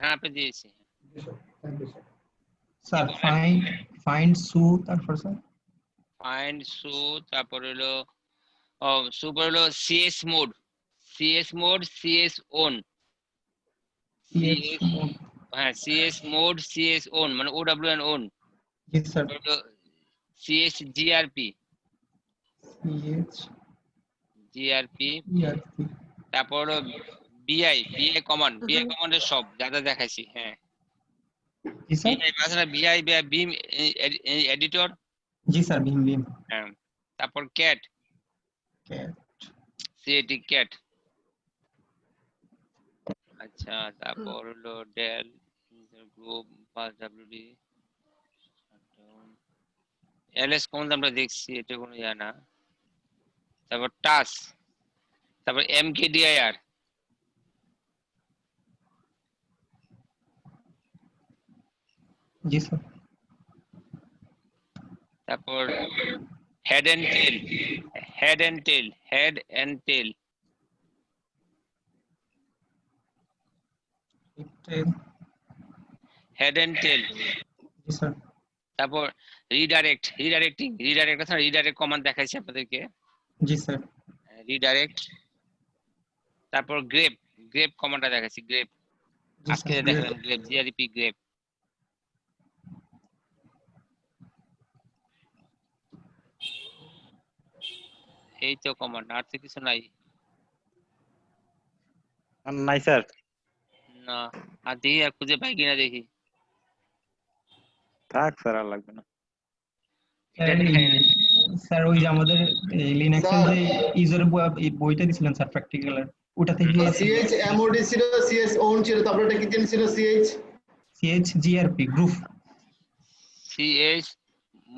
হ্যাঁ আপনি দিয়েছি। Thank you sir. জি স্যার বলেন। ফাইন্ড সু তারপর স্যার ফাইন্ড সু, তারপর হলো সুপার হলো CS mode, CS mode, CS own, CS CS, mode. হ্যাঁ সিএস মোড, সিএস ওন মানে ও ডাব্লিউ এন ওন। জি স্যার। তারপর হলো CS GRP, CH GRP. ERP. তারপর হলো বিআই, বিআই কমান্ড, বিআই কমান্ডের সব যা যা দেখাইছি। হ্যাঁ জি স্যার। বিআই আছে না, বিআই বিম এডিটর। জি স্যার ভীম ভীম। হ্যাঁ তারপর ক্যাট, ক্যাট। CAT cat. আচ্ছা তারপর হলো del group pass WD LS command আমরা দেখছি, এটা কোনো জানা। তারপর টাস, তারপর এমকেডিআইআর, জি স্যার। তারপর head and tail, head and tail, head and tail, head and tail. জি স্যার। তারপর রিডাইরেক্ট, রিডাইরেক্টিং, রিডাইরেক্ট আছে, রিডাইরেক্ট কমান্ড দেখাইছি আপনাদেরকে, জি স্যার। রিডাইরেক্ট। তারপর গ্রেপ, গ্রেপ কমান্ডটা দেখাইছি, গ্রেপ জি আজকে স্যার। দেখালাম, গ্রেপ জিআরপি গ্রেপ। এই তো কমান্ড, আর তো কিছু নাই। নাই স্যার। না আর দেখি, আর খুঁজে পাই কিনা দেখি। থাক স্যার, আর লাগবে না। এটা স্যার দেখাই না। স্যার ওই যে আমাদের লিনাক্সের স্যার যে ইউজার বইটা দিছিলেন স্যার প্র্যাকটিক্যালের, ওটা থেকে সিএইচ এমওডি ছিল, সিএস ওন ছিল, তারপরে এটা কি ছিল CH CH GRP group. CS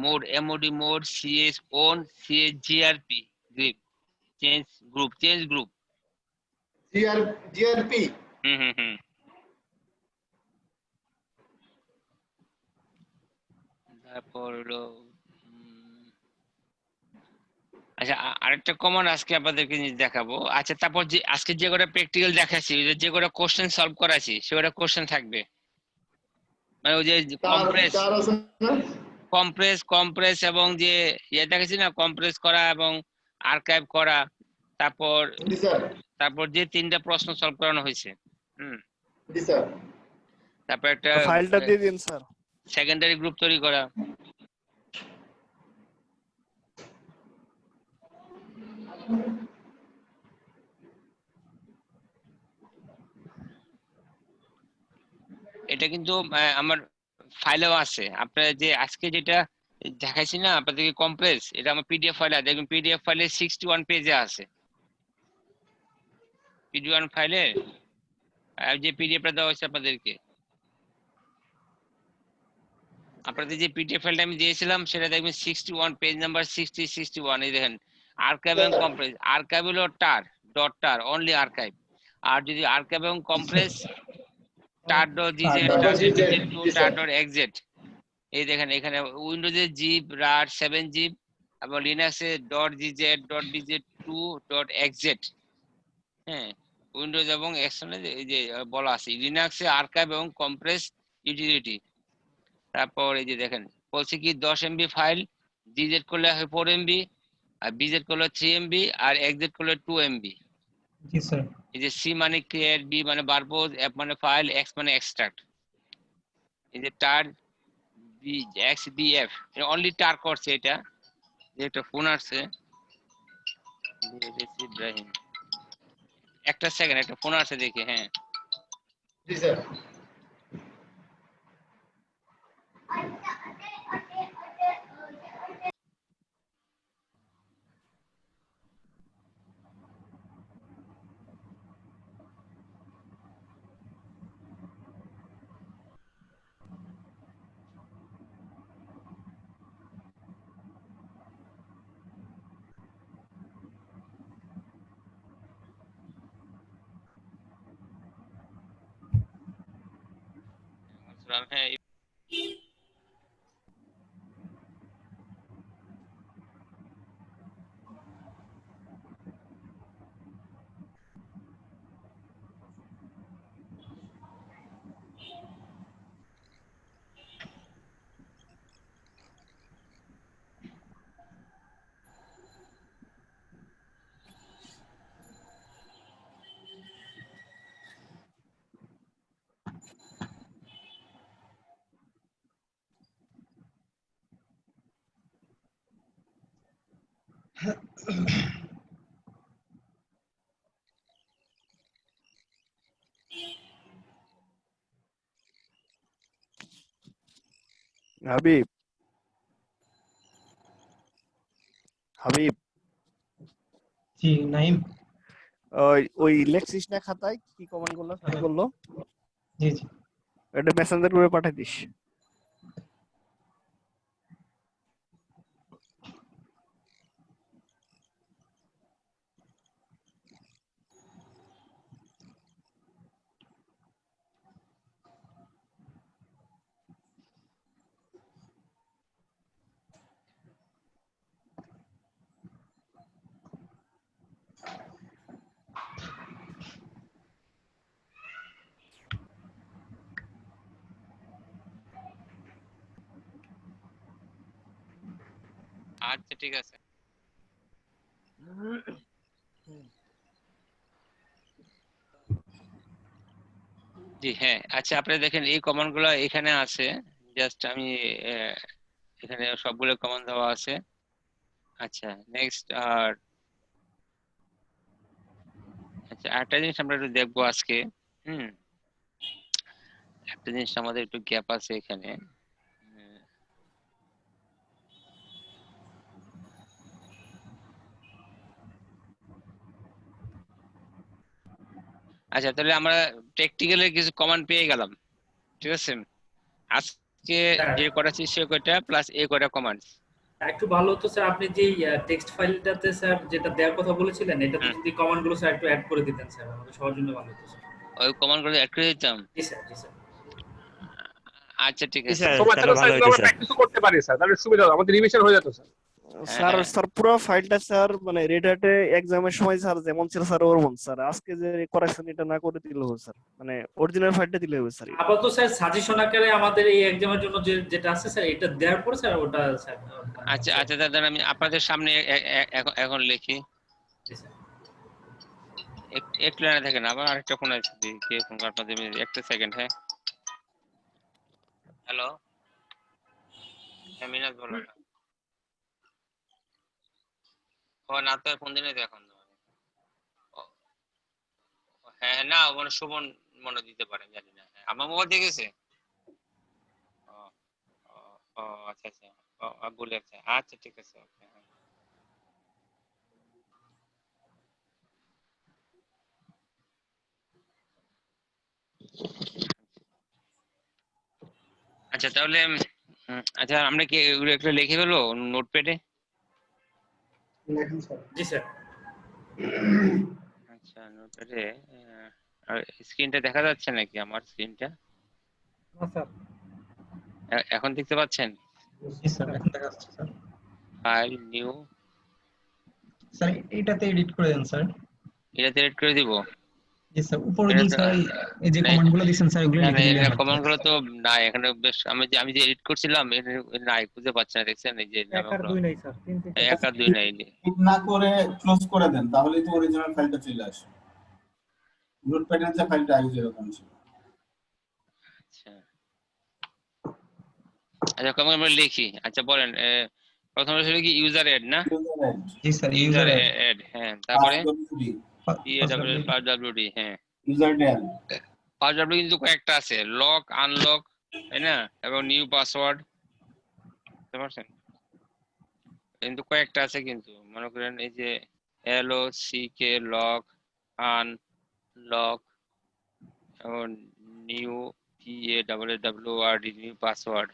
mod, MOD mod, CS own, CS GRP group, change group, change group. GRP. Hmm. তারপর হলো আচ্ছা আরেকটা কমন আজকে আপনাদেরকে দেখাবো। আচ্ছা তারপর যে আজকে যে কটা প্র্যাকটিক্যাল দেখাচ্ছি, যে কটা কোশ্চেন সলভ করাছি সে কটা কোশ্চেন থাকবে, মানে ওই যে তার কম্প্রেস, তার আছে না? কম্প্রেস এবং যে ইয়ে দেখাচ্ছি না, কম্প্রেস করা এবং আর্কাইভ করা। তারপর জি স্যার। তারপর যে তিনটা প্রশ্ন সলভ করানো হয়েছে। হুম জি স্যার। তারপর একটা ফাইলটা দিয়ে দিন স্যার। সেকেন্ডারি গ্রুপ তৈরি করা। এটা কিন্তু আমার ফাইলেও আছে। আপনার যে আজকে যেটা দেখাইছি না আপনাদেরকে কম্প্রেস, এটা আমার পিডিএফ ফাইলে দেখবেন, পিডিএফ ফাইলে 61 পেজে আছে। পিডিএফ ফাইলে যে পিডিএফটা দেওয়া হয়েছে আপনাদেরকে, আপনাদের যে পিডিএফ ফাইলটা আমি দিয়েছিলাম সেটা দেখবেন 61 পেজ নাম্বার 61। এই দেখেন আর্কাইভ এবং কম্প্রেস, আর্কাইভ হলো টার, ডট টার, অনলি আর্কাইভ। আর যদি আর্কাইভ এবং কম্প্রেস টার ডট জিজেড, টার ডট জিজেড টু, জি টার স্যার। Dot XZ. এই দেখেন এখানে উইন্ডোজে জিপ রার 7 জিপ এবং লিনাক্সে dot GZ, dot DZ two, dot XZ. হ্যাঁ উইন্ডোজ এবং এক্সটার্নাল এই যে বলা আছে, লিনাক্সে আর্কাইভ এবং কম্প্রেস ইউটিলিটি। তারপর এই যে দেখেন বলছে কি 10 এমবি ফাইল, ডিজেড করলে হয় 4 এমবি, আর বিজেড করলে 3 এমবি, আর এক্সজেড করলে 2 এমবি। জি স্যার। এই যে সি মানে ক্রিয়েট, বি মানে বারপোজ, এফ মানে ফাইল, এক্স মানে এক্সট্রাক্ট। এই যে tar V X V F, only tar করছে এটা। যে একটা ফোন আসছে, ইব্রাহিম, একটা সেকেন্ড, একটা ফোন আসছে দেখি। হ্যাঁ জি স্যার। হ্যাঁ হাবিব হাবিব জি নাইম। ওই লেখছিস না খাতায় কি কমেন্ট করলো স্যার বললো জি জি। এটা মেসেঞ্জার গ্রুপে পাঠিয়ে দিস। আচ্ছা ঠিক আছে। জি হ্যাঁ, আচ্ছা আপনি দেখেন এই কমান্ড গুলো এখানে আছে। জাস্ট আমি আহ, এখানে সবগুলো কমান্ড দেওয়া আছে। আচ্ছা নেক্সট আর আচ্ছা একটা জিনিস আমরা একটু দেখবো আজকে। হুম, একটা জিনিস আমাদের একটু গ্যাপ আছে এখানে। আচ্ছা তাহলে আমরা প্র্যাকটিক্যালের কিছু কমান্ড পেয়ে গেলাম, ঠিক আছে। আজকে স্যার যে করেছি সে কয়টা প্লাস এ কয়টা কমান্ড। একটু ভালো হতো স্যার, আপনি যে টেক্সট ফাইলটাতে স্যার যেটা দেওয়ার কথা বলেছিলেন এটাতে যদি কমান্ড গুলো স্যার একটু অ্যাড করে দিতেন স্যার, আমাদের সবার জন্য ভালো হতো স্যার। ওই কমান্ড গুলো অ্যাড করে দিতাম। জি স্যার, জি স্যার। আচ্ছা ঠিক জি আছে। স্যার সময় তাহলে থাকলে ভালো স্যার এগুলো হইতো আমরা স্যার। প্র্যাকটিসও করতে পারি স্যার, তাহলে সুবিধা হবে, আমাদের রিভিশন হয়ে যেত স্যার। হ্যাঁ স্যার হ্যাঁ স্যার পুরো ফাইলটা স্যার মানে রেড হার্টে এক্সামের সময় স্যার যেমন ছিল স্যার ওরকম স্যার, আজকে যে কারেকশন এটা না করে দিলে হবে স্যার, মানে অরিজিনাল ফাইলটা দিলে হবে স্যার। আপাতত স্যার সাজেশন আকারে আমাদের এই এক্সামের জন্য যেটা আছে স্যার এটা দেওয়ার পরে স্যার ওটা স্যার আচ্ছা আচ্ছা দাদা আমি আপনাদের সামনে এখন লিখি। জি স্যার। একটু লাইনে থাকেন, আবার আরেকটা ফোন আছে, কে ফোন আপনাদের একটা সেকেন্ড। হ্যাঁ হ্যালো, হ্যাঁ মিনাজ বলো না। ও না তো ফোন দিনে তো এখন। ও, হ্যাঁ হ্যাঁ, না মানে শোভন মনে দিতে পারে জানি না। হ্যাঁ, আমার মোবাইল দিয়ে গেছে। ও ও ও, আচ্ছা আচ্ছা। বলে আচ্ছা আচ্ছা ঠিক আছে ওকে। আচ্ছা তাহলে আচ্ছা আমরা কি এগুলো একটু লিখে ফেলো নোটপ্যাডে? লেখেন স্যার। জি স্যার। আচ্ছা নোটপ্যাডে। আর স্ক্রিনটা দেখা যাচ্ছে নাকি আমার স্ক্রিনটা? এখন দেখতে পাচ্ছেন? জি স্যার এখন দেখা যাচ্ছে স্যার। ফাইল নিউ, স্যার এটাতে এডিট করে দেন স্যার। এটাতে এড করে দিব। জি স্যার উপরে এটা যে তো স্যার এই যে না কমান্ড গুলো দিয়েছেন স্যার ওগুলো না লিখে দিলে এটা হয়। কমান্ড গুলো তো নাই এখানে, বেশ আমি যে এডিট করছিলাম নাই, খুঁজে পাচ্ছি না, দেখছেন এই যে এক আর দুই নাই স্যার, তিন থেকে এক আর দুই নাই। ক্লিক না করে ক্লোজ করে দেন, তাহলেই তো অরিজিনাল ফাইলটা চলে আসে। নোটপ্যাডের যে ফাইলটা আগে যেরকম ছিল। আচ্ছা আচ্ছা কমান্ড আমরা লিখি। আচ্ছা বলেন প্রথমে ছিল কি ইউজার এড না? জি স্যার ইউজার ইউজার এড, হ্যাঁ তারপরে পাসওয়ার্ড পাসওয়ার্ড, হ্যাঁ ইউজার ডেল পাসওয়ার্ড কিন্তু কয়েকটা আছে, লক আনলক তাই না, এবং নিউ পাসওয়ার্ড, বুঝতে পারছেন? কিন্তু কয়েকটা আছে, কিন্তু মনে করেন এই যে LOCK লক, আনলক এবং নিউ PASSWORD নিউ পাসওয়ার্ড,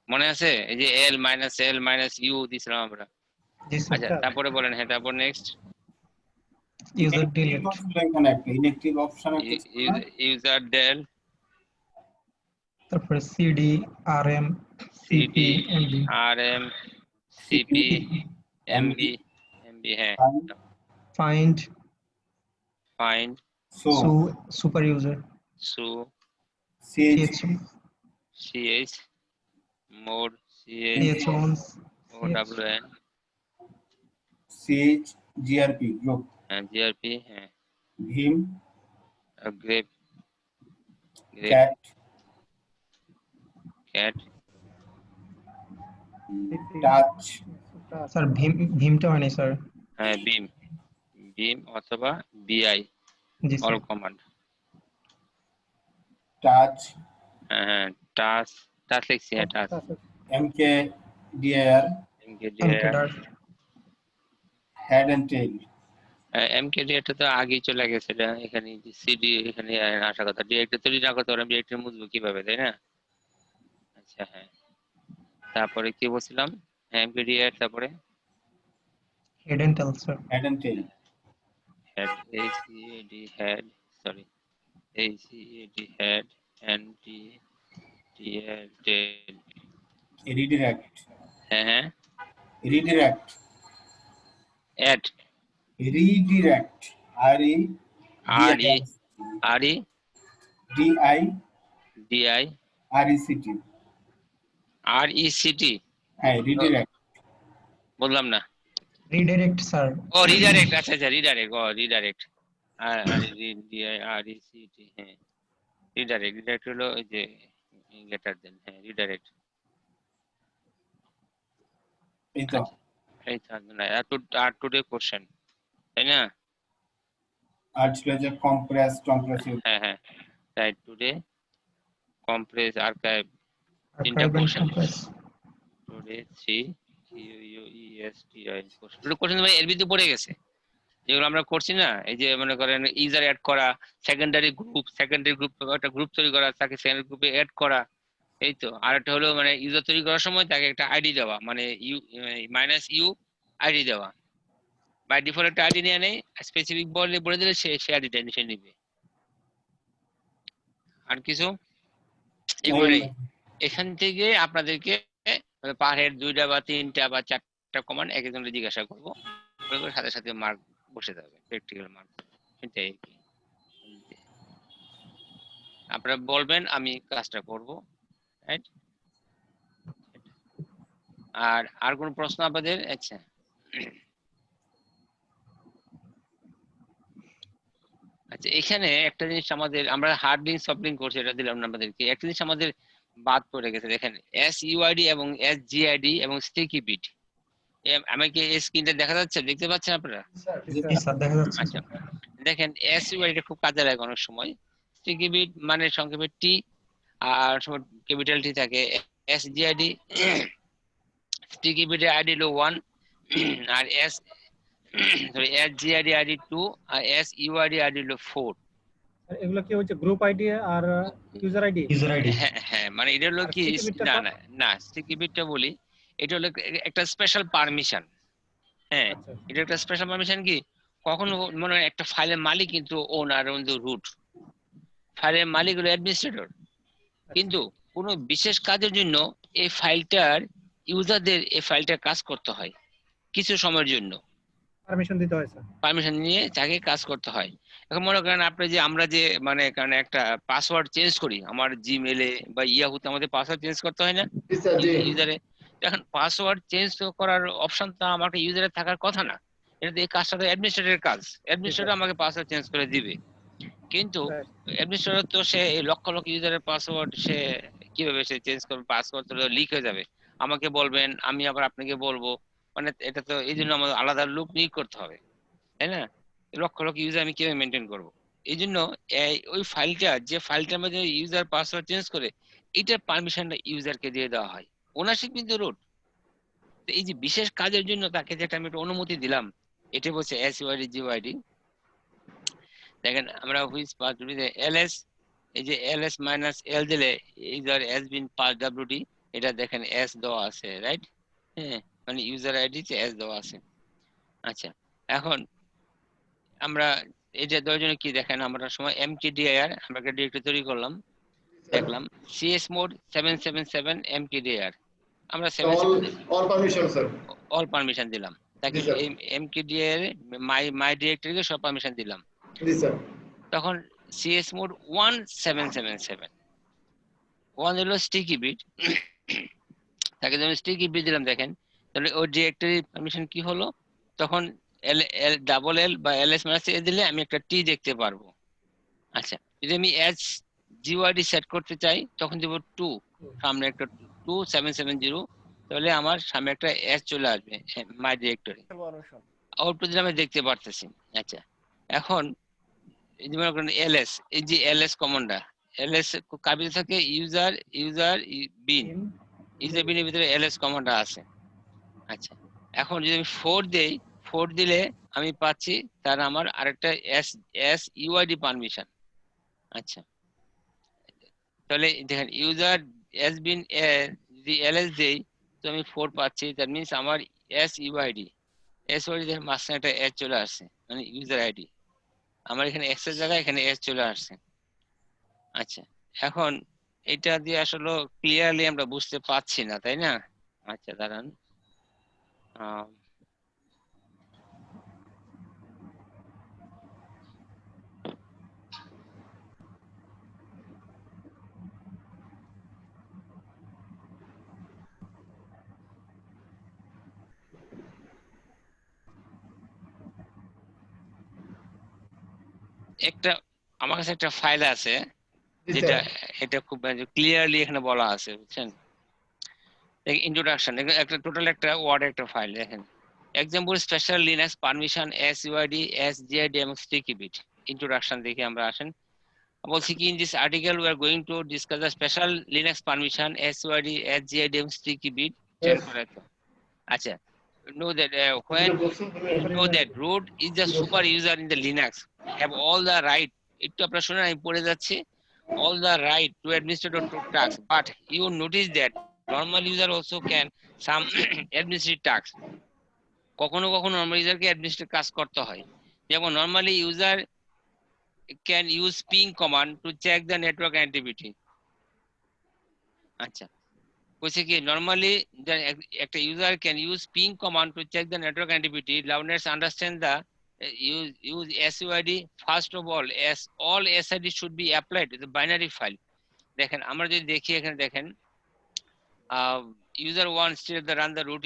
মনে আছে? এই যে L-L-U দিছিলাম আমরা। জি স্যার। আচ্ছা তারপরে বলেন, হ্যাঁ তারপর নেক্সট ইউজার ডিলিট, এখানে একটা ইলেকট্রিক অপশন একটা ছিল না? ইউজার ডেল, তারপরে CD RM CP CD MB RM CP MB হ্যাঁ, find find so super user su CH CH mod CH on OWN CH GRP group GRP হ্যাঁ, vim grep cat cat touch sir ভীমটা হয়নি sir. হ্যাঁ vim অথবা VI জি অল sir. Command. Touch, হ্যাঁ touch লিখছি, হ্যাঁ touch mkdir, MKDIR. head and tail. এমকেডিআরটা তো আগেই চলে গেছে, এটা এখানে সিডি এখানে আসা কথা, ডিরেক্টরি তৈরি না করতে পারলাম, ডিরেক্টরি মুছবো কিভাবে, তাই না? আচ্ছা হ্যাঁ, তারপরে কি বলছিলাম? হ্যাঁ এমকেডিআর, তারপরে head and tail sir. Head and tail. Head, HEAD head, sorry HEAD head, এনটিটিএল টেল। Redirect. হ্যাঁ Redirect. এড, Redirect. RE DI RECT. RECT, হ্যাঁ, redirect. বললাম না? Redirect sir. ও রিডাইরেক্ট, আচ্ছা রিডাইরেক্ট, রিডাইরেক্ট, আরইসিটি, হ্যাঁ রিডাইরেক্ট হলো ওই যে গেটার দেন, হ্যাঁ রিডাইরেক্ট। এই তো। এই থাকবে না, আর টুডে কোশ্চেন, তাই না? আর ছিল যে compress. হ্যাঁ রাইট, টুডে কম্প্রেস আর্কাইভ, তিনটা archive and question compress. Today 3 QUESTI question, today question এর ভিতরে পড়ে গেছে যেগুলো আমরা করছি না, এই যে মনে করেন ইউজার অ্যাড করা, সেকেন্ডারি গ্রুপ একটা গ্রুপ তৈরি করা, তাকে সেকেন্ডারি গ্রুপে অ্যাড করা, এই তো। আর একটা হলো মানে ইউজার তৈরি করার সময় তাকে একটা আইডি দেওয়া, মানে -u আইডি দেওয়া, বাই ডিফল্ট একটা আইডি নিয়ে নেই, স্পেসিফিক বলে দিলে সে আইডিটা নিয়ে নিবে। আর কিছু এগুলোই, এখান থেকে আপনাদেরকে পার হেড 2টা বা 3টা বা 4টা কমান্ড এক একজনের জিজ্ঞাসা করবো, সাথে সাথে মার্ক বসে যাবে, প্র্যাকটিক্যাল মার্ক, সেটাই আর কি। আপনারা বলবেন, আমি কাজটা করব, রাইট? আর কোন প্রশ্ন আপনাদের? আচ্ছা এখানে একটা জিনিস আমাদের, আমরা হার্ড লিঙ্ক সফট লিঙ্ক করছি, এটা দিলাম না আপনাদেরকে, একটা জিনিস আমাদের বাদ পড়ে গেছে, দেখেন এসইউআইডি এবং এসজিআইডি এবং স্টিকি বিট। আমাকে এই স্ক্রিনটা দেখা যাচ্ছে, দেখতে পাচ্ছেন আপনারা? জি স্যার দেখা যাচ্ছে। আচ্ছা দেখেন এসইউআইডি খুব কাজে লাগে অনেক সময়। স্টিকি বিট মানে সংক্ষেপে টি, আর সময় ক্যাপিটাল টি থাকে। এসজিআইডি স্টিকি বিটের আইডি হলো 1, আর এসজিআইডি আইডি 2, আর এসইউআইডি আইডি হলো 4। এগুলো কি হচ্ছে গ্রুপ আইডি আর ইউজার আইডি? User ID. হ্যাঁ মানে এটা হলো কি, না স্টিকি বিটটা বলি, এটা হলো একটা স্পেশাল পারমিশন। হ্যাঁ এটা একটা স্পেশাল পারমিশন, কি কখনো মনে হয় একটা ফাইলের মালিক কিন্তু ওনার রুট, ফাইলের মালিক হলো অ্যাডমিনিস্ট্রেটর, কিন্তু কোনো বিশেষ কাজের জন্য এই ফাইলটার ইউজারদের এই ফাইলটা কাজ করতে হয় কিছু সময়ের জন্য, পারমিশন দিতে হয় স্যার, পারমিশন নিয়ে তাকে কাজ করতে হয়। এখন মনে করেন আপনি যে আমরা যে মানে কারণ একটা পাসওয়ার্ড চেঞ্জ করি, আমার জিমেলে বা ইয়াহুতে আমাদের পাসওয়ার্ড চেঞ্জ করতে হয় না ইউজারে, এখন পাসওয়ার্ড চেঞ্জ করার অপশনটা আমার ইউজারে থাকার কথা না, এটা এই কাজটা তো অ্যাডমিনিস্ট্রেটরের কাজ, অ্যাডমিনিস্ট্রেটর আমাকে পাসওয়ার্ড চেঞ্জ করে দিবে, কিন্তু অ্যাডমিনিস্ট্রেটর তো সে লক্ষ লক্ষ ইউজারের পাসওয়ার্ড সে কিভাবে সে চেঞ্জ করবে, পাসওয়ার্ড তো লিক হয়ে যাবে, আমাকে বলবেন, আমি আবার আপনাকে বলবো, মানে এটা তো এই জন্য আমাদের আলাদা লুক নিয়োগ করতে হবে, তাই না? লক্ষ লক্ষ ইউজার আমি কিভাবে মেনটেন করব? এই জন্য ওই ফাইলটা, যে ফাইলটার মধ্যে ইউজার পাসওয়ার্ড চেঞ্জ করে, এটার পারমিশনটা ইউজারকে দিয়ে দেওয়া হয়, ওনারশিপ কিন্তু রুট। এই যে বিশেষ কাজের জন্য তাকে যেটা আমি একটা অনুমতি দিলাম, এটা বলছে এসইউআইডি জিওআইডি। দেখেন আমরা হুইচ পাস এলএস, এই যে এলএস মাইনাস এল দিলে user has been pass WD, এটা দেখেন এস দেওয়া আছে, রাইট? হ্যাঁ মানে ইউজার আইডি তে এস দেওয়া আছে। আচ্ছা এখন আমরা এটা দেওয়ার জন্য কি দেখেন, আমরা সময় mkdir আমরা একটা ডিরেক্টরি তৈরি করলাম, দেখলাম cs mode 777 mkdir, আমরা all permission sir, all permission দিলাম, তাকে mkdir মাই ডিরেক্টরিকে সব পারমিশন দিলাম। জি স্যার। তখন cs mode 1777 1 হলো স্টিকি বিট, তাকে যখন স্টিকি বিট দিলাম, দেখেন তাহলে ওই ডিরেক্টরি পারমিশন কি হলো, তখন ডাবল এল বা ls মাইনাস এ দিলে আমি একটা টি দেখতে পারবো। আচ্ছা যদি আমি এস জিওআইডি সেট করতে চাই, তখন দেব 2, সামনে একটা 2770, তাহলে আমার সামনে একটা এস চলে আসবে মাই ডিরেক্টরি, আউটপুট আমি দেখতে পারতেছি। আচ্ছা, এখন এই যে মনে করেন এলএস, এই যে এলএস কমান্ডটা, এলএস কার ভিতরে থাকে? ইউজার বিন, ইউজার বিনের ভিতরে এলএস কমান্ডটা আছে। আচ্ছা, এখন যদি আমি 4 দেই, 4 দিলে আমি পাচ্ছি তার আমার আরেকটা এস ইউআইডি পারমিশন। আচ্ছা, তাহলে দেখেন ইউজার এস বিন যদি এলএস দেই তো আমি 4 পাচ্ছি, দ্যাট মিন্স আমার এস ইউআইডি এর মাঝখানে একটা এস চলে আসছে, মানে ইউজার আইডি। আমার এখানে এক্স এর জায়গায় এখানে এস চলে আসছে। আচ্ছা, এখন এটা দিয়ে আসলে ক্লিয়ারলি আমরা বুঝতে পাচ্ছি না, তাই না? আচ্ছা দাঁড়ান, একটা আমার কাছে একটা ফাইল আছে জি যেটা স্যার। এটা খুব ক্লিয়ারলি এখানে বলা আছে, বুঝছেন? ইন্ট্রোডাকশন, একটা টোটাল একটা ওয়ার্ড একটা ফাইল দেখেন। Example special Linux permission SUID SGID এবং স্টিকি বিট। ইন্ট্রোডাকশন দেখে আমরা আসেন, বলছি কি, in this article we are going to discuss the special Linux permission SUID SGID এবং স্টিকি বিট ট্রেন করা। আচ্ছা, know that when know that root is the super user in the Linux have all the right, একটু আপনারা শুনুন আমি পড়ে যাচ্ছি, all the right to administer the tasks, but you notice that normal user also can some administrative tasks. কখনো কখনো normal ইউজারকে administrate কাজ করতে হয়, যেমন normally user can use ping command to check the network activity. আচ্ছা, বলছে কি normally একটা user can use ping command to check the network activity. Now let's understand the use SUID. First of all SID should be applied to the binary file. দেখেন আমরা যদি দেখি এখানে দেখেন, user 1 still the run the root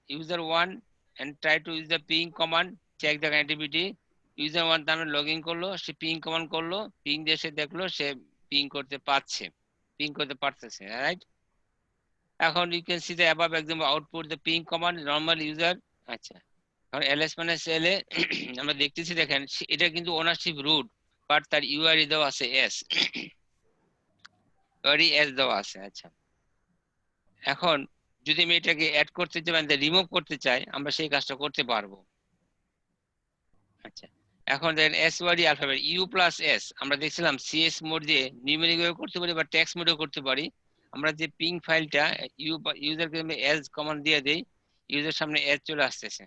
user 1 and try to use the ping command, check the connectivity. user 1 তার login করলো, সে ping command করলো, ping দিয়ে সে দেখলো সে ping করতে পারতেছে, রাইট? এখন you can see the above example output the ping command normal user। আচ্ছা, এখন ls মানে সেলে আমরা দেখতেছি, দেখেন এটা কিন্তু ওনারশিপ রুট, বাট তার ইউআইডি দেওয়া আছে এস, ইউআইডি এস দেওয়া আছে। আচ্ছা, এখন যদি আমি এটাকে অ্যাড করতে চাই মানে রিমুভ করতে চাই, আমরা সেই কাজটা করতে পারবো। আচ্ছা, এখন দেখেন SUID অ্যালফাবেট U+S, আমরা দেখছিলাম CS মোড দিয়ে নিউমেরিক ভাবে করতে পারি বা টেক্সট মোডেও করতে পারি। আমরা যে পিং ফাইলটা ইউজারকে আমি এস কমান্ড দিয়ে দেই, ইউজার সামনে এস চলে আসতেছে।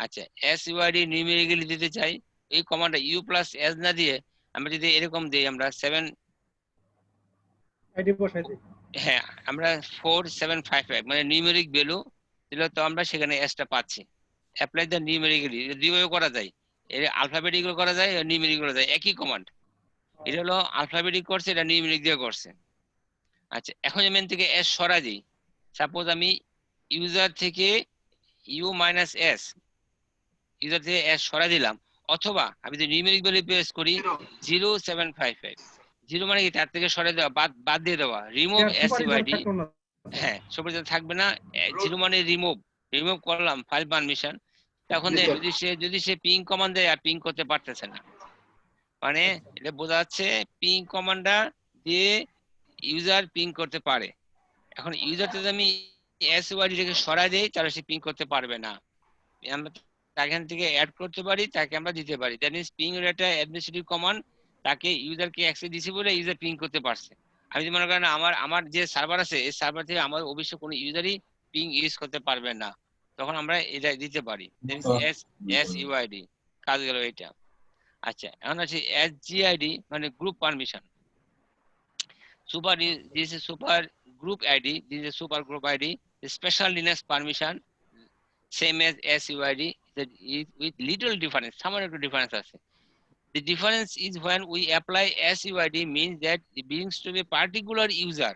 আচ্ছা, SUID নিউমেরিক্যালি দিতে চাই, এই কমান্ডটা U+S না দিয়ে আমরা যদি এরকম দেই, আমরা 7, আইডি বসাই দিই। হ্যাঁ আমরা 4755 মানে নিউমেরিক ভ্যালু দিলে তো আমরা সেখানে এসটা পাচ্ছি। অ্যাপ্লাই দ্য নিউমেরিক্যালি দুইভাবে করা যায়, এর আলফাবেটিক্যাল করা যায় আর নিউমেরিক করা যায়, একই কমান্ড। এটা হলো আলফাবেটিক করছে, এটা নিউমেরিক দিয়ে করছে। আচ্ছা, এখন আমি এখান থেকে এস সরা দিই, সাপোজ আমি ইউজার থেকে U-S ইউজার থেকে এস সরা দিলাম, অথবা আমি যদি নিউমেরিক ভ্যালু প্রেস করি 0755, 0 মানে কি তার থেকে সরে দেওয়া, বাদ দিয়ে দেওয়া, রিমুভ SUID। হ্যাঁ, সুপারভাইজার থাকবে না, 0 মানে রিমুভ করলাম ফাইল পারমিশন। তখন যদি সে পিং কমান্ড দেয় আর পিং করতে পারতেছে না, মানে এটা বোঝা যাচ্ছে পিং কমান্ডটা দিয়ে ইউজার পিং করতে পারে। এখন ইউজার যদি আমি SUID থেকে সরাই দেই তাহলে সে পিং করতে পারবে না, আমরা এখান থেকে অ্যাড করতে পারি, তাকে আমরা দিতে পারি। দ্যাট মিন্স পিং এর একটা অ্যাডমিনিস্ট্রেটিভ কমান্ড, তাকে ইউজারকে অ্যাক্সেস দিছি বলে ইউজার পিং করতে পারছে। আমি যদি মনে করেন আমার যে সার্ভার আছে, এই সার্ভার থেকে আমার অবশ্যই কোনো ইউজারই পিং ইউজ করতে পারবে না, তখন আমরা এটা দিতে পারি। SUID কাজ গেল এটা। আচ্ছা, এখন আছে SGID মানে group permission. Super is this is super group ID, this is a super group ID, the special Linux permission same as SUID, that is with little difference, সামান্য একটু difference আছে। The difference is when we apply SUID means that it belongs to a particular user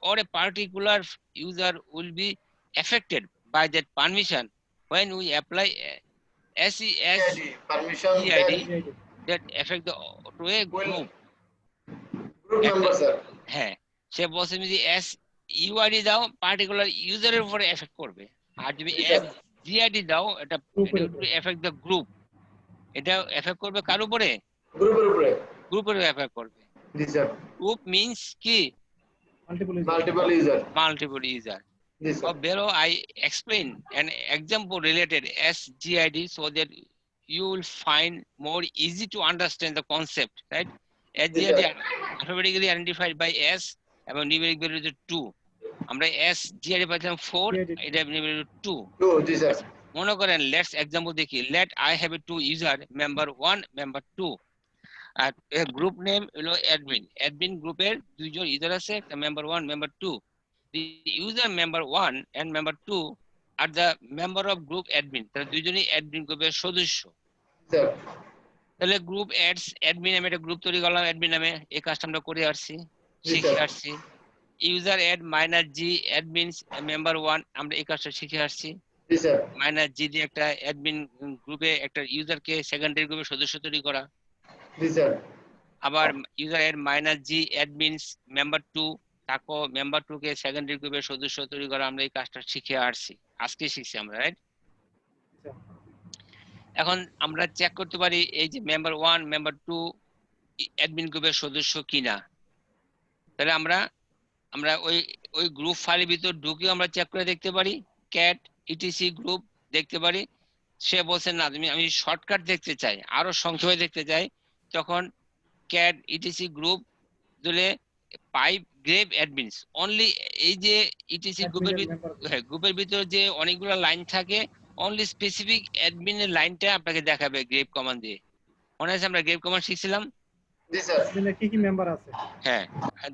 or a particular user will be affected by that permission when we apply permission SEID that affect the to a group member sir। হ্যাঁ, সে বলছে যদি UID দাও particular ইউজারের উপরে effect করবে, আর যদি S GID দাও এটা effect the group, এটা এফেক্ট করবে কার উপরে? গ্রুপের উপরে। গ্রুপের এফেক্ট করবে। জি স্যার। গ্রুপ মিন্স কি? Multiple user. Multiple user. G So sir. below I explain an example related SGID so that you will find more easy to understand the concept, right? SGID alphabetically identified by S এবং numeric value is 2. আমরা SGID পাইছিলাম 4, এটা numeric 2. জি sir. মনে করেন let's example দেখি, let I have a 2 user, member 1, member 2. R group name হলো admin গ্রুপের দুইজন ইউজার আছে, একটা member 1 member 2। the user member 1 and member 2 are the member of group admin, তারা দুইজনই অ্যাডমিন গ্রুপের সদস্য। স্যার। তাহলে গ্রুপ অ্যাডস অ্যাডমিন নামে একটা গ্রুপ তৈরি করলাম, অ্যাডমিন নামে এই কাজটা আমরা করে আসছি, শিখে আসছি। ইউজার অ্যাড মাইনাস জি অ্যাডমিনস মেম্বার 1, আমরা এই কাজটা শিখে আসছি। জি স্যার। মাইনাস জি দিয়ে একটা অ্যাডমিন গ্রুপে একটা ইউজারকে সেকেন্ডারি গ্রুপের সদস্য তৈরি করা। জি স্যার। আবার ইউজার অ্যাড মাইনাস জি অ্যাডমিনস মেম্বার 2, তাকে মেম্বার 2 কে সেকেন্ডারি গ্রুপের সদস্য তৈরি করা, আমরা এই কাজটা শিখে আসছি, আজকে শিখছি আমরা, রাইট? এখন আমরা চেক করতে পারি এই যে মেম্বার 1 মেম্বার 2 অ্যাডমিন গ্রুপের সদস্য কিনা। তাহলে আমরা ওই গ্রুপ ফাইলের ভিতর ঢুকে আমরা চেক করে দেখতে পারি, ক্যাট ইটিসি গ্রুপ দেখতে পারি। সে বলছে না আমি শর্টকাট দেখতে চাই, আরো সংক্ষেপে দেখতে চাই, তখন ক্যাট ইটিসি গ্রুপ দিলে পাইপ গ্রেভ অ্যাডমিনস অনলি, এই যে ইটিসি গ্রুপের ভিতর যে অনেকগুলো লাইন থাকে, অনলি স্পেসিফিক অ্যাডমিনের লাইনটা আপনাকে দেখাবে গ্রেভ কমান্ড দিয়ে। মনে আছে আমরা গ্রেভ কমান্ড শিখছিলাম? জি স্যার। কি কি মেম্বার আছে? হ্যাঁ,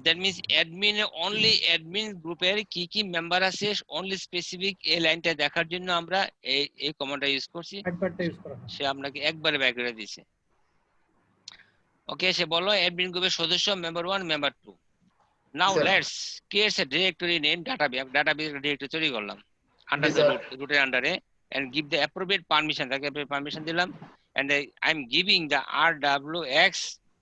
that means admin only admin গ্রুপের কি কি মেম্বার আছে অনলি স্পেসিফিক এই লাইনটা দেখার জন্য আমরা এই কমান্ডটা ইউজ করছি। একবারটা ইউজ করা হয়। সে আপনাকে একবারে বের করে দিয়েছে। ওকে, সে বললো অ্যাডমিন গ্রুপের সদস্য member 1 member 2। Now let's create a directory name database directory তৈরি করলাম আন্ডার দ্য রুটের আন্ডারে, and give the appropriate permission, তাকে পারমিশন দিলাম, and I'm giving the RWX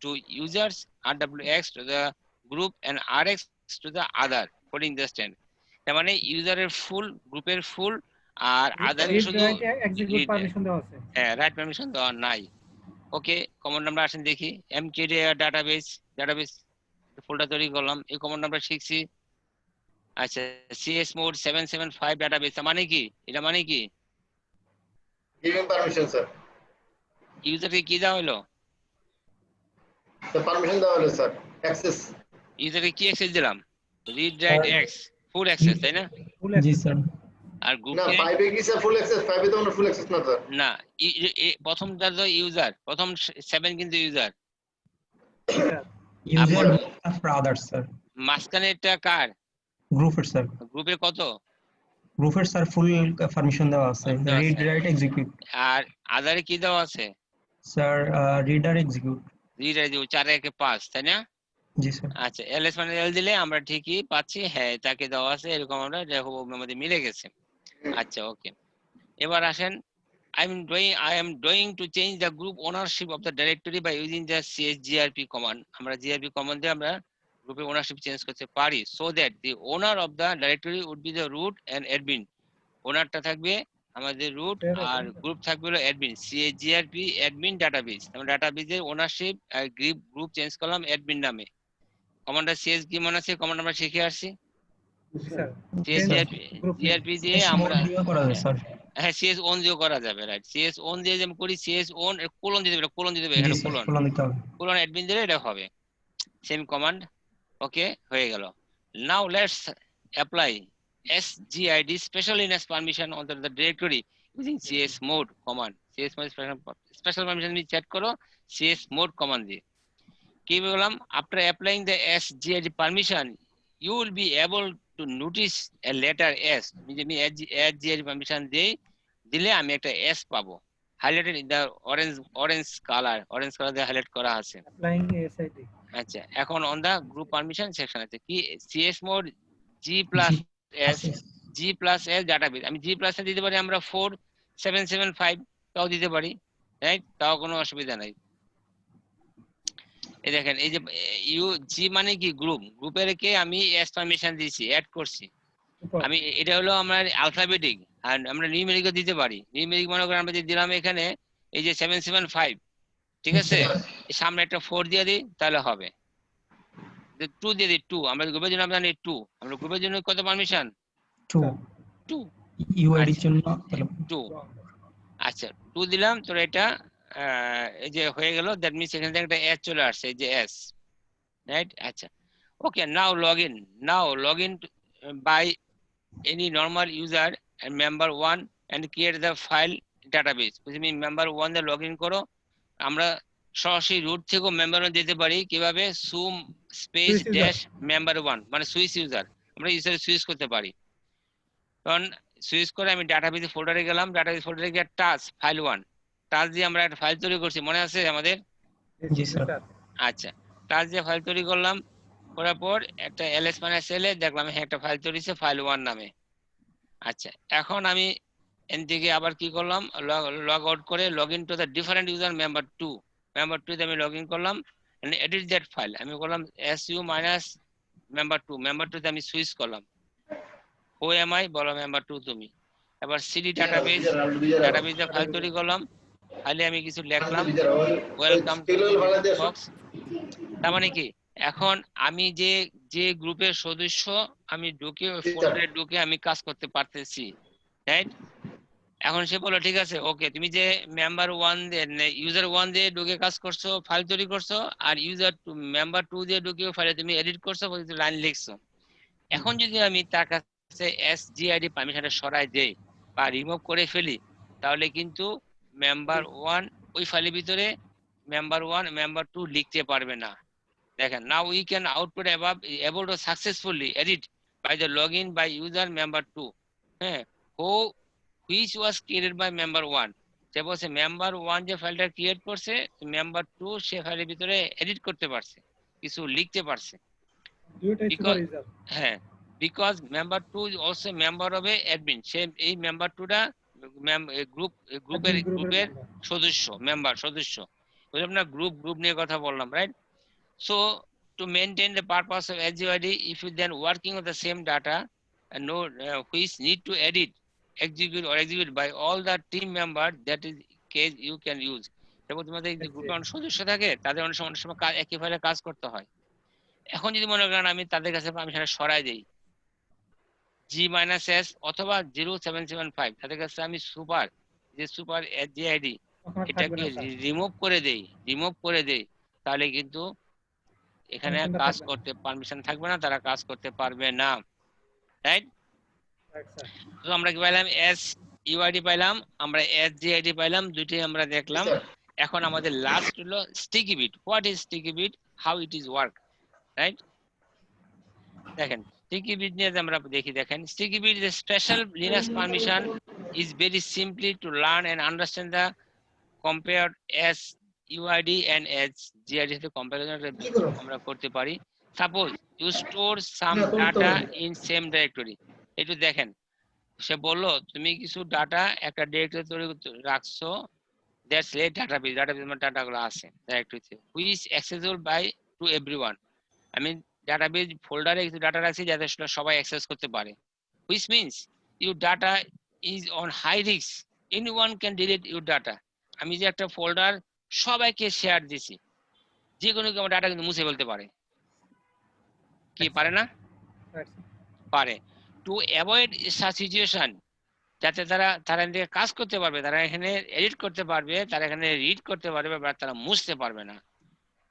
to users, RWX to the group, and RX to the other following the stand। তার মানে ইউজারের ফুল, গ্রুপের ফুল, আর আদারের শুধু এক্সিকিউট পারমিশন দেওয়া আছে। হ্যাঁ, রাইট পারমিশন দেওয়া নাই। ওকে, কমান্ড আমরা আসেন দেখি, mkdir ডাটাবেস ফোল্ডার তৈরি করলাম, এই কমান্ড আমরা শিখছি। আচ্ছা, csmod 775 ডাটাবেস মানে কি? এটা মানে কি? Giving permission sir. ইউজারকে কি দেওয়া হলো? স্যার পারমিশন দেওয়া হলো স্যার, অ্যাক্সেস। ইউজারকে কি অ্যাক্সেস দিলাম? রিড রাইট এক্স, ফুল অ্যাক্সেস, তাই না? জি স্যার। আর না গ্রুপে 5 এ কি স্যার ফুল অ্যাক্সেস? 5 এ তো আমরা ফুল অ্যাক্সেস না স্যার। না, প্রথমটা তো ইউজার, প্রথম 7 কিন্তু ইউজার। ইউজার তারপর আদার্স স্যার। মাঝখানেরটা কার? গ্রুপের স্যার। গ্রুপের কত? গ্রুপের স্যার ফুল পারমিশন দেওয়া আছে, রিড রাইট এক্সিকিউট। আর আদারে কি দেওয়া আছে? স্যার রিড আর এক্সিকিউট। রিড আর 4 একে 5, তাই না? জি স্যার। আচ্ছা, এলএস মানে এল দিলে আমরা ঠিকই পাচ্ছি, হ্যাঁ তাকে দেওয়া আছে, এরকম আমরা দেখো আমাদের মিলে গেছে। আচ্ছা, ওকে, এবার আসেন, I am doing to change the group ownership of the directory by using the chgrp command। আমরা grp command দিয়ে আমরা গ্রুপের ওনারশিপ চেঞ্জ করতে পারি, so that the owner of the directory would be the root and admin। ওনারটা থাকবে আমাদের root আর group থাকবে হলো অ্যাডমিন, chgrp admin database। আমরা ডাটাবেজের ওনারশিপ আর গ্রুপ চেঞ্জ করলাম অ্যাডমিন নামে। কমান্ডটা cs কি মনে আছে? কমান্ড আমরা শিখে আসছি, chgrp দিয়ে আমরা করা যায় স্যার। হ্যাঁ, cs on দিয়েও করা যাবে, রাইট? cs on দিয়ে যেমন করি, cs on কোলন দিতে হবে, কোলন দিতে হবে, এখানে কোলন দিতে হবে, কোলন অ্যাডমিন দিলে এটা হবে সেম কমান্ড। ওকে, হয়ে গেল। Now let's apply sgid special lineage permission on the directory using csmod command। csmod special permission দিয়ে চেক করো csmod command দিয়ে। কি বললাম? after applying the sgid permission you will be able to notice a letter s। আমি sgid permission দিলে আমি একটা s পাবো, highlighted in the orange color দিয়ে হাইলাইট করা আছে। Applying SID. আচ্ছা, এখন on the group permission section আছে কি csmod g+s ডাটাবেস। আমি g+ দিতে পারি, আমরা 4775 তাও দিতে পারি, রাইট? তাও কোনো অসুবিধা নাই। এই দেখেন এই যে ইউ জি মানে কি গ্রুপ, গ্রুপের কে আমি এস পারমিশন দিয়েছি, অ্যাড করছি আমি। এটা হলো আমার অ্যালফাবেটিক, আর আমরা নিউমেরিকও দিতে পারি। নিউমেরিক মনে করেন আমরা যে দিলাম এখানে এই যে 775, ঠিক আছে, এই সামনে একটা 4 দিয়ে দিই তাহলে হবে। 2 দিয়ে দিই, 2 আমরা গ্রুপের জন্য আমরা জানি 2, আমরা গ্রুপের জন্য কত পারমিশন 2 2, ইউআইডির আচ্ছা জন্য তাহলে 2, আচ্ছা 2 দিলাম। তো এটা এই যে হয়ে গেল, দ্যাট মিন্স এখান থেকে একটা এস চলে আসছে, এই যে এস, রাইট। আচ্ছা okay, now log in by any normal user and member 1 and create the file database। তুমি member 1 দিয়ে লগইন করো, আমরা সরাসরি রুট থেকে মেম্বার 1 দিতে পারি কিভাবে, sum space Switch user। Dash member 1 মানে সুইচ ইউজার, আমরা ইউজার সুইচ করতে পারি। কারণ সুইচ করে আমি ডাটাবেস ফোল্ডারে গেলাম, ডাটাবেস ফোল্ডারে গিয়ে টাচ ফাইল 1 টাচ দিয়ে আমরা একটা ফাইল তৈরি করছি, মনে আছে আমাদের? জি স্যার। আচ্ছা টাচ দিয়ে ফাইল তৈরি করলাম, করার পর একটা ls -l দেখলাম হ্যাঁ একটা ফাইল তৈরি হয়েছে ফাইল 1 নামে। আচ্ছা এখন আমি এন থেকে আবার কি করলাম, লগ আউট করে log in to the different user member 2 তে আমি লগ ইন করলাম, এন্ড এডিট দ্যাট ফাইল আমি করলাম su মাইনাস মেম্বার 2 তে আমি সুইচ করলাম। ও এম আই বলো মেম্বার 2 তুমি। এবার সিডি ডাটাবেস ডাটাবেসে ফাইল তৈরি করলাম, ফাইলে আমি কিছু লিখলাম ওয়েলকাম টু বক্স। তার মানে কি এখন আমি যে গ্রুপের সদস্য আমি ঢুকে ফোল্ডারে ঢুকে আমি কাজ করতে পারতেছি, রাইট। এখন সে বললো ঠিক আছে ওকে, তুমি যে মেম্বার 1 দিয়ে ইউজার 1 দিয়ে ঢুকে কাজ করছো, ফাইল তৈরি করছো, আর ইউজার মেম্বার 2 দিয়ে ঢুকে ফাইলে তুমি এডিট করছো, লাইন লিখছো। এখন যদি আমি তার কাছে এসজিআইডি পারমিশনটা সরাই দেই বা রিমুভ করে ফেলি, তাহলে কিন্তু মেম্বার 1 ওই ফাইলের ভিতরে মেম্বার 1 মেম্বার 2 লিখতে পারবে না। দেখেন now we can output able to successfully edit by the login by user member 2, হ্যাঁ, which was created by member 1। সে বলছে মেম্বার 1 যে ফাইলটা ক্রিয়েট করছে, মেম্বার 2 সে ফাইলের ভিতরে এডিট করতে পারছে, কিছু লিখতে পারছে। হ্যাঁ, because member 2 also member of a admin, সে এই মেম্বার 2টা গ্রুপের সদস্য, মেম্বার সদস্য। বুঝলাম না, গ্রুপ নিয়ে কথা বললাম, right. So to maintain the purpose of SGID, if you then working on the same data and know which need to edit, execute by all the team members, that is case you can use। যেমন তোমাদের যে গ্রুপে অনেক সদস্য থাকে তাদের অনেক সময় একই ফাইলে কাজ করতে হয়। এখন যদি মনে করেন আমি তাদের কাছে পারমিশন সরাই দেই G-S অথবা 0775, তাদের কাছে আমি সুপার SGID এটাকে রিমুভ করে দেই, তাহলে কিন্তু এখানে কাজ করতে পারমিশন থাকবে না, তারা কাজ করতে পারবে না, রাইট। তো আমরা কি পাইলাম, এস ইউআইডি পাইলাম, আমরা এসজিআইডি পাইলাম, দুটোই আমরা দেখলাম। এখন আমাদের লাস্ট হলো sticky bit. What is sticky bit, how it is work, right. দেখেন স্টিকি বিট নিয়ে আমরা দেখি। দেখেন sticky bit is a special Linux permission, is very simply to learn and understand the compare S UID and SGID সাথে comparison আমরা করতে পারি। Suppose you store some data in same directory. একটু দেখেন সে বললো তুমি কিছু ডাটা একটা ডিরেক্টরি তৈরি রাখছো, দ্যাটস এ ডাটাবেস মানে ডাটাগুলো আছে ডাইরেক্টরিতে, which accessible by to everyone. আমি ডাটাবেস ফোল্ডারে কিছু ডাটা রাখছি যাতে সবাই অ্যাক্সেস করতে পারে, which means your data is on high risk, anyone can delete your data. আমি যে একটা ফোল্ডার সবাইকে শেয়ার দিছি, যে কোনো কেউ ডাটা কিন্তু মুছে ফেলতে পারে, কি পারে না? পারে। টু অ্যাভয়েড সাচ সিচুয়েশন, যাতে তারা কাজ করতে পারবে, তারা এখানে এডিট করতে পারবে, তারা এখানে রিড করতে পারবে, বাট তারা মুছতে পারবে না।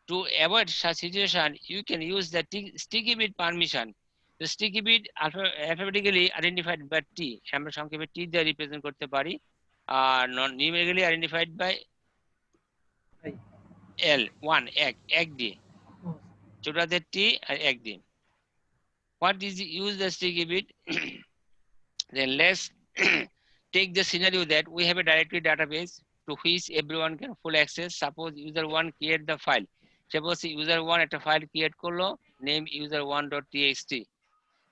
To avoid such situation you can use the sticky bit permission. The sticky bit alphabetically identified by T, আমরা সংক্ষেপে T দিয়ে রিপ্রেজেন্ট করতে পারি, আর numerically identified by L1 এক দিয়ে, ছোটতে T আর এক দিয়ে। What is the use the sticky bit? Then let's take the scenario that we have a directory database to which everyone can full access. Suppose user 1 create the file. Suppose user 1 একটা file create করলো, name user1.txt।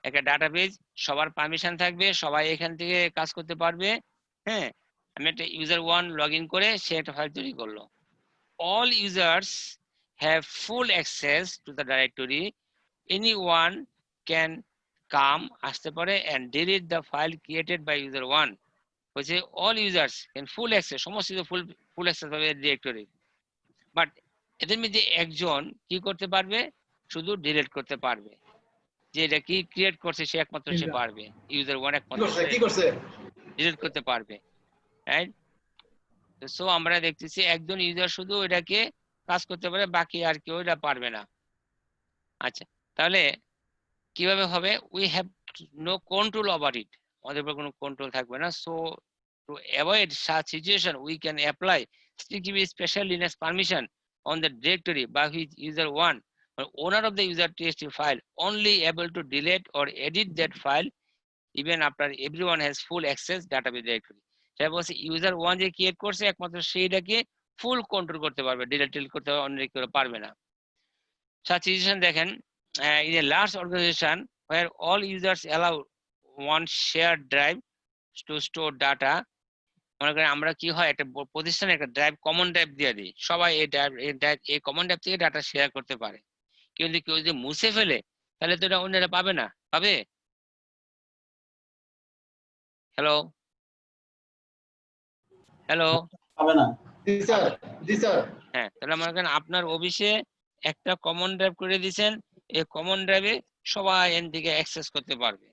একটা database, সবার permission থাকবে, সবাই এখান থেকে কাজ করতে পারবে। হ্যাঁ, আমি একটা user 1 লগ ইন করে সে একটা ফাইল তৈরি করলো। All users have full access to the directory, anyone can come আসতে পারে and delete the file created by user 1. হচ্ছে all users can full access, সমস্ত full access পাবে ডিরেক্টরি, বাট এদের মধ্যে একজন কি করতে পারবে, শুধু ডিলিট করতে পারবে, যে এটা কি ক্রিয়েট করছে সে একমাত্র সে পারবে, ইউজার 1 কি একমাত্র করছে কি করছে ডিলিট করতে পারবে, রাইট? সো আমরা দেখতেছি একজন ইউজার শুধু এটাকে কাজ করতে পারে, বাকি আর কেউ এটা পারবে না। আচ্ছা, তাহলে কিভাবে হবে? We have no control over it, আমাদের উপর কোনো কন্ট্রোল থাকবে না। So to avoid such situation we can apply sticky special Linux permission on the directory by which user 1 or owner of the user txt file only able to delete or edit that file even after everyone has full access database directory. সেটা বলছে user 1 যে create করছে একমাত্র সেইটাকে ফুল control করতে পারবে, delete করতে পারবে, অন্য কেউ পারবে না। such situation দেখেন in a large organization where all users allow one shared drive to store data, মনে করেন আমরা কি হয় একটা প্রতিষ্ঠানে একটা ড্রাইভ, কমন ড্রাইভ দিয়ে দিই, সবাই এই কমন ড্রাইভ থেকে ডাটা শেয়ার করতে পারে, কিন্তু কেউ যদি মুছে ফেলে তাহলে তো এটা অন্যরা পাবে না, পাবে? হ্যালো হ্যালো, হবে না। জি স্যার জি স্যার হ্যাঁ, তাহলে মনে করেন আপনার অফিসে একটা কমন ড্রাইভ করে দিয়েছেন, এই কমন ড্রাইভে সবাই এন থেকে অ্যাক্সেস করতে পারবে।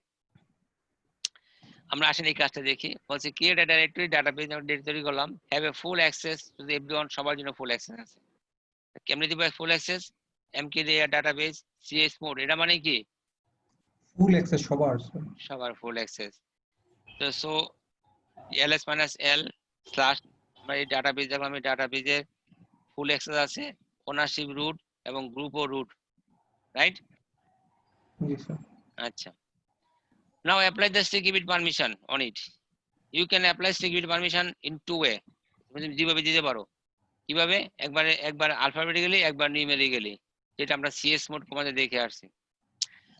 আমরা আসেন এই কাজটা দেখি, বলছে ক্রিয়েট আ ডাইরেক্টরি ডাটাবেজ, আমরা ডিরেক্টরি করলাম, have a full access to everyone, সবার জন্য ফুল অ্যাক্সেস আছে। কেমনে দিব ফুল access? MKD database CS mode, এটা মানে কি ফুল অ্যাক্সেস সবার, সবার ফুল অ্যাক্সেস। তো সো ls -l স্ল্যাশ আমরা এই ডাটাবেজ দেখলাম, এই ডাটাবেজের ফুল অ্যাক্সেস আছে, ওনারশিপ রুট এবং গ্রুপ ও রুট, রাইট? জি স্যার। আচ্ছা, now apply the sticky bit permission on it. You can apply sticky bit permission in two way, তুমি যেভাবে দিতে পারো। কিভাবে? একবার আলফাবেটিক্যালি, একবার নিউমেরিক্যালি, যেটা আমরা সিএস মোড কমান্ডে দেখে আসছি।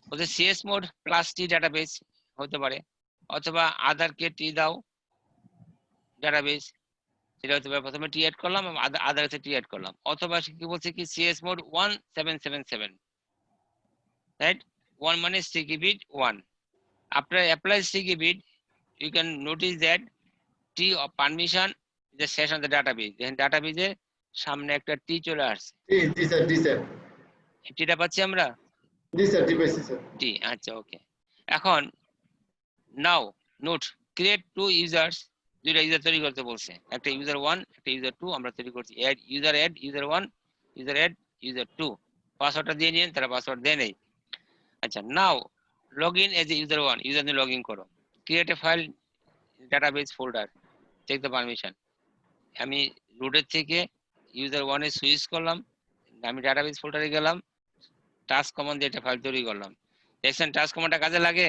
বলতে সিএস মোড প্লাস টি ডাটাবেজ হতে পারে, অথবা আদার কে টি দাও ডাটাবেজ, সেটা হতে পারে প্রথমে টি অ্যাড করলাম, আদার কে টি অ্যাড করলাম, অথবা কি বলছে কি সিএস মোড 1777, রাইট? 1 মানে sticky bit 1. After apply sticky bit, you can notice that T of permission is a session on the database. Then database এর সামনে একটা টি চলে আসছে, জি স্যার জি স্যার টিটা পাচ্ছি আমরা, জি স্যার জি পাইছি স্যার টি। আচ্ছা, ওকে। এখন নাও নোট ক্রিয়েট টু ইউজার্স, দুইটা ইউজার তৈরি করতে বলছে, একটা ইউজার 1 একটা ইউজার 2, আমরা তৈরি করছি add user 1 user add user 2, পাসওয়ার্ডটা দিয়ে নিন, তারা পাসওয়ার্ড দেয় নেই। আচ্ছা, now log in as a user 1, user নিয়ে লগ ইন করো, create a file database folder, check the permission. আমি রুটের থেকে ইউজার 1 এ সুইচ করলাম, আমি ডাটাবেজ ফোল্ডারে গেলাম, টাস্ক কমান্ড দিয়ে একটা ফাইল তৈরি করলাম। দেখছেন টাস্ক কমান্ডটা কাজে লাগে?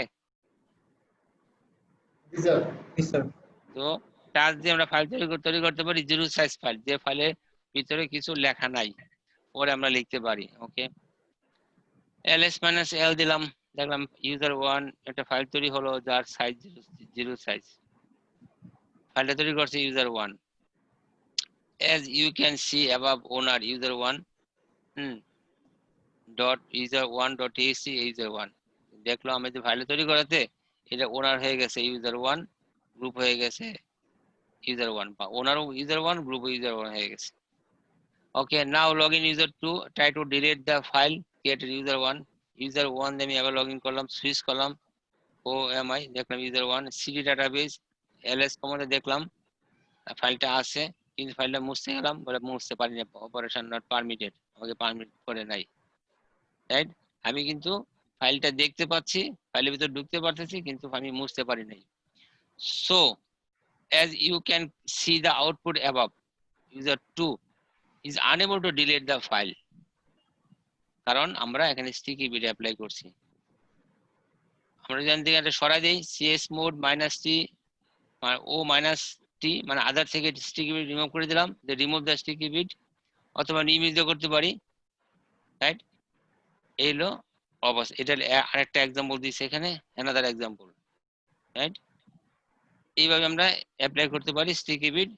জি স্যার জি স্যার। তো টাস্ক দিয়ে আমরা ফাইল তৈরি করতে পারি, জিরো সাইজ ফাইল, যে ফাইলের ভিতরে কিছু লেখা নাই, পরে আমরা লিখতে পারি। ওকে, ls-l দিলাম, দেখলাম ইউজার 1 একটা ফাইল তৈরি হলো যার সাইজ জিরো সাইজ, ফাইলটা তৈরি করছে user 1। as you can see above, owner user 1 dot user 1 dot txt user 1, দেখলো আমি যে ফাইল তৈরি করাতে এটা ওনার হয়ে গেছে ইউজার 1, গ্রুপ হয়ে গেছে user 1, বা ওনার user 1 গ্রুপ user 1 হয়ে গেছে। Okay, now login user 2, try to delete the file created user 1 দিয়ে আমি আবার লগইন করলাম, সুইচ করলাম, OMI দেখলাম user 1, cd ডাটাবেজ ls কমান্ডে দেখলাম ফাইলটা আছে, কিন্তু ফাইলটা মুছতে গেলাম, বলে মুছতে পারি না, অপারেশন নট পারমিটেড, আমাকে পারমিট করে নাই, রাইট? আমি কিন্তু ফাইলটা দেখতে পাচ্ছি, ফাইলের ভিতর ঢুকতে পারতেছি, কিন্তু আমি মুছতে পারি নাই। So as you can see the output above, user 2 is unable to delete the file, কারণ আমরা এখানে স্টিকি বিট অ্যাপ্লাই করছি। আমরা যদি এখান থেকে সরাই দেই cs mode -t ও -t মানে আদার থেকে স্টিকি বিট রিমুভ করে দিলাম, যে রিমুভ দ্য স্টিকি বিট, অথবা নিয়মিত করতে পারি, রাইট? এই হলো অবস্থা। এটা আরেকটা এক্সাম্পল দিয়েছি এখানে, অ্যানাদার এক্সাম্পল, রাইট? এইভাবে আমরা অ্যাপ্লাই করতে পারি স্টিকি বিট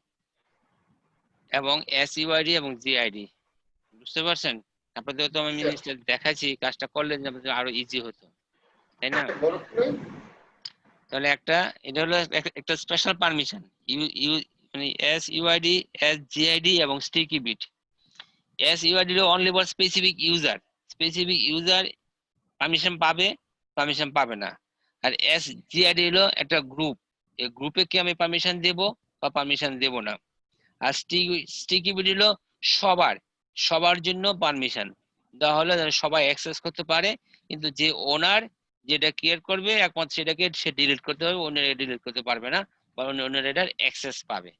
এবং SUID এবং GID, বুঝতে পারছেন? আপনাদের তো আমি মিনিস্টার দেখাচ্ছি, কাজটা করলে আপনাদের আরো ইজি হতো, তাই না? তাহলে এটা হলো একটা স্পেশাল পারমিশন, ইউ মানে এস ইউআইডি, এস জিআইডি এবং স্টিকি বিট। এস ইউআইডি হলো only for specific user permission পাবে না। আর এস জিআইডি হলো একটা গ্রুপ, এই গ্রুপে কি আমি পারমিশন দেব বা পারমিশন দেব না। আর স্টিকি বিট হলো সবার জন্য পারমিশন দেওয়া হলে যেন সবাই অ্যাক্সেস করতে পারে, কিন্তু যে ওনার যেটা ক্রিয়েট করবে একমাত্র সেটাকে সে ডিলিট করতে পারবে, অন্যরা ডিলিট করতে পারবে না, বা অন্যরা এটার অ্যাক্সেস পাবে।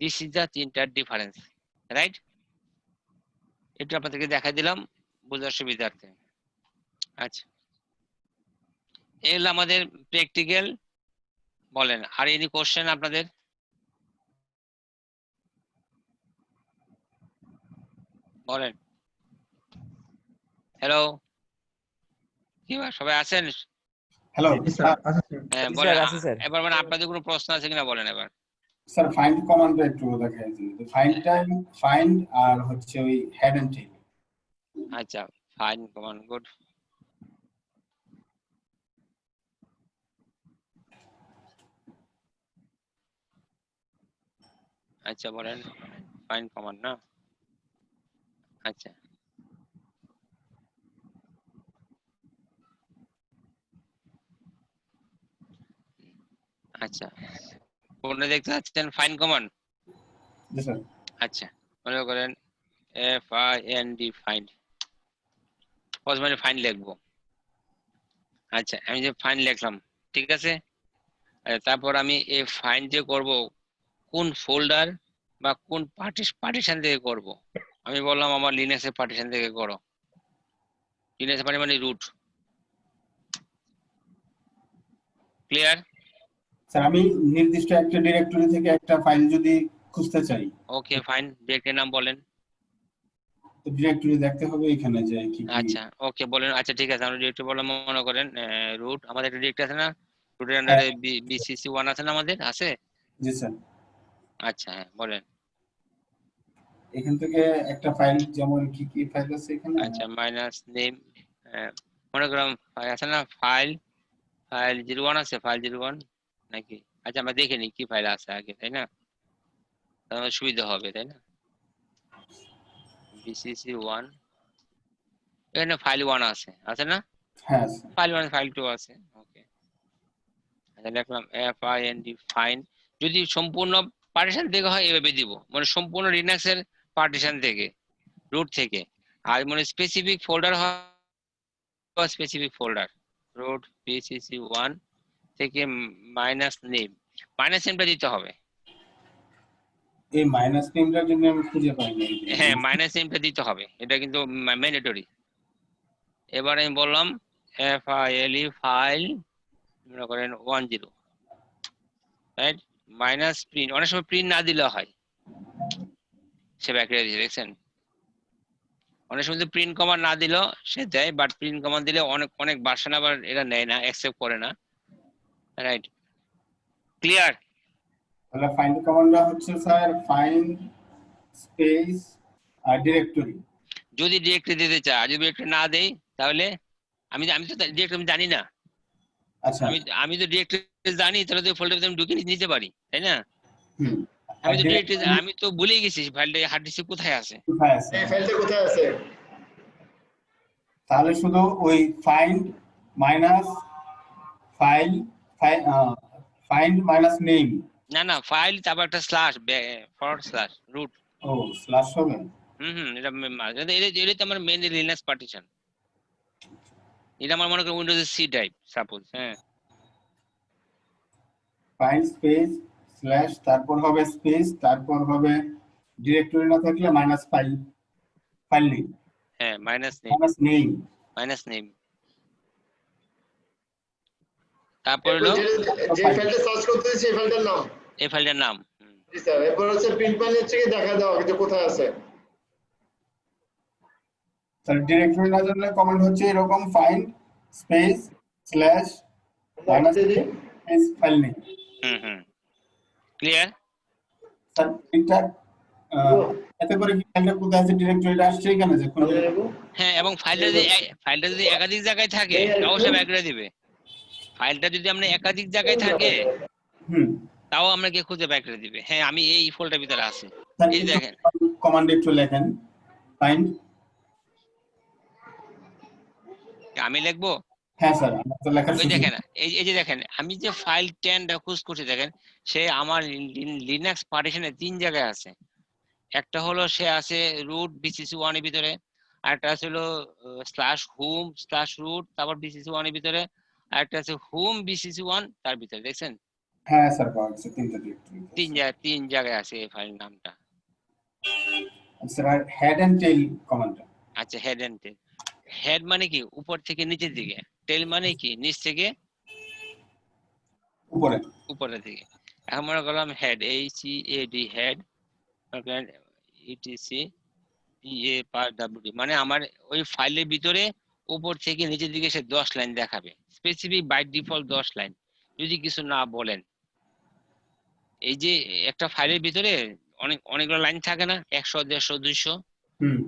দিস ইজ দ্য তিনটার ডিফারেন্স, রাইট? এটা আপনাদেরকে দেখাই দিলাম বোঝার সুবিধার্থে। আচ্ছা, এগুলো আমাদের প্র্যাকটিক্যাল। বলেন, আর এনি কোশ্চেন আপনাদের? বলেন। হ্যালো, কি সবাই আছেন? হ্যালো স্যার আছে স্যার। হ্যাঁ বলেন। এবার মানে আপনাদের কোনো প্রশ্ন আছে কিনা বলেন এবার। স্যার ফাইন্ড কমান্ডটা একটু দেখাই দিন। ফাইন্ড আর হচ্ছে ওই হেড এন্ড টেল। আচ্ছা, ফাইন কমান্ড, গুড। আচ্ছা বলেন, ফাইন কমান্ড না? আচ্ছা আচ্ছা, কোনটা দেখতে পাচ্ছেন ফাইন কমান্ড? জি স্যার। আচ্ছা, মনে করেন FIND ফাইন্ড, প্রথমে ফাইন লিখবো। আচ্ছা, আমি যে ফাইন লিখলাম, ঠিক আছে। তারপর আমি এই ফাইন যে করব কোন ফোল্ডার বা কোন পার্টিশন থেকে করব, আমি বললাম আমার লিনাক্সের পার্টিশন থেকে করো। লিনাক্সের পার্টিশন মানে রুট। ক্লিয়ার? স্যার আমি নির্দিষ্ট একটা ডিরেক্টরি থেকে একটা ফাইল যদি খুঁজতে চাই, ওকে ফাইন, ডিরেক্টরির নাম বলেন। তো ডিরেক্টরি দেখতে হবে এখানে যে কি কি। আচ্ছা ওকে বলেন। আচ্ছা ঠিক আছে, আমরা ডিরেক্টরি বললাম, মনে করেন রুট, আমাদের একটা ডিরেক্টরি আছে না, রুটের হ্যাঁ। আন্ডারে BCC1 আছে না আমাদের, আছে? জি স্যার। আচ্ছা হ্যাঁ বলেন। এখান থেকে একটা ফাইল, যেমন কি কি ফাইল আছে এখানে। আচ্ছা মাইনাস নেম, মনে করলাম আছে না ফাইল 01 আছে, ফাইল 01 নাকি? আচ্ছা আমরা দেখে নিই কি ফাইল আছে আগে, তাই না? তাহলে সুবিধা হবে, তাই না? BCC1, এখানে ফাইল 1 আছে না? হ্যাঁ ফাইল 1 ফাইল 2 আছে, ওকে। আচ্ছা লিখলাম FIND ফাইন। যদি সম্পূর্ণ পার্টিশন থেকে হয় এভাবে দিব, মানে সম্পূর্ণ লিনাক্সের পার্টিশন থেকে, রুট থেকে। আর মানে স্পেসিফিক ফোল্ডার হয়, স্পেসিফিক ফোল্ডার রুট BCC1 থেকে মাইনাস নেমটা দিতে হবে। এই মাইনাস নেমটার জন্য আমি খুঁজে পাই না। হ্যাঁ মাইনাস নেমটা দিতে হবে, এটা কিন্তু ম্যান্ডেটরি। এবার আমি বললাম FILE ফাইল মনে করেন 10, রাইট? মাইনাস প্রিন্ট, অনেক সময় প্রিন্ট না দিলে হয়, সে ব্যাকআপ দিয়ে দেখছেন, অনেক সময় প্রিন্ট কমান্ড না দিলেও সে দেয়, বাট প্রিন্ট কমান্ড দিলে অনেক ভার্সন আবার এটা নেয় না, অ্যাকসেপ্ট করে না, রাইট? ক্লিয়ার? তাহলে ফাইন্ড কমান্ডটা হচ্ছে স্যার ফাইন্ড স্পেস আর ডিরেক্টরি। যদি ডিরেক্টরি দিতে চায়, আর যদি ডিরেক্টরি না দেই তাহলে আমি তো ডিরেক্টরি জানি না। আচ্ছা আমি তো ডিরেক্টরি জানি, তাহলে তো ফোল্ডারে আমি ঢুকে নিতে পারি, তাই না? হুম। আমি তো ডিরেক্টরি আমি তো ভুলে গেছি ফাইলটা হার্ড ডিস্কে কোথায় আছে। কোথায় আছে? এই ফাইলটা কোথায় আছে? তাহলে শুধু ওই find minus file find minus name. না ফাইল, তারপর একটা স্ল্যাশ, ফরওয়ার্ড স্ল্যাশ রুট। ও স্ল্যাশ হবে। এটা তো আমার মেইন লিনাক্স পার্টিশন। এটা আমার মনে করেন উইন্ডোজের সি ড্রাইভ সাপোজ, হ্যাঁ। ফাইল স্পেস স্ল্যাশ, তারপর হবে স্পেস, তারপর হবে ডিরেক্টরি না থাকলে মাইনাস ফাইল নেম। হ্যাঁ মাইনাস নেম, তারপর হলো যে ফাইলটা সার্চ করতেছি সেই ফাইলটার নাম, এই ফাইলটার নাম। জি স্যার। এরপর হচ্ছে প্রিন্ট প্যানেল থেকে দেখা দাও যে কোথায় আছে। স্যার ডিরেক্টরি না জানলে কমান্ড হচ্ছে এরকম find space slash minus space file name. Clear? Sir এতে করে কি ফাইলটা কোথায় আছে ডিরেক্টরিটা আসছে এখানে যে কোন হ্যাঁ, এবং ফাইলটা যদি একাধিক জায়গায় থাকে তাও সে বের করে দিবে। ফাইলটা যদি আমরা একাধিক জায়গায় থাকে হুম তাও আমাকে খুঁজে বের করে দিবে। হ্যাঁ, আমি এই ফোল্ডার ভিতরে আছি, এই দেখেন। কমান্ড একটু লেখেন ফাইন্ড। আমি লিখবো, হ্যাঁ স্যার আমরা তো লেখার ওই সুযোগ দেখেন, এই যে দেখেন আমি যে ফাইল 10টা খুঁজ করছি, দেখেন সে আমার লিনাক্স পার্টিশনে 3 জায়গায় আছে। একটা হলো সে আছে রুট BCC1 এর ভিতরে, আরেকটা আছে হলো /home/root তারপর BCC1 এর ভিতরে, আরেকটা আছে home BCC1 তার ভিতরে। দেখছেন হ্যাঁ স্যার পাওয়া গেছে তিনটা ডিরেক্টরি 3 জায়গায় আছে এই ফাইল নামটা। স্যার হেড এন্ড টেইল কমান্ডটা আচ্ছা, হেড এন্ড টেল। হেড মানে কি উপর থেকে নিচের দিকে, টেল মানে কি নিচ থেকে উপরে উপরের দিকে। এখন মনে করলাম হেড, HEAD হেড, ETCPAWD মানে আমার ওই ফাইলের ভিতরে উপর থেকে নিচের দিকে সে 10 লাইন দেখাবে, স্পেসিফিক বাই ডিফল্ট 10 লাইন, যদি কিছু না বলেন। এই যে একটা ফাইলের ভিতরে অনেকগুলো লাইন থাকে না, 100 150 200। হুম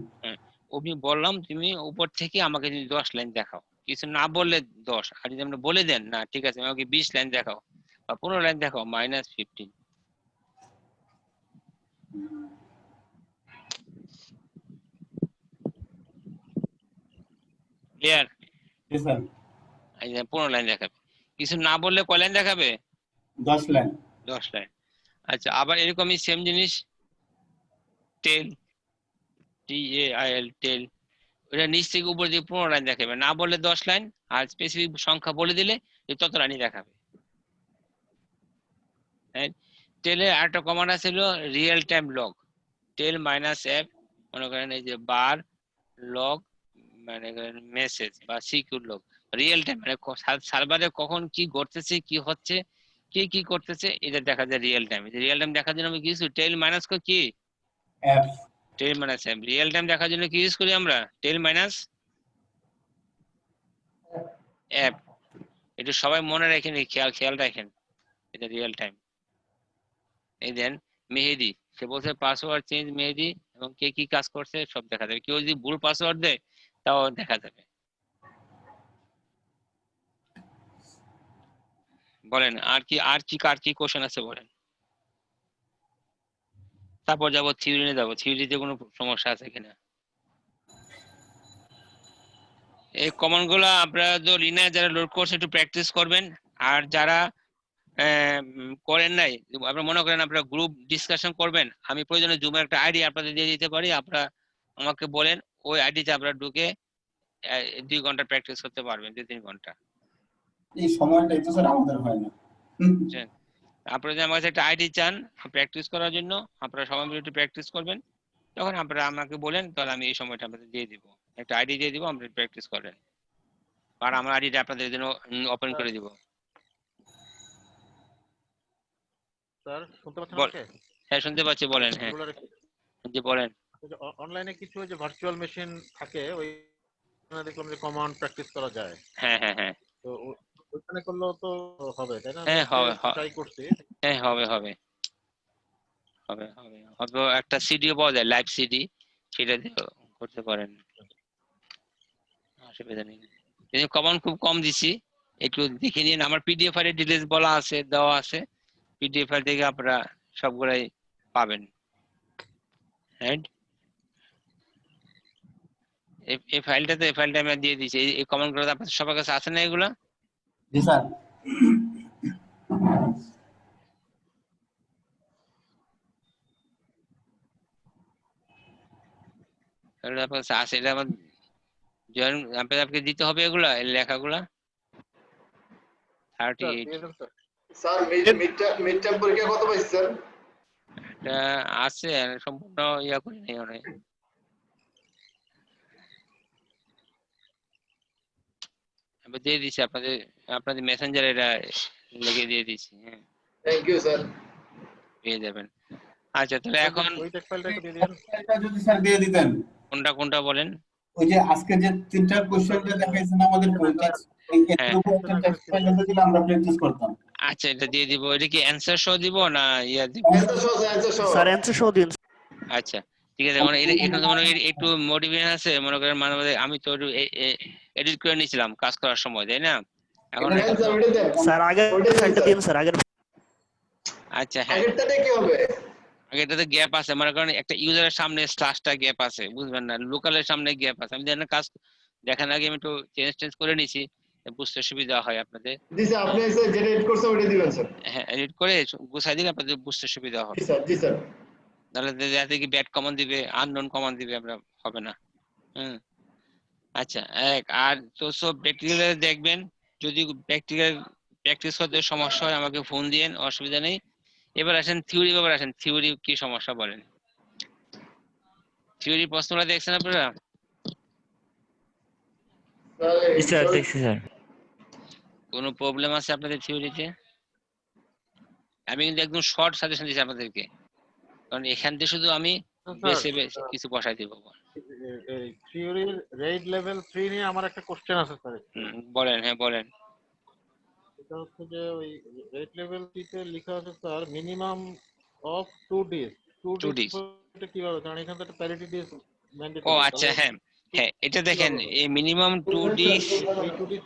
আমি বললাম তুমি উপর থেকে আমাকে যদি 10 লাইন দেখাও, কিছু না বললে 10, আর যদি আপনি বলে দেন না ঠিক আছে আমাকে 20 লাইন দেখাও বা 15 লাইন দেখাও, -15। ক্লিয়ার? জি স্যার এই যে 15 লাইন দেখাবে, কিছু না বললে কয় লাইন দেখাবে? 10 লাইন 10 লাইন। আচ্ছা, আবার এরকমই সেম জিনিস টেল, TAIL টেল, ওটা নিচ থেকে উপর দিয়ে 15 লাইন দেখাবে, না বললে 10 লাইন, আর স্পেসিফিক সংখ্যা বলে দিলে তত লাইনই দেখাবে। টেলের আরেকটা কমান্ড আছে হলো রিয়েল টাইম লগ, টেল -f, মনে করেন এই যে বার লগ, মানে মেসেজ বা সিকিউর লগ, রিয়েল টাইম মানে সার্ভারে কখন কি ঘটতেছে, কি হচ্ছে, কি করতেছে, এটা দেখা যায় রিয়েল টাইম। রিয়েল টাইম দেখার জন্য আমি কি ইউজ, টেল মাইনাস কি এফ টেল মাইনাস এফ। রিয়েল টাইম দেখার জন্য কি ইউজ করি আমরা? টেল মাইনাস এফ। এটা সবাই মনে রাখেন, খেয়াল রাখেন, এটা রিয়েল টাইম। এই দেন মেহেদি, সে বলছে পাসওয়ার্ড চেঞ্জ মেহেদি, এবং কে কি কাজ করছে সব দেখা যাবে। কেউ যদি ভুল পাসওয়ার্ড দেয় তাও দেখা যাবে। বলেন আর কি কোশ্চেন আছে বলেন, তারপর যাবো থিওরি যাবো, থিওরিতে কোনো সমস্যা আছে কিনা। এই কমান্ড গুলো আপনারা তো লিনাক্স যারা লোড করছে একটু প্র্যাকটিস করবেন, আর যারা করেন নাই, আপনারা মনে করেন আপনারা গ্রুপ ডিসকাশন করবেন, আমি প্রয়োজনে জুমের একটা আইডি আপনাদের দিয়ে দিতে পারি, আপনারা আমাকে বলেন, ওই আইডিতে আপনারা ঢুকে 2 ঘন্টা প্র্যাকটিস করতে পারবেন, 2-3 ঘন্টা। এই সময়টা তো স্যার আমাদের হয় না। আপনারা যদি আমার কাছে একটা আইডি চান প্র্যাকটিস করার জন্য, আপনারা সবাই মিলে একটু প্র্যাকটিস করবেন, তখন আপনারা আমাকে বলেন, তাহলে আমি এই সময়টা আপনাদের দিয়ে দিব, একটা আইডি দিয়ে দিব, আপনারা প্র্যাকটিস করেন, আর আমার আইডিটা আপনাদের জন্য ওপেন করে দিব। স্যার শুনতে পাচ্ছেন বল। আমাকে? হ্যাঁ শুনতে পাচ্ছি, বলেন। হ্যাঁ জি বলেন। অনলাইনে কিছু ওই যে ভার্চুয়াল মেশিন থাকে, ওই দেখলাম যে কমান্ড প্র্যাকটিস করা যায়। হ্যাঁ তো ওখানে করলেও তো হবে, তাই না? হ্যাঁ হবে, ট্রাই করছি। হ্যাঁ হবে একটা সিডিও পাওয়া যায়, লাইভ সিডি, সেটা দিয়ে করতে পারেন, অসুবিধা নেই। কিন্তু কমান্ড খুব কম দিছি, একটু দেখে নিন। আমার পিডিএফ ফাইলে ডিটেইলস বলা আছে, দেওয়া আছে, পিডিএফ ফাইল থেকে আপনারা সবগুলাই পাবেন। হ্যাঁ, এই ফাইলটা আমি দিয়ে দিয়েছি, এই কমান্ড গুলো আপনাদের সবার কাছে আছে না এগুলা? জি স্যার এগুলো আপনার কাছে আছে, এটা আমার জয়েন আপনাকে দিতে হবে এগুলা, এই লেখাগুলা 38। স্যার মিড টার্ম পরীক্ষা কত পাইছেন স্যার? এটা আছে, সম্পূর্ণ ইয়া করে নেই অনেক। আমি দিয়ে দিছি আপনাদের মেসেঞ্জারে, এটা লিখে দিয়ে দিছি। হ্যাঁ থ্যাংক ইউ স্যার। পেয়ে যাবেন। আচ্ছা তাহলে এখন ওই টেক্সট ফাইলটা একটু দিয়ে দিন। এটা যদি স্যার দিয়ে দিতেন। কোনটা বলেন? ওই যে আজকে যে তিনটা কোশ্চেনটা দেখাইছেন আমাদের কন্টেক্সট, এর উপর একটা টেক্সট ফাইল দিলে আমরা প্র্যাকটিস করতাম। আচ্ছা এটা দিয়ে দিব। এটা কি অ্যানসার সহ দিব না ইয়া দিব? অ্যানসার সহ স্যার অ্যানসার সহ দিন। আচ্ছা ঠিক আছে, মানে এখানে তো মনে করেন একটু মোটিভেশন আছে, মনে করেন মাঝে মাঝে আমি তো এডিট করে নিয়েছিলাম কাজ করার সময়, তাই না? এখন দেন স্যার ওটা দেন স্যার আগের ওটা দেন ফাইলটা স্যার দিন স্যার, আগের আচ্ছা হ্যাঁ, আগেরটাতে কি হবে এটাতে গ্যাপ আছে, মনে করেন একটা ইউজারের সামনে স্ল্যাশটা গ্যাপ আছে, বুঝবেন না, লোকালের সামনে গ্যাপ আছে। আমি জানি কাজ দেখার আগে আমি একটু চেঞ্জ করে নিছি, বুঝতে সুবিধা হয় আপনাদের। জি স্যার আপনি স্যার যেটা এডিট করছেন ওটা দিবেন স্যার হ্যাঁ, এডিট করে গুছাই দিলে আপনাদের বুঝতে সুবিধা হবে। জি স্যার তাহলে যাতে কি ব্যাড কমান দিবে, আননোন কমান দিবে, আমরা হবে না। হুম, আচ্ছা আর তো সব প্র্যাকটিক্যালে দেখবেন, যদি প্র্যাকটিক্যাল প্র্যাকটিস করতে সমস্যা হয় আমাকে ফোন দিয়েন, অসুবিধা নেই। এবার আসেন থিওরি, ব্যাপার আসেন থিওরি কি সমস্যা বলেন। থিওরি প্রশ্নটা দেখছেন আপনারা? স্যার দেখছি স্যার। কোনো প্রবলেম আছে আপনাদের থিওরিতে? আমি কিন্তু একদম শর্ট সাজেশন দিচ্ছি আপনাদেরকে, কারণ এখান থেকে শুধু আমি বেছে বেছে কিছু বসাই দিব। থিওরির রেড লেভেল 3 নিয়ে আমার একটা কোশ্চেন আছে স্যার। বলেন, হ্যাঁ বলেন। এটা হচ্ছে যে ওই রেড লেভেল 3 তে লেখা আছে sir minimum of 2 days. 2 2 days days। এটা কিভাবে, কারণ এখানে তো একটা প্যারিটি ডেজ ও ম্যান্ডেটরি, আচ্ছা, তাহলে হ্যাঁ হ্যাঁ, এটা দেখেন কিভাবে হবে? এই মিনিমাম 2 days। এই 2 ডেজ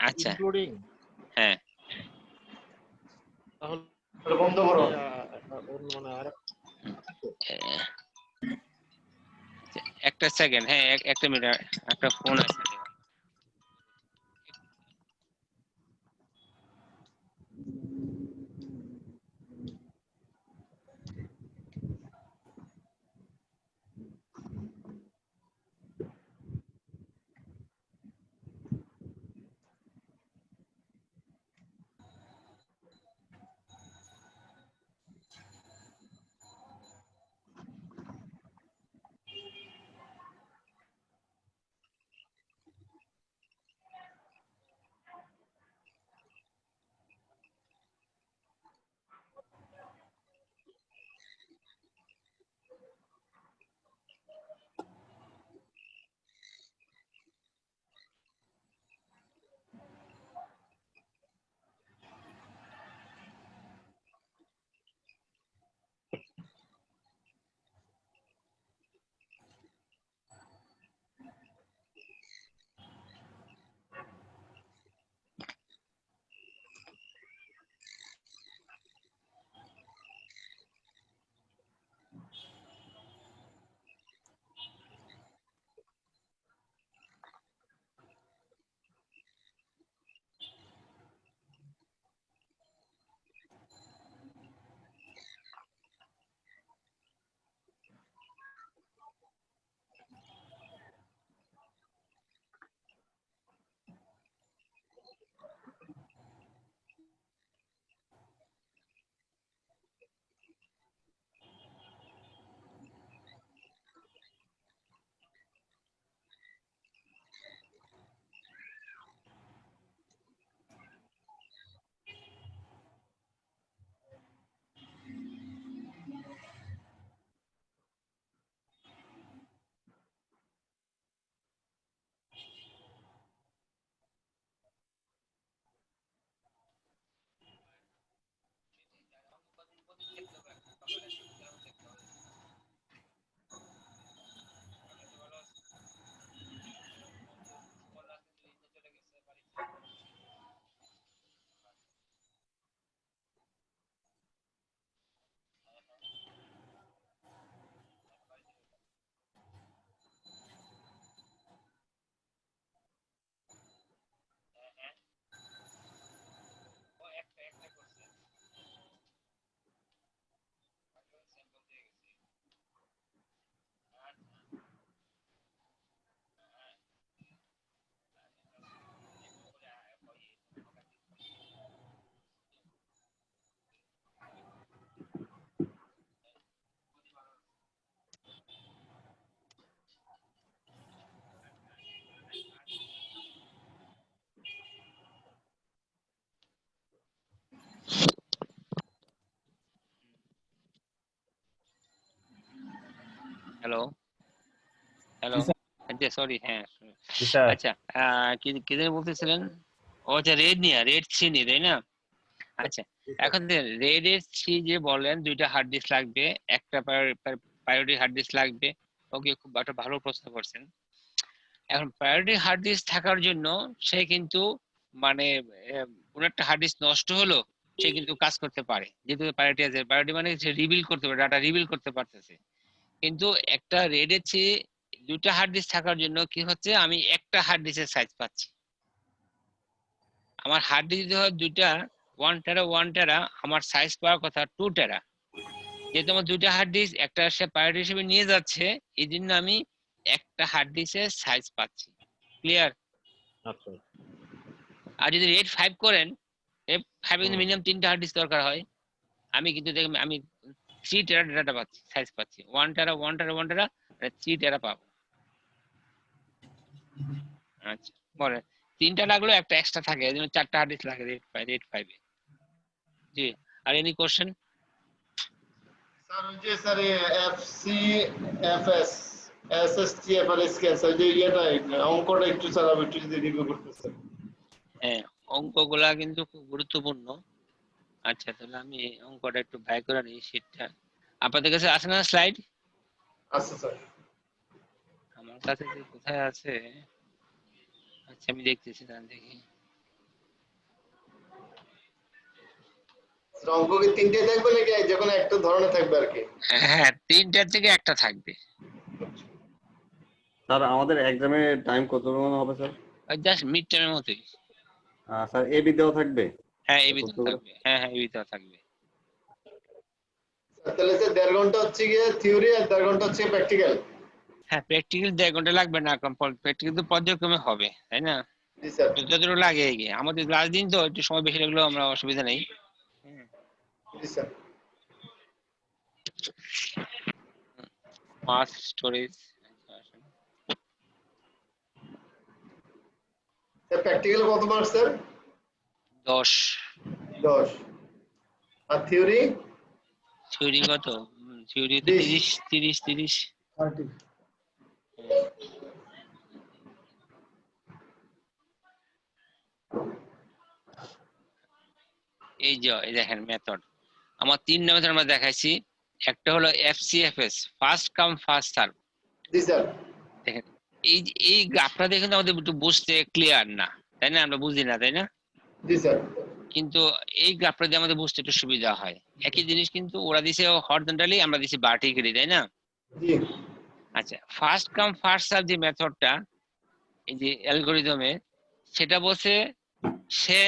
আচ্ছা ইনক্লুডিং, হ্যাঁ, তাহলে বন্ধ করো মানে আর আহ, একটা সেকেন্ড, হ্যাঁ একটা মিনিট, একটা ফোন আছে। হ্যালো হ্যালো, আচ্ছা সরি, হ্যাঁ আচ্ছা কি কি যেন বলতেছিলেন? ও আচ্ছা, রেড 3 নিয়ে, তাই না? আচ্ছা এখন রেড এর 3 যে বলেন, দুইটা হার্ড ডিস্ক লাগবে, একটা প্রায়োরিটি হার্ড ডিস্ক লাগবে। ওকে, খুব একটা ভালো প্রশ্ন করছেন। এখন প্রায়োরিটি হার্ড ডিস্ক থাকার জন্য সে কিন্তু মানে কোন একটা হার্ড ডিস্ক নষ্ট হলো সে কিন্তু কাজ করতে পারে, যেহেতু প্রায়োরিটি আছে। প্রায়োরিটি মানে সে রিবিল করতে পারে, ডাটা রিবিল করতে পারতেছে। কিন্তু একটা রেডের চেয়ে দুইটা হার্ড ডিস্ক থাকার জন্য কি হচ্ছে, আমি একটা হার্ড ডিস্কের সাইজ পাচ্ছি। আমার হার্ড ডিস্ক যদি হয় দুইটা 1 টেরা 1 টেরা, আমার সাইজ পাওয়ার কথা 2 টেরা। যেহেতু আমার দুইটা হার্ড ডিস্ক, একটা সে প্রায়োরিটি হিসেবে নিয়ে যাচ্ছে, এই জন্য আমি একটা হার্ড ডিস্কের সাইজ পাচ্ছি। ক্লিয়ার? আচ্ছা আর যদি রেড 5 করেন, রেড 5 কিন্তু মিনিমাম 3টা হার্ড ডিস্ক দরকার হয়। আমি কিন্তু দেখবেন আমি 3 টেরা ডাটা পাচ্ছি, সাইজ পাচ্ছি। 1 টেরা 1 টেরা 1 টেরা 3 টেরা পাবো। আচ্ছা, বলেন 3টা লাগলো, একটা এক্সট্রা থাকে, এজন্য 4টা হার্ড ডিস্ক লাগে রেড 5 এ। জি, আর এনি কোশ্চেন? স্যার ওই যে স্যার এফসিএফএস এসএসটিএফ আর এসকেএস স্যার যে ইয়েটা অঙ্কটা একটু স্যার আমি একটু যদি রিভিউ করতেছেন। হ্যাঁ, অঙ্কগুলা কিন্তু খুব গুরুত্বপূর্ণ। আচ্ছা, তাহলে আমি অঙ্কটা একটু বাই করে নিই শীটটা। আপনাদের কাছে আছে না স্লাইড? আচ্ছা স্যার। আমার কাছে যে কোথায় আছে, আচ্ছা আমি দেখতেছি, তাহলে দেখি। স্যার অঙ্ক কি 3টে থাকবে নাকি যে কোনো একটা ধরনের থাকবে আর কি? হ্যাঁ, 3টার থেকে একটা থাকবে। স্যার আমাদের এক্সামের টাইম কতক্ষণ হবে স্যার? ওই জাস্ট মিড টার্মের মতোই। স্যার এবি দেওয়া থাকবে? হ্যাঁ, এবি দেওয়া থাকবে। হ্যাঁ, এবি দেওয়া থাকবে। তাহলে স্যার 1.5 ঘন্টা হচ্ছে গিয়ে থিওরি আর 1.5 ঘন্টা হচ্ছে প্র্যাকটিক্যাল। হ্যাঁ, প্র্যাকটিক্যাল 1.5 ঘন্টা লাগবে না, প্র্যাকটিক্যাল তো পর্যায়ক্রমে হবে, তাই না? জি স্যার। যতটুকু লাগে এগিয়ে, আমাদের লাস্ট দিন তো একটু সময় বেশি লাগলেও আমরা অসুবিধা নেই। জি স্যার। মাস স্টোরেজ স্যার প্র্যাকটিক্যাল কত মার্কস স্যার? 10। 10। আর থিওরি? থিওরি কত? থিওরি তো 30। 30। এই যে এই দেখেন মেথড, আমার 3টা মেথড আমরা দেখাইছি। একটা হলো এফসিএফএস, ফার্স্ট কাম ফার্স্ট সার্ভ। জি স্যার। দেখেন এই গ্রাফটা দেখে আমাদের একটু বুঝতে ক্লিয়ার না, তাই না? আমরা বুঝি না, তাই না? জি স্যার। কিন্তু এই গ্রাফটা দিয়ে আমাদের বুঝতে একটু সুবিধা হয়। একই জিনিস কিন্তু ওরা দিছে হরিজন্টালি, আমরা দিছি ভার্টিক্যালি, তাই না? জি। আচ্ছা, ফার্স্ট কাম ফার্স্ট সার্ভ যে মেথডটা এই যে অ্যালগরিদমে, সেটা বলছে সে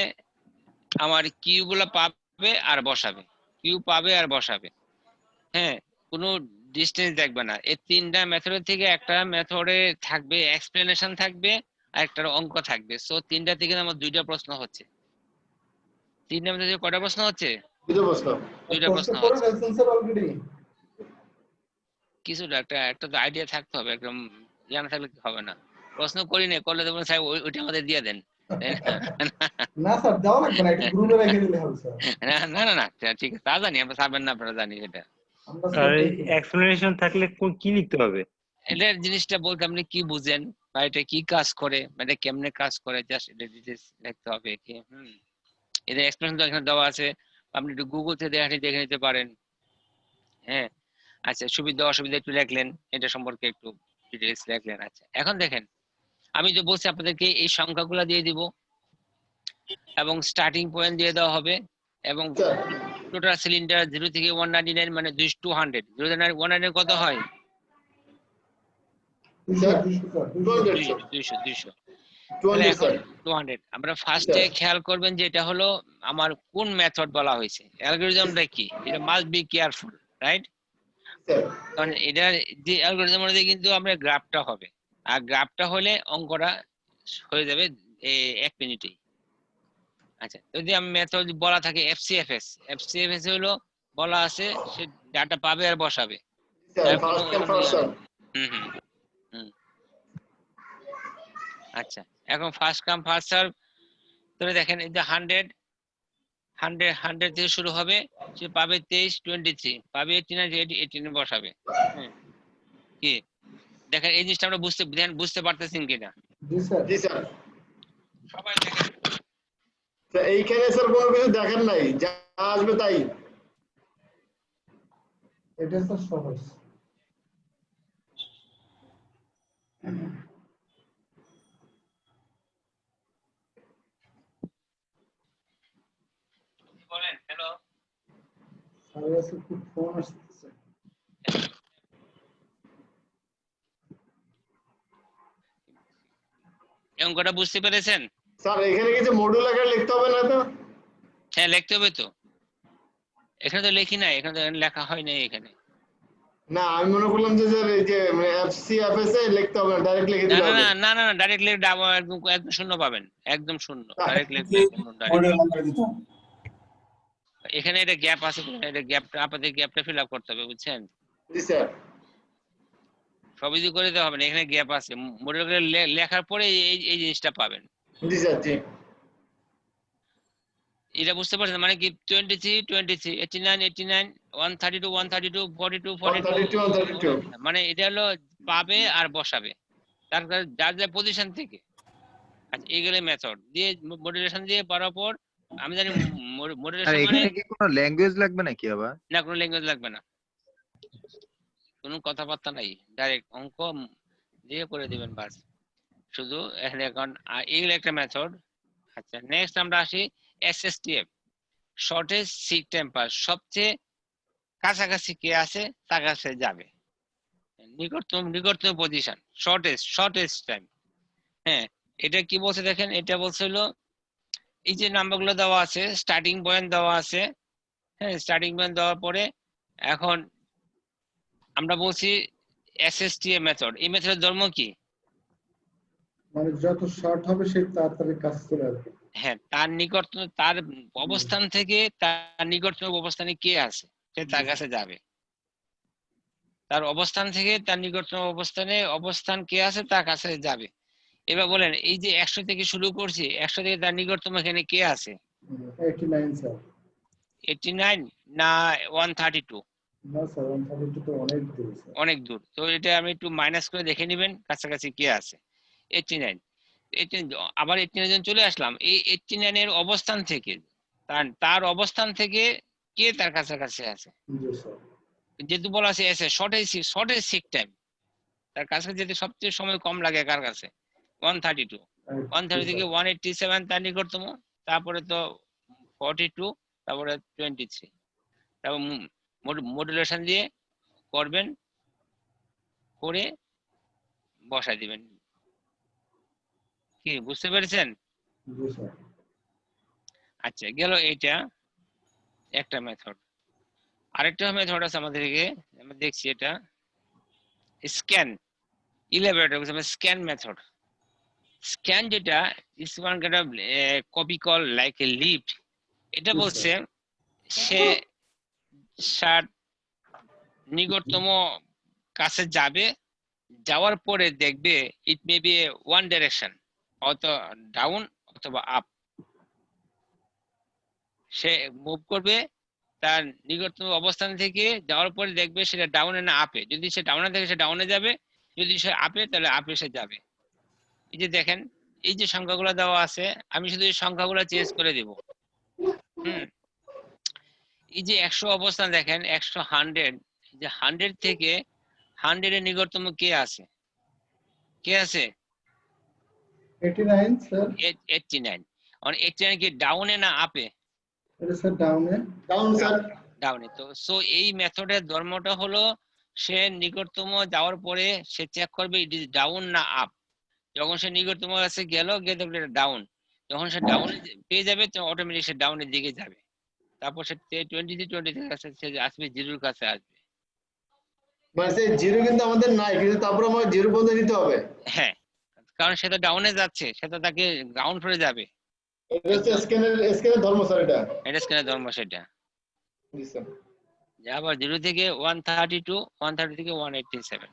আমার কিউ গুলা পাবে আর বসাবে, কিউ পাবে আর বসাবে। হ্যাঁ, কোনো ডিসটেন্স দেখবে না। এই 3টা মেথডের থেকে একটা মেথডে থাকবে এক্সপ্লেনেশন থাকবে আর একটা অঙ্ক থাকবে। সো 3টা থেকে আমার 2টা প্রশ্ন হচ্ছে। 3টা মেথড থেকে কয়টা প্রশ্ন হচ্ছে? 2টা প্রশ্ন। 2টা প্রশ্ন করে হচ্ছে। ফেলছেন স্যার অলরেডি? কিছুটা একটা তো আইডিয়া থাকতে হবে, একদম জানা থাকলে হবে না। প্রশ্ন করি না, করলে তো স্যার ওইটা আমাদের দিয়ে দেন। না স্যার দেওয়া লাগবে না, একটু গ্রুপে রেখে দিলে হবে স্যার। না না না, ঠিক আছে, তা জানি আমরা, পারবেন না আপনারা, জানি এটা। আর এক্সপ্লেনেশন থাকলে কি লিখতে হবে? এটার জিনিসটা বলতে আপনি কি বুঝেন, বা এটা কি কাজ করে, বা এটা কেমনে কাজ করে, জাস্ট এটা ডিটেইলস লিখতে হবে কি। এদের এক্সপ্লেনেশন তো এখানে দেওয়া আছে, আপনি একটু গুগল থেকে দেখে নিতে পারেন। হ্যাঁ, আচ্ছা, সুবিধা অসুবিধা একটু লিখলেন, এটা সম্পর্কে একটু ডিটেইলস লিখলেন। আচ্ছা, এখন দেখেন, আমি যে বলছি আপনাদেরকে এই সংখ্যাগুলো দিয়ে দিব এবং স্টার্টিং পয়েন্ট দিয়ে দেওয়া হবে, এবং টোটাল সিলিন্ডার 0 থেকে 199 মানে 200। 199 কত হয়? 200। আমরা ফার্স্টে খেয়াল করবেন যে এটা হলো আমার কোন মেথড বলা হয়েছে, অ্যালগরিদমটা কি, এটা মাস্ট বি কেয়ারফুল, রাইট? কারণ এটা যে অ্যালগরিদম অনুযায়ী কিন্তু আমরা গ্রাফটা হবে, আর গ্রাফটা হলে অঙ্কটা হয়ে যাবে 1 মিনিটেই। আচ্ছা, যদি আমি মেথড বলা থাকে এফসিএফএস হলো বলা আছে সে ডাটা পাবে আর বসাবে। আচ্ছা, এখন ফার্স্ট কাম ফার্স্ট সার্ভ। তাহলে দেখেন এই যে 100 থেকে শুরু হবে, সে পাবে 23, 23 পাবে 18 বসাবে। কি দেখেন, এই জিনিসটা আমরা বুঝতে পারতেছেন কিনা? জি স্যার। সবাই দেখেন, এইখানে স্যার কোনো কিছু দেখেন নাই, যা আসবে তাই। এটা স্যার সহজ। বলেন হ্যালো। স্যার আছে খুব ফোন আসছে। এই অঙ্কটা বুঝতে পেরেছেন? স্যার এখানে কিছু মডিউল আকারে লিখতে হবে না তো? হ্যাঁ লিখতে হবে তো। এখানে তো লিখি নাই, এখানে তো লেখা হয় নাই এখানে। না আমি মনে করলাম যে স্যার এই যে এফসি এফএস এ লিখতে হবে না, ডাইরেক্ট লিখে না দিলে না হবে। না না না ডাইরেক্ট লিখ একদম শূন্য পাবেন, একদম শূন্য ডাইরেক্ট লিখবে ডাইরেক্ট। মডিউল নাম্বার দিতে হবে। এখানে এটা গ্যাপ আছে কিনা, এটা গ্যাপটা আপনাদের গ্যাপটা ফিল আপ করতে হবে, বুঝছেন? জি স্যার। সবই যদি করে দিতে হবে না, এখানে গ্যাপ আছে। মডিউল করে লেখার পরে এই এই জিনিসটা পাবেন। জি স্যার জি। এটা বুঝতে পারছেন মানে কি 23 23 89 89 132 132 42 42 132 মানে এটা হলো পাবে আর বসাবে তার যার যার পজিশন থেকে। আচ্ছা এইগুলো মেথড দিয়ে মডুলেশন দিয়ে পারার পর আমি জানি আর মডুলেশন মানে এখানে কি কোনো ল্যাঙ্গুয়েজ লাগবে নাকি আবার? না, কোনো ল্যাঙ্গুয়েজ লাগবে না, কোনো কথাবার্তা নাই, ডাইরেক্ট অঙ্ক দিয়ে করে দিবেন বাস। শুধু এখানে এখন এইগুলো একটা মেথড। আচ্ছা নেক্সট আমরা আসি এসএসটিএফ, শর্টেজ সিক টেম্পার। সবচেয়ে কাছাকাছি কে আছে তার কাছে যাবে, নিকটতম পজিশন, শর্টেজ টাইম। হ্যাঁ এটা কি বলছে দেখেন, এটা বলছে হলো এই যে নাম্বারগুলো দেওয়া আছে, স্টার্টিং পয়েন্ট দেওয়া আছে। হ্যাঁ স্টার্টিং পয়েন্ট দেওয়ার পরে এখন আমরা বলছি এসএসটিএফ মেথড। এই মেথডের ধর্ম কি? মানে যত শর্ট হবে সে তাড়াতাড়ি কাজ চলে আসবে। হ্যাঁ তার নিকটতম, তার অবস্থান থেকে তার নিকটতম অবস্থানে কে আছে সে তার কাছে যাবে। তার অবস্থান থেকে তার নিকটতম অবস্থান কে আছে তার কাছে যাবে। এবার বলেন এই যে 100 থেকে শুরু করছি, 100 থেকে তার নিকটতম এখানে কে আছে? 89 স্যার। 89 না 132? না স্যার 132 তো অনেক দূর স্যার। অনেক দূর। তো এটা আমি একটু মাইনাস করে দেখে নেবেন কাছাকাছি কে আছে। 89 আবার 89 জন চলে আসলাম। এই 89 এর অবস্থান থেকে তার অবস্থান থেকে কে তার কাছাকাছি আছে? জি স্যার। যেহেতু বলা আছে এসে শর্টেজ সিক টাইম, তার কাছে যেতে সবচেয়ে সময় কম লাগে কার কাছে? 132। 130 থেকে 187 তার নিকটতম, তারপরে তো 42, তারপরে 23। তারপর মডুলেশন দিয়ে করবেন, করে বসাই দিবেন। কি বুঝতে পেরেছেন? জি স্যার। আচ্ছা গেল এটা একটা মেথড। আরেকটা মেথড আছে আমাদেরকে, আমরা দেখছি এটা স্ক্যান, ইলাবোরেটর স্ক্যান মেথড। স্ক্যান যেটা is one kind of copy call like a lift. এটা বলছে সে নিকটতম কাছে যাবে, যাওয়ার পরে দেখবে ইট মে বি ওয়ান ডাইরেকশন, অথবা ডাউন অথবা আপ। সে মুভ করবে তার নিকটতম অবস্থান থেকে, যাওয়ার পরে দেখবে সেটা ডাউনে না আপে। যদি সে ডাউনে থাকে সে ডাউনে যাবে, যদি সে আপে তাহলে আপে সে যাবে। এই যে দেখেন এই যে সংখ্যাগুলো দেওয়া আছে, আমি শুধু এই সংখ্যাগুলো চেঞ্জ করে দিব। এই যে 100 অবস্থান দেখেন, 100 100, যে 100 থেকে 100 এর নিকটতম কে আছে? কে আছে? 89 স্যার। 89। আর 89 কি ডাউনে না আপে? এটা স্যার ডাউনে। Down sir. ডাউনে। তো সো এই মেথডের ধর্মটা হলো সে নিকটতম যাওয়ার পরে সে চেক করবে ইট ইজ ডাউন না আপ। যখন সে নিকটতম কাছে গেল, গিয়ে দেখলো এটা ডাউন, যখন সে ডাউনে পেয়ে যাবে তো অটোমেটিক সে ডাউনের দিকে যাবে। তারপর সে 20 থেকে কাছে সে আসবে, জিরোর কাছে আসবে। মানে সেই জিরো কিন্তু আমাদের নাই, কিন্তু তারপর আমাদের জিরো পর্যন্ত নিতে হবে। হ্যাঁ কারণ সে তো ডাউনে যাচ্ছে, সে তো তাকে গ্রাউন্ড ফ্লোরে যাবে। এটা হচ্ছে স্ক্যানের ধর্ম স্যার। এটা স্ক্যানের ধর্ম সেটা। জি স্যার। আবার 0 থেকে 132, 130 থেকে 187।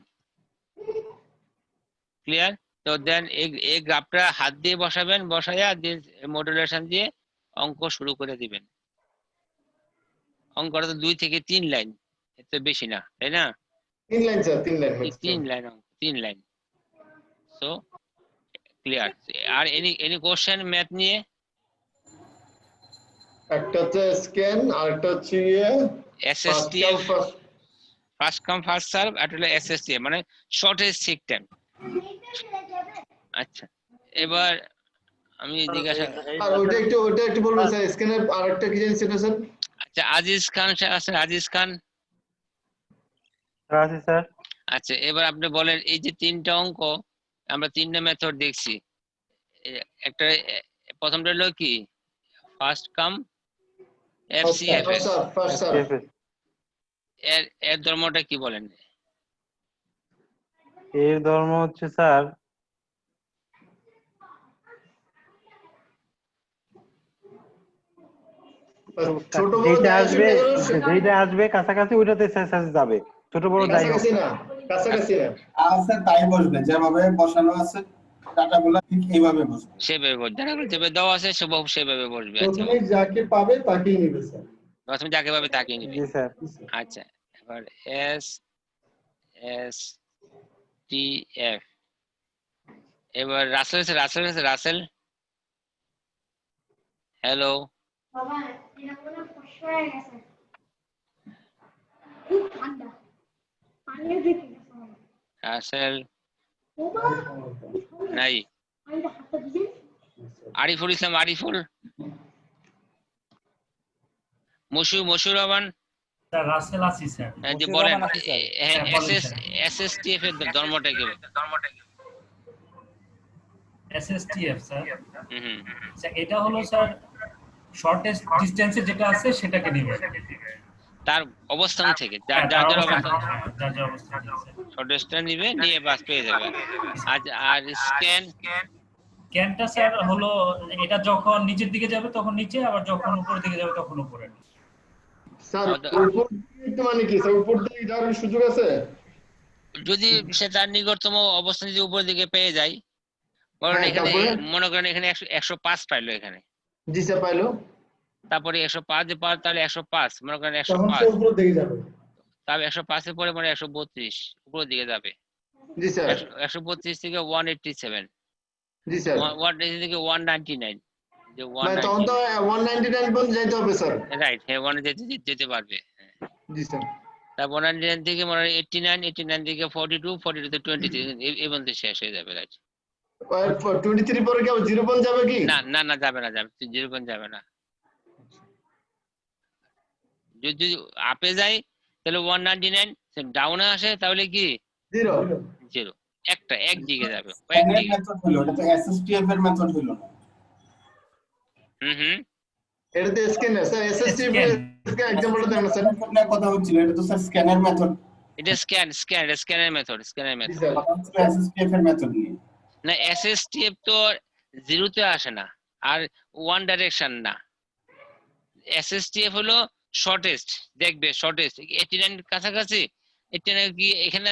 ক্লিয়ার? তো দেন এই গ্রাফটা হাত দিয়ে বসাবেন, বসায়া দিয়ে মডুলেশন দিয়ে অঙ্ক শুরু করে দিবেন। অঙ্কটা তো 2 থেকে 3 লাইন, এত বেশি না, তাই না? 3 line sir, 3 line. 3 line. So clear. আর এনি কোশ্চেন ম্যাথ নিয়ে? একটা হচ্ছে স্ক্যান, আর একটা হচ্ছে SSTF, first come first serve, আর হলো এসএসটিএফ মানে শর্টেজ সিক টাইম। আচ্ছা, এবার আমি জিজ্ঞাসা আর ওটা একটু বলবেন স্যার, স্ক্যানের আরেকটা কি জানি সেটা স্যার? আচ্ছা, আজিজ খান স্যার আছেন? আজিজ খান, আছে স্যার। আচ্ছা এবার আপনি বলেন, এই যে তিনটা অঙ্ক আমরা তিনটা মেথড দেখছি, একটা প্রথমটা হলো কি first come FCFS, first sir এর ধর্মটা কি বলেন? এর ধর্ম হচ্ছে স্যার ছোট বড় যেটা আসবে কাছাকাছি ওইটাতে শেষ যাবে, ছোট বড় যাই হোক। কাছাকাছি না স্যার তাই বসবে, যেভাবে বসানো আছে ডাটাগুলো ঠিক এইভাবে বসবে। সেভাবে বসবে, ডাটাগুলো যেভাবে দেওয়া আছে সেভাবে বসবে। আচ্ছা, প্রথমে যাকে পাবে তাকেই নেবে স্যার। প্রথমে যাকে পাবে তাকে নিবে। জি স্যার। আচ্ছা, এবার SSTF, এবার রাসেল হ্যালো, বাবা এটা কোনো প্রশ্ন হয়ে গেছে, খুব ঠান্ডা পানির দিকে রাসেল বাবা নাই, আমি হাতটা দিই। আরিফুল ইসলাম, মশুর রহমান স্যার রাসেল আছি স্যার। যে বলেন SSTF এর ধর্মটা কি? SSTF স্যার, হুম, স্যার এটা হলো স্যার শর্টেস্ট ডিসটেন্সে যেটা আছে সেটাকে নিবে, তার অবস্থান থেকে যার অবস্থান শর্টেস্টটা নিবে, নিয়ে বাস পেয়ে যাবে। আর স্ক্যানটা স্যার হলো এটা যখন নিচের দিকে যাবে তখন নিচে, আবার যখন উপরের দিকে যাবে তখন উপরে। স্যার উপর দিকে মানে কি স্যার, উপর দিকে যাওয়ার সুযোগ আছে? যদি সে তার নিকটতম অবস্থান যদি উপরের দিকে পেয়ে যায়, মনে করেন এখানে 105 পাইলো এখানে। জি স্যার পাইলো। তারপরে 105 যে পার, তাহলে 105 মনে করেন 105, উপরের দিকে যাবে। তাহলে 105 এর পরে মানে 132 উপরের দিকে যাবে। জি স্যার। 132 থেকে 187, জি স্যার। 180 থেকে 199, যে মানে তখন তো 199 পর্যন্ত যাইতে হবে স্যার। রাইট, হ্যাঁ 1 যেতে পারবে। জি স্যার। তারপর 199 থেকে মানে 89 থেকে 42 থেকে 23 এই পর্যন্ত শেষ হয়ে যাবে। রাইট, 23 পরে কি 0 পর্যন্ত যাবে কি? না যাবে না, 0 পর্যন্ত যাবে না। যদি আপে যায় তাহলে 199, ডাউনে আসে তাহলে কি 0 এক দিকে যাবে, মেথড হলো এটা তো SSTF এর মেথড হলো না। এটা তো স্ক্যানার স্যার, SSTF এর এক্সাম্পলটা দেন না স্যার। আপনার কথা হচ্ছিল এটা তো স্যার স্ক্যানার মেথড। এটা স্ক্যানের মেথড। SSTF এর মেথড নিয়ে না, SSTF তো 0 তে আসে না, আর ওয়ান ডাইরেকশন না। SSTF হলো শর্টেস্ট, দেখবে শর্টেস্ট 89 কাছাকাছি, 89 কি এখানে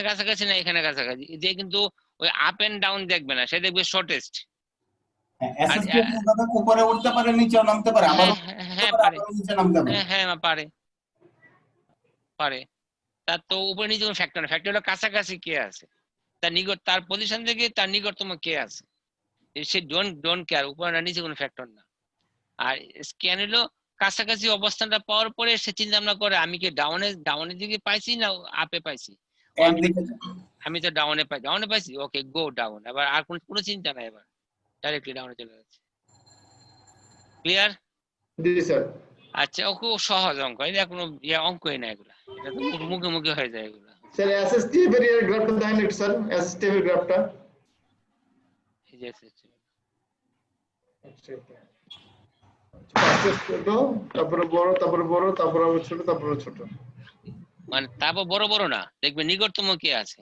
কাছাকাছি না এখানে কাছাকাছি, যে কিন্তু ওই আপ এন্ড ডাউন দেখবে না, সে দেখবে শর্টেস্ট। SSTF এর কথা উপরে উঠতে পারে, নিচেও নামতে পারে, আবার হ্যাঁ পারে, নিচে নামতে পারে। হ্যাঁ পারে। তার তো উপরে নিচে কোনো ফ্যাক্টর না, ফ্যাক্টর হলো কাছাকাছি কে আছে, তার নিকট, তার পজিশন থেকে তার নিকটতম কে আছে, সে ডোন্ট কেয়ার উপরে না নিচে কোনো ফ্যাক্টর না। আর স্ক্যান হলো কাছাকাছি অবস্থানটা পাওয়ার পরে সে চিন্তা ভাবনা করে আমি কি ডাউনের দিকে পাইছি না আপে পাইছি, আমি তো ডাউনে পাইছি, ওকে গো ডাউন, এবার আর কোনো চিন্তা নাই, এবার ডাইরেক্টলি ডাউনে চলে যাচ্ছে। ক্লিয়ার? জি স্যার। আচ্ছা, ও খুব সহজ অঙ্ক, এটা কোনো অঙ্কই না, এগুলা এটা তো মুখে হয়ে যায় এগুলা। স্যার SSTF এর গ্রাফটা দেখেন একটু স্যার, SSTF এর গ্রাফটা। এই যে SSTF ছোট, তারপরে বড়, তারপরে বড়, তারপরে আবার ছোট, তারপরে ছোট, মানে তারপর বড় না, দেখবে নিকটতম কে আছে।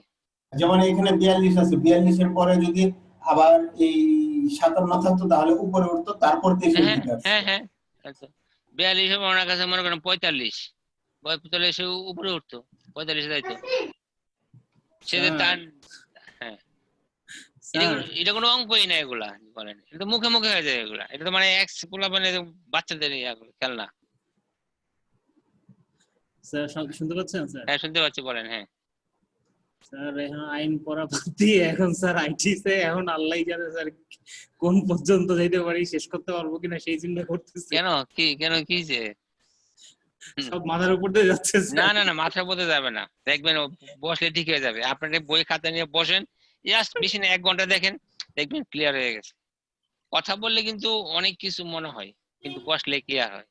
যেমন এখানে 42 আছে, 42 এর পরে যদি আবার এই 57 থাকতো তাহলে উপরে উঠতো, তারপর 63 দিকে আসতো। হ্যাঁ আচ্ছা, 42 এর ওনার কাছে মনে করেন 45 সে উপরে উঠতো, 45 যাইতো, সে তার এটা কোনো অঙ্কই না, এগুলা বলেন, এটা মুখে হয়ে যায় এগুলা, এটা তো মানে বাচ্চাদের খেলনা। স্যার শুনতে পাচ্ছেন স্যার? হ্যাঁ শুনতে পাচ্ছি, বলেন। হ্যাঁ স্যার এখন আইন পড়া বাদে এখন স্যার আইটিতে এখন আল্লাহই জানে স্যার কোন পর্যন্ত যাইতে পারি, শেষ করতে পারবো কিনা সেই চিন্তা করতেছি। কেন কি যে সব মাথার উপর দিয়ে যাচ্ছে। না মাথার উপর দিয়ে যাবে না, দেখবেন বসলে ঠিক হয়ে যাবে। আপনার বই খাতা নিয়ে বসেন, জাস্ট বেশি না 1 ঘন্টা দেখেন, দেখবেন ক্লিয়ার হয়ে গেছে। কথা বললে কিন্তু অনেক কিছু মনে হয়, কিন্তু বসলে ক্লিয়ার হয়।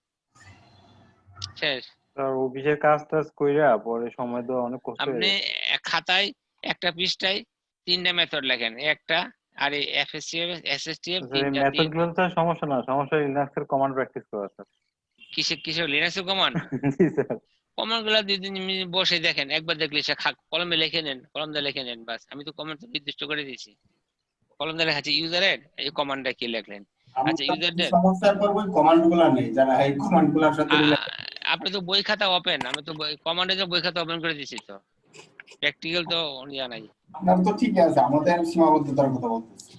শেষ। আর অফিসের কাজ টাজ কইরা পরে সময় দেওয়া অনেক কষ্ট হয়ে আপনি যায়। এক খাতায় একটা পৃষ্ঠায় 3টা মেথড লেখেন, একটা আর এই এফএসসিএফ এসএসটিএফ এই 3টা মেথড গুলো তো সমস্যা না, সমস্যা লিনাক্সের কমান্ড প্র্যাকটিস করা স্যার। কিসের লিনাক্সের কমান্ড? জি স্যার। কমান্ড গুলা 2-3 মিনিট বসে দেখেন, একবার দেখলে সে কলমে লিখে নেন, কলম দিয়ে লিখে নেন, বাস। আমি তো কমান্ড নির্দিষ্ট করে দিয়েছি, কলম দিয়ে লেখা আছে ইউজারের এই কমান্ডটা কি লিখলেন। আচ্ছা ইউজারদের সমস্যার পর ওই কমান্ডগুলো নেই, যারা এই কমান্ডগুলোর সাথে আপনি তো বই খাতা ওপেন, আমি তো কমান্ডে যে বই খাতা ওপেন করে দিয়েছি, তো প্র্যাকটিক্যাল তো ইয়া নাই। আপনার তো ঠিক আছে, আমাদের সীমাবদ্ধতার কথা বলতেছি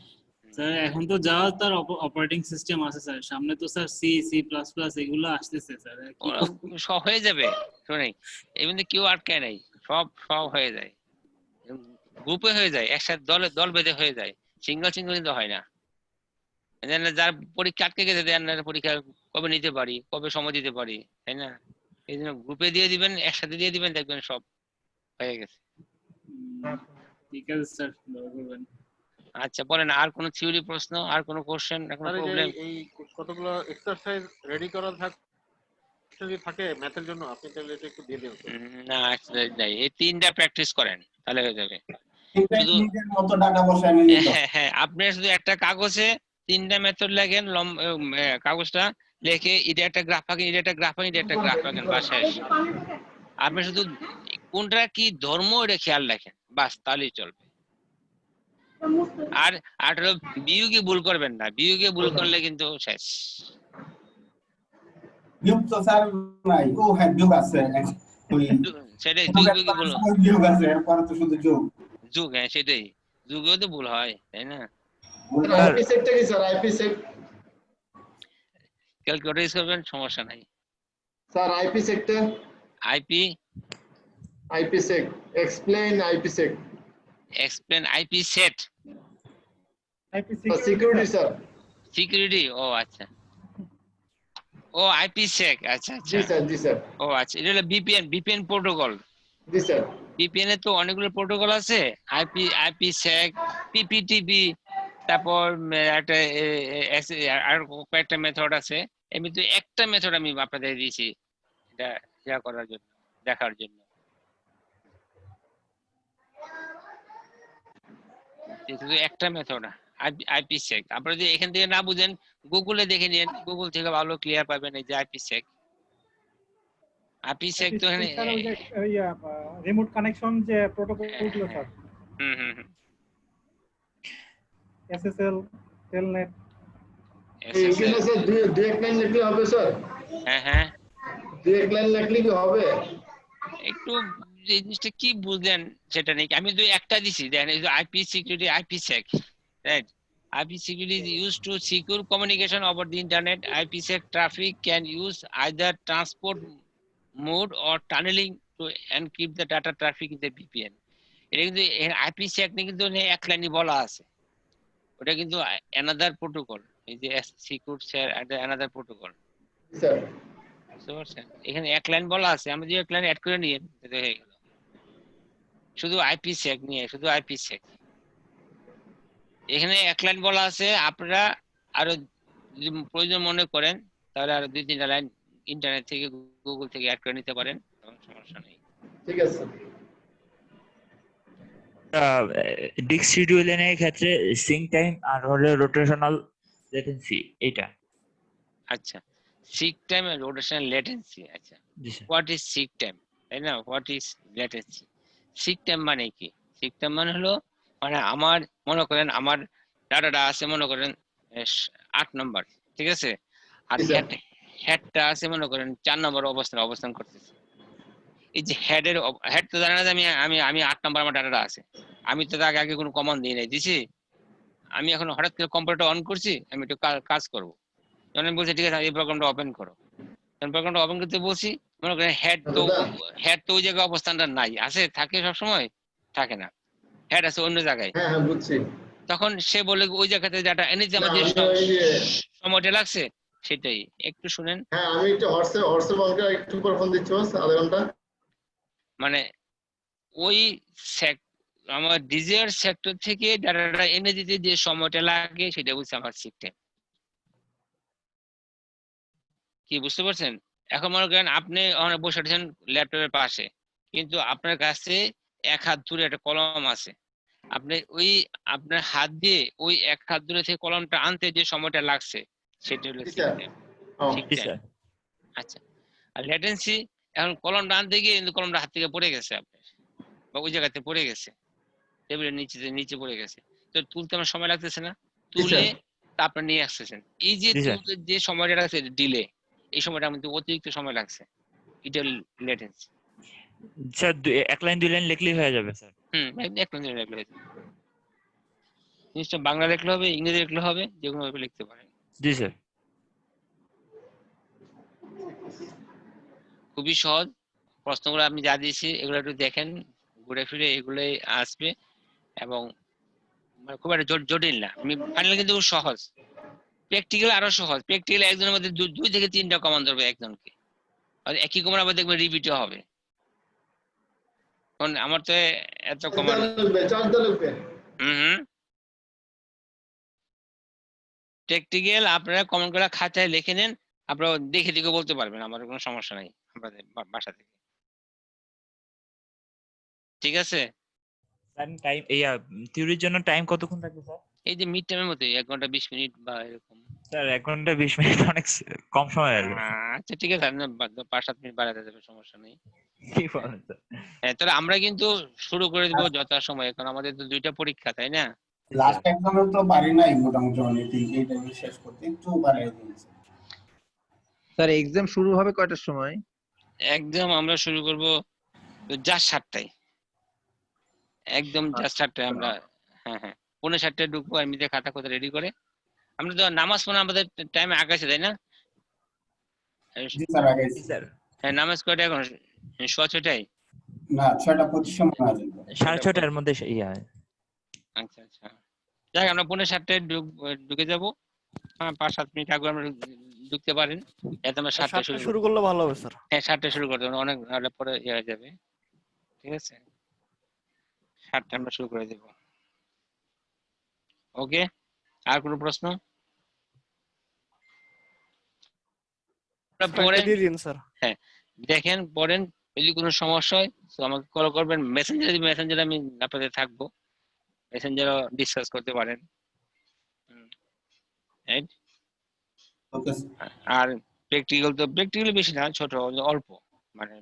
স্যার। এখন তো যাওয়া তার অপারেটিং সিস্টেম আছে স্যার, সামনে তো sir C C plus plus এগুলো আসতেছে স্যার। সব হয়ে যাবে, শুনেন এমনি কেউ আটকে নাই, সব হয়ে যায়, গ্রুপে হয়ে যায়, একসাথে দল বেঁধে হয়ে যায়, সিঙ্গেল কিন্তু হয় না। যার পরীক্ষা আটকে গেছে দেন পরীক্ষা কবে নিতে পারি, কবে সময় দিতে পারি, তাই না? এই জন্য গ্রুপে দিয়ে দিবেন, একসাথে দিয়ে দিবেন, দেখবেন সব হয়ে গেছে। ঠিক আছে স্যার, দোয়া করবেন। আচ্ছা বলেন, আর কোনো থিওরি প্রশ্ন, আর কোনো কোশ্চেন, কোনো প্রবলেম? এই কতগুলো এক্সারসাইজ রেডি করা থাকে ম্যাথের জন্য, আপনি তাহলে এটা একটু দিয়ে দিন। না এক্সারসাইজ নাই, এই 3টা প্র্যাকটিস করেন তাহলে হয়ে যাবে। শুধু মতো টাকা পয়সা নিয়ে হ্যাঁ আপনি শুধু একটা কাগজে 3টা মেথড লেখেন, কাগজটা লিখে এটা একটা গ্রাফ আঁকেন, এটা একটা গ্রাফ আঁকেন, এটা একটা গ্রাফ আঁকেন, বাস শেষ। আপনি শুধু কোনটা কি ধর্ম এটা খেয়াল রাখেন, বাস, তাহলেই চলবে। আর হলো বিয়োগে ভুল করবেন না, বিয়োগে ভুল করলে কিন্তু শেষ। বিয়োগ তো স্যার নাই, ও হ্যাঁ বিয়োগ আছে, সেটাই বিয়োগে ভুল, বিয়োগ আছে, এরপরে তো শুধু যোগ, হ্যাঁ সেটাই, যুগেও তো ভুল হয়, তাই না? আইপি সেটটা কি sir? IP set calculator use করবেন, সমস্যা নাই। স্যার আইপি সেটটা, IP set explain IP set, explain IP set, IP security sir, security, ও আচ্ছা, ও আইপি সেক, আচ্ছা জি স্যার, জি স্যার, ও আচ্ছা, এটা হলো বিপিএন প্রোটোকল। জি স্যার। বিপিএন এ তো অনেকগুলো প্রোটোকল আছে, আইপি সেক, পিপিটিপি, তারপর একটা আর কয়েকটা মেথড আছে। এমনি একটা মেথড আমি আপনাদের দিয়েছি এটা ইয়া করার জন্য, দেখার জন্য। শুধু একটা মেথড আইপি সেক। আপনারা যদি এখান থেকে না বুঝেন গুগলে দেখে নিন, গুগল থেকে ভালো ক্লিয়ার পাবেন। এই যে আইপি সেক তো এখানে রিমোট কানেকশন যে প্রোটোকল গুলো স্যার, এসএসএল, টেলনেট, এখানে স্যার দুই এক লাইন লিখলে হবে স্যার? হ্যাঁ দুই এক লাইন লিখলে কি হবে? একটু এই জিনিসটা কি বুঝলেন সেটা নেই, আমি তো একটা দিছি, দেখেন এই যে IP security, IP sec, right? IPsec is used to secure communication over the internet. IPsec traffic can use either transport mode or tunneling to encrypt the data traffic in the VPN. এটা কিন্তু IPsec নিয়ে কিন্তু এক লাইনে বলা আছে, ওটা কিন্তু another protocol, এই যে secure share another protocol, sir বুঝতে পারছেন? এখানে এক লাইন বলা আছে, আমি যদি এক লাইন অ্যাড করে নিয়ে হয়ে গেল। শুধু IPsec নিয়ে, শুধু IPsec এখানে এক লাইন বলা আছে। আপনারা আরো যদি প্রয়োজন মনে করেন তাহলে আরো 2-3টা লাইন ইন্টারনেট থেকে, গুগল থেকে অ্যাড করে নিতে পারেন, কোনো সমস্যা নেই। ঠিক আছে। ডিস্ক শিডিউলিং এর ক্ষেত্রে সিঙ্ক টাইম আর হলো রোটেশনাল লেটেন্সি, এটা আচ্ছা, সিক টাইম আর রোটেশনাল লেটেন্সি, আচ্ছা হোয়াট ইজ সিক টাইম, তাই না? What is latency? Seek time মানে কি? সিক টাইম মানে হলো, মানে আমার মনে করেন আমার ডাটাটা আছে মনে করেন 8 নম্বর, ঠিক আছে, আর হেডটা আছে মনে করেন 4 নম্বর অবস্থান করতেছে। এই যে হেড তো জানে না যে আমি 8 নম্বর আমার ডাটাটা আছে, আমি তো তাকে আগে কোনো কমান্ড দিই নাই, দিছি আমি এখন হঠাৎ করে কম্পিউটার অন করছি, আমি একটু কাজ করবো, যখন আমি বলছি ঠিক আছে এই প্রোগ্রামটা ওপেন করো, যখন প্রোগ্রামটা ওপেন করতে বলছি মনে করেন হেড তো ওই জায়গায় অবস্থানটা নাই, আছে থাকে সব সময় থাকে না, হেড আছে অন্য জায়গায়। হ্যাঁ হ্যাঁ বুঝছি। তখন সে বলে ওই জায়গাতে ডাটা এনেছে, আমাদের সময়টা লাগছে, সেটাই একটু শুনেন। হ্যাঁ আমি একটু হোয়াটসঅ্যাপ আমাকে একটু পর ফোন দিচ্ছি, আধা ঘন্টা। মানে ওই আমার ডিজায়ার সেক্টর থেকে ডাটাটা এনে দিতে যে সময়টা লাগে সেটা হচ্ছে আমার সিক টাইম। কি বুঝতে পারছেন? এখন মনে করেন আপনি ওখানে বসে আছেন ল্যাপটপের পাশে, কিন্তু আপনার কাছে 1 হাত দূরে একটা কলম আছে। আপনি ওই আপনার হাত দিয়ে ওই 1 হাত দূরে থেকে কলমটা আনতে যে সময়টা লাগছে সেটা হলো সিক টাইম। ঠিক টাইম। আচ্ছা, আর ল্যাটেন্সি, এখন কলমটা আনতে গিয়ে কিন্তু কলমটা হাত থেকে পড়ে গেছে আপনার, বা ওই জায়গাতে পড়ে গেছে, টেবিলের নিচে পড়ে গেছে, তো তুলতে আমার সময় লাগতেছে না? তুলে তারপর নিয়ে আসতেছেন, এই যে তুলতে যে সময়টা লাগছে ডিলে, এই সময়টা কিন্তু অতিরিক্ত সময় লাগছে, এটা লেটেন্সি। স্যার 1 লাইন 2 লাইন লিখলেই হয়ে যাবে স্যার। এক মিনিট লিখলে হয়ে যাবে। জিনিসটা বাংলা লিখলে হবে, ইংরেজি লিখলে হবে, যে কোনো ভাবে লিখতে পারেন। জি স্যার। খুবই সহজ প্রশ্নগুলো আপনি যা দিয়েছি এগুলো একটু দেখেন, ঘুরে ফিরে এগুলোই আসবে, এবং খুব একটা জটিল না। আমি ফাইনাল কিন্তু সহজ, প্র্যাকটিক্যাল আরো সহজ। প্র্যাকটিক্যাল একজনের মধ্যে 2 থেকে 3টা কমান ধরবে একজনকে, আর একই কমান আবার দেখবেন রিপিটও হবে। কারণ আমার তো এত কমান প্র্যাকটিক্যাল আপনারা কমন করে খাতায় লিখে নেন, আপনারা দেখে দেখে বলতে পারবেন, আমার কোনো সমস্যা নাই আপনাদের বাসা থেকে। ঠিক আছে? স্যার টাইম থিওরির জন্য টাইম কতক্ষণ থাকবে স্যার? এই যে মিড টাইমের মতো 1 ঘন্টা 20 মিনিট বা এরকম। স্যার 1 ঘন্টা 20 মিনিট অনেক কম সময় হয়ে যাবে। আচ্ছা ঠিক আছে, 5-7 মিনিট বাড়াতে যাবে, সমস্যা নেই। কি বলেন স্যার? হ্যাঁ, তাহলে আমরা কিন্তু শুরু করে দেবো যথাসময়ে, কারণ আমাদের তো 2টা পরীক্ষা, তাই না? লাস্ট এক্সামে তো পারি নাই মোটামুটি অনেকই এই টাইমে শেষ করতে, একটু বাড়াই দিয়েছে। স্যার এক্সাম শুরু হবে কয়টার সময়? একদম আমরা শুরু করব জাস্ট 7টায়, একদম জাস্ট 7টায় আমরা। হ্যাঁ 7:45 ঢুকবো, এমনিতে খাতা কথা রেডি করে। আমরা তো নামাজ পড়া আমাদের টাইমে আগাইছে, তাই না? জি স্যার আগাইছি। স্যার হ্যাঁ, নামাজ কয়টা এখন? 6:30? না 6:25 সময় আছে। 6:30টার মধ্যে আচ্ছা যাক, আমরা 6:45 ঢুকে যাব। হ্যাঁ, 5-7 মিনিট আগে আমরা ঢুকতে পারেন, এতে আমরা 7টায় শুরু করলে ভালো হবে স্যার। হ্যাঁ 7টায় শুরু করতে হবে, অনেক পরে হয়ে যাবে। ঠিক আছে, 7টায় আমরা শুরু করে দেব। ওকে, আর কোনো প্রশ্ন? পড়েন, হ্যাঁ দেখেন, পড়েন, যদি কোনো সমস্যা হয় তো আমাকে কল করবেন, মেসেঞ্জারে আমি আপনাদের থাকবো, মেসেঞ্জারও ডিসকাস করতে পারেন। রাইট? ওকে। আর প্র্যাকটিক্যাল বেশি না, ছোট অল্প, মানে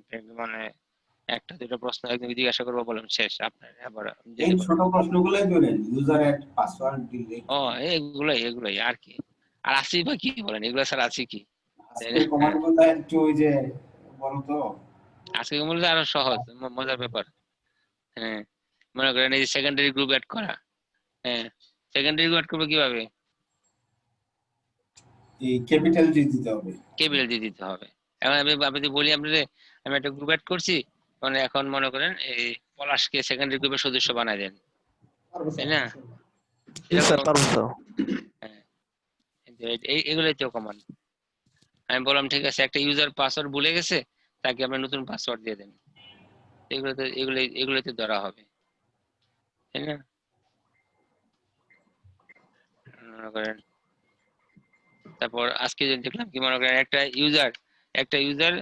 1-2টা প্রশ্ন একদম জিজ্ঞাসা করবো, বললাম শেষ আপনার। আবার এই ছোট প্রশ্নগুলোই ধরেন, ইউজার অ্যাড, পাসওয়ার্ড, ডিলিট। এগুলাই আর কি, আর আসি বা কি বলেন, এগুলো স্যার আছে কি? আজকে কমান্ডগুলো একটু ওই যে বলো তো, আজকে বলতে আরো সহজ, মজার ব্যাপার। হ্যাঁ, মনে করেন এই সেকেন্ডারি গ্রুপ অ্যাড করা। হ্যাঁ, সেকেন্ডারি গ্রুপ অ্যাড করবো কিভাবে? এই ক্যাপিটাল জি দিতে হবে। ক্যাপিটাল জি দিতে হবে। এখন আমি বলি আপনাদের, আমি একটা গ্রুপ অ্যাড করছি, মানে এখন মনে করেন এই পলাশকে সেকেন্ডারি গ্রুপের সদস্য বানাই দেন, তাই না? এগুলোই তো কমান। আমি বললাম ঠিক আছে, একটা ইউজার পাসওয়ার্ড ভুলে গেছে, তাকে আপনি নতুন পাসওয়ার্ড দিয়ে দেন, এগুলোতে ধরা হবে, তাই না? মনে করেন তারপর আজকে যে দেখলাম কি, মনে করেন একটা ইউজার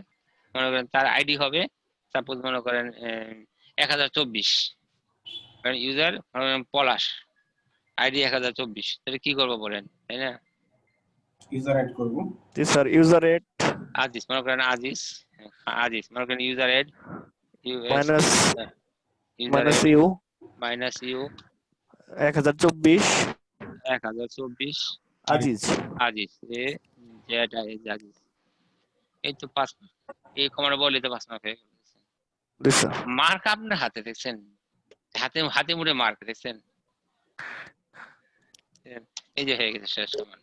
মনে করেন তার আইডি হবে, সাপোজ মনে করেন 1024, ইউজার পলাশ, আইডি 1024, তাহলে কি করবো বলেন, তাই না? ইউজার অ্যাড করব। জি স্যার, ইউজার অ্যাড আজিজ, মনে করেন আজিজ, মনে করেন user add minus U 1024 Aziz Aziz. এই তো 5, এই কমানো বলে তো 5 মার্ক হয়ে গেছে। মার্ক আপনার হাতে, দেখছেন? হাতে মুড়ে মার্ক, দেখছেন? এই যে হয়ে গেছে শেষ কমান।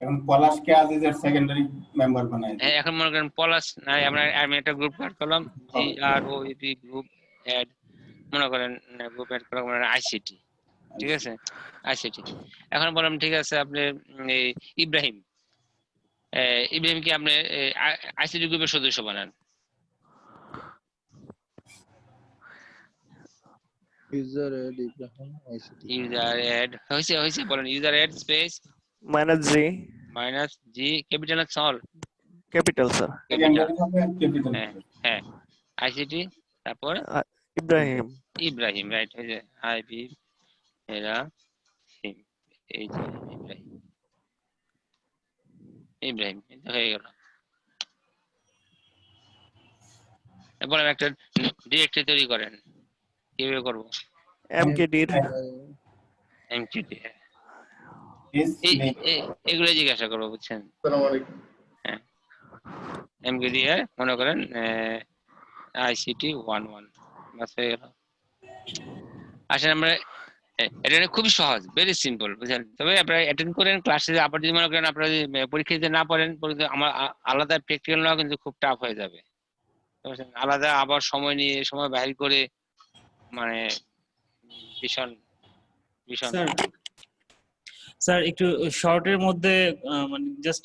এখন পলাশকে আজিজের সেকেন্ডারি মেম্বার বানাই দিই। হ্যাঁ, এখন মনে করেন পলাশ নাই, আমি একটা গ্রুপ অ্যাড করলাম, GROUP গ্রুপ অ্যাড, মনে করেন গ্রুপ অ্যাড করলাম আইসিটি। ঠিক আছে, আইসিটি। এখন বললাম ঠিক আছে, আপনি এই ইব্রাহিমকে আপনি আইসিটি গ্রুপের সদস্য বানান। User add Ibrahim ICT user add হয়েছে বলেন user add space -G minus G capital না small capital sir capital capital হ্যাঁ হ্যাঁ আইসিটি তারপর ইব্রাহিম ইব্রাহিম রাইট হয়েছে আইবি এরা এই যে ইব্রাহিম ইব্রাহিম এটা হয়ে গেল। এরপর একটা ডিরেক্টরি তৈরি করেন, কিভাবে করবো? mkdir এমকিডি এগুলো জিজ্ঞাসা করবো, বুঝছেন? হ্যাঁ এমকিডি মনে করেন আইসিটি 11 বাস হয়ে গেল। আসলে আমরা এটা খুবই সহজ, ভেরি সিম্পল, বুঝলেন? তবে আপনারা অ্যাটেন্ড করেন ক্লাসে, আবার যদি মনে করেন আপনারা পরীক্ষা দিতে না পারেন, আমার আলাদা প্র্যাকটিক্যাল নেওয়া কিন্তু খুব টাফ হয়ে যাবে, বুঝছেন? আলাদা আবার সময় নিয়ে সময় বাহির করে মানে ভীষণ ভীষণ। স্যার একটু শর্টের মধ্যে মানে জাস্ট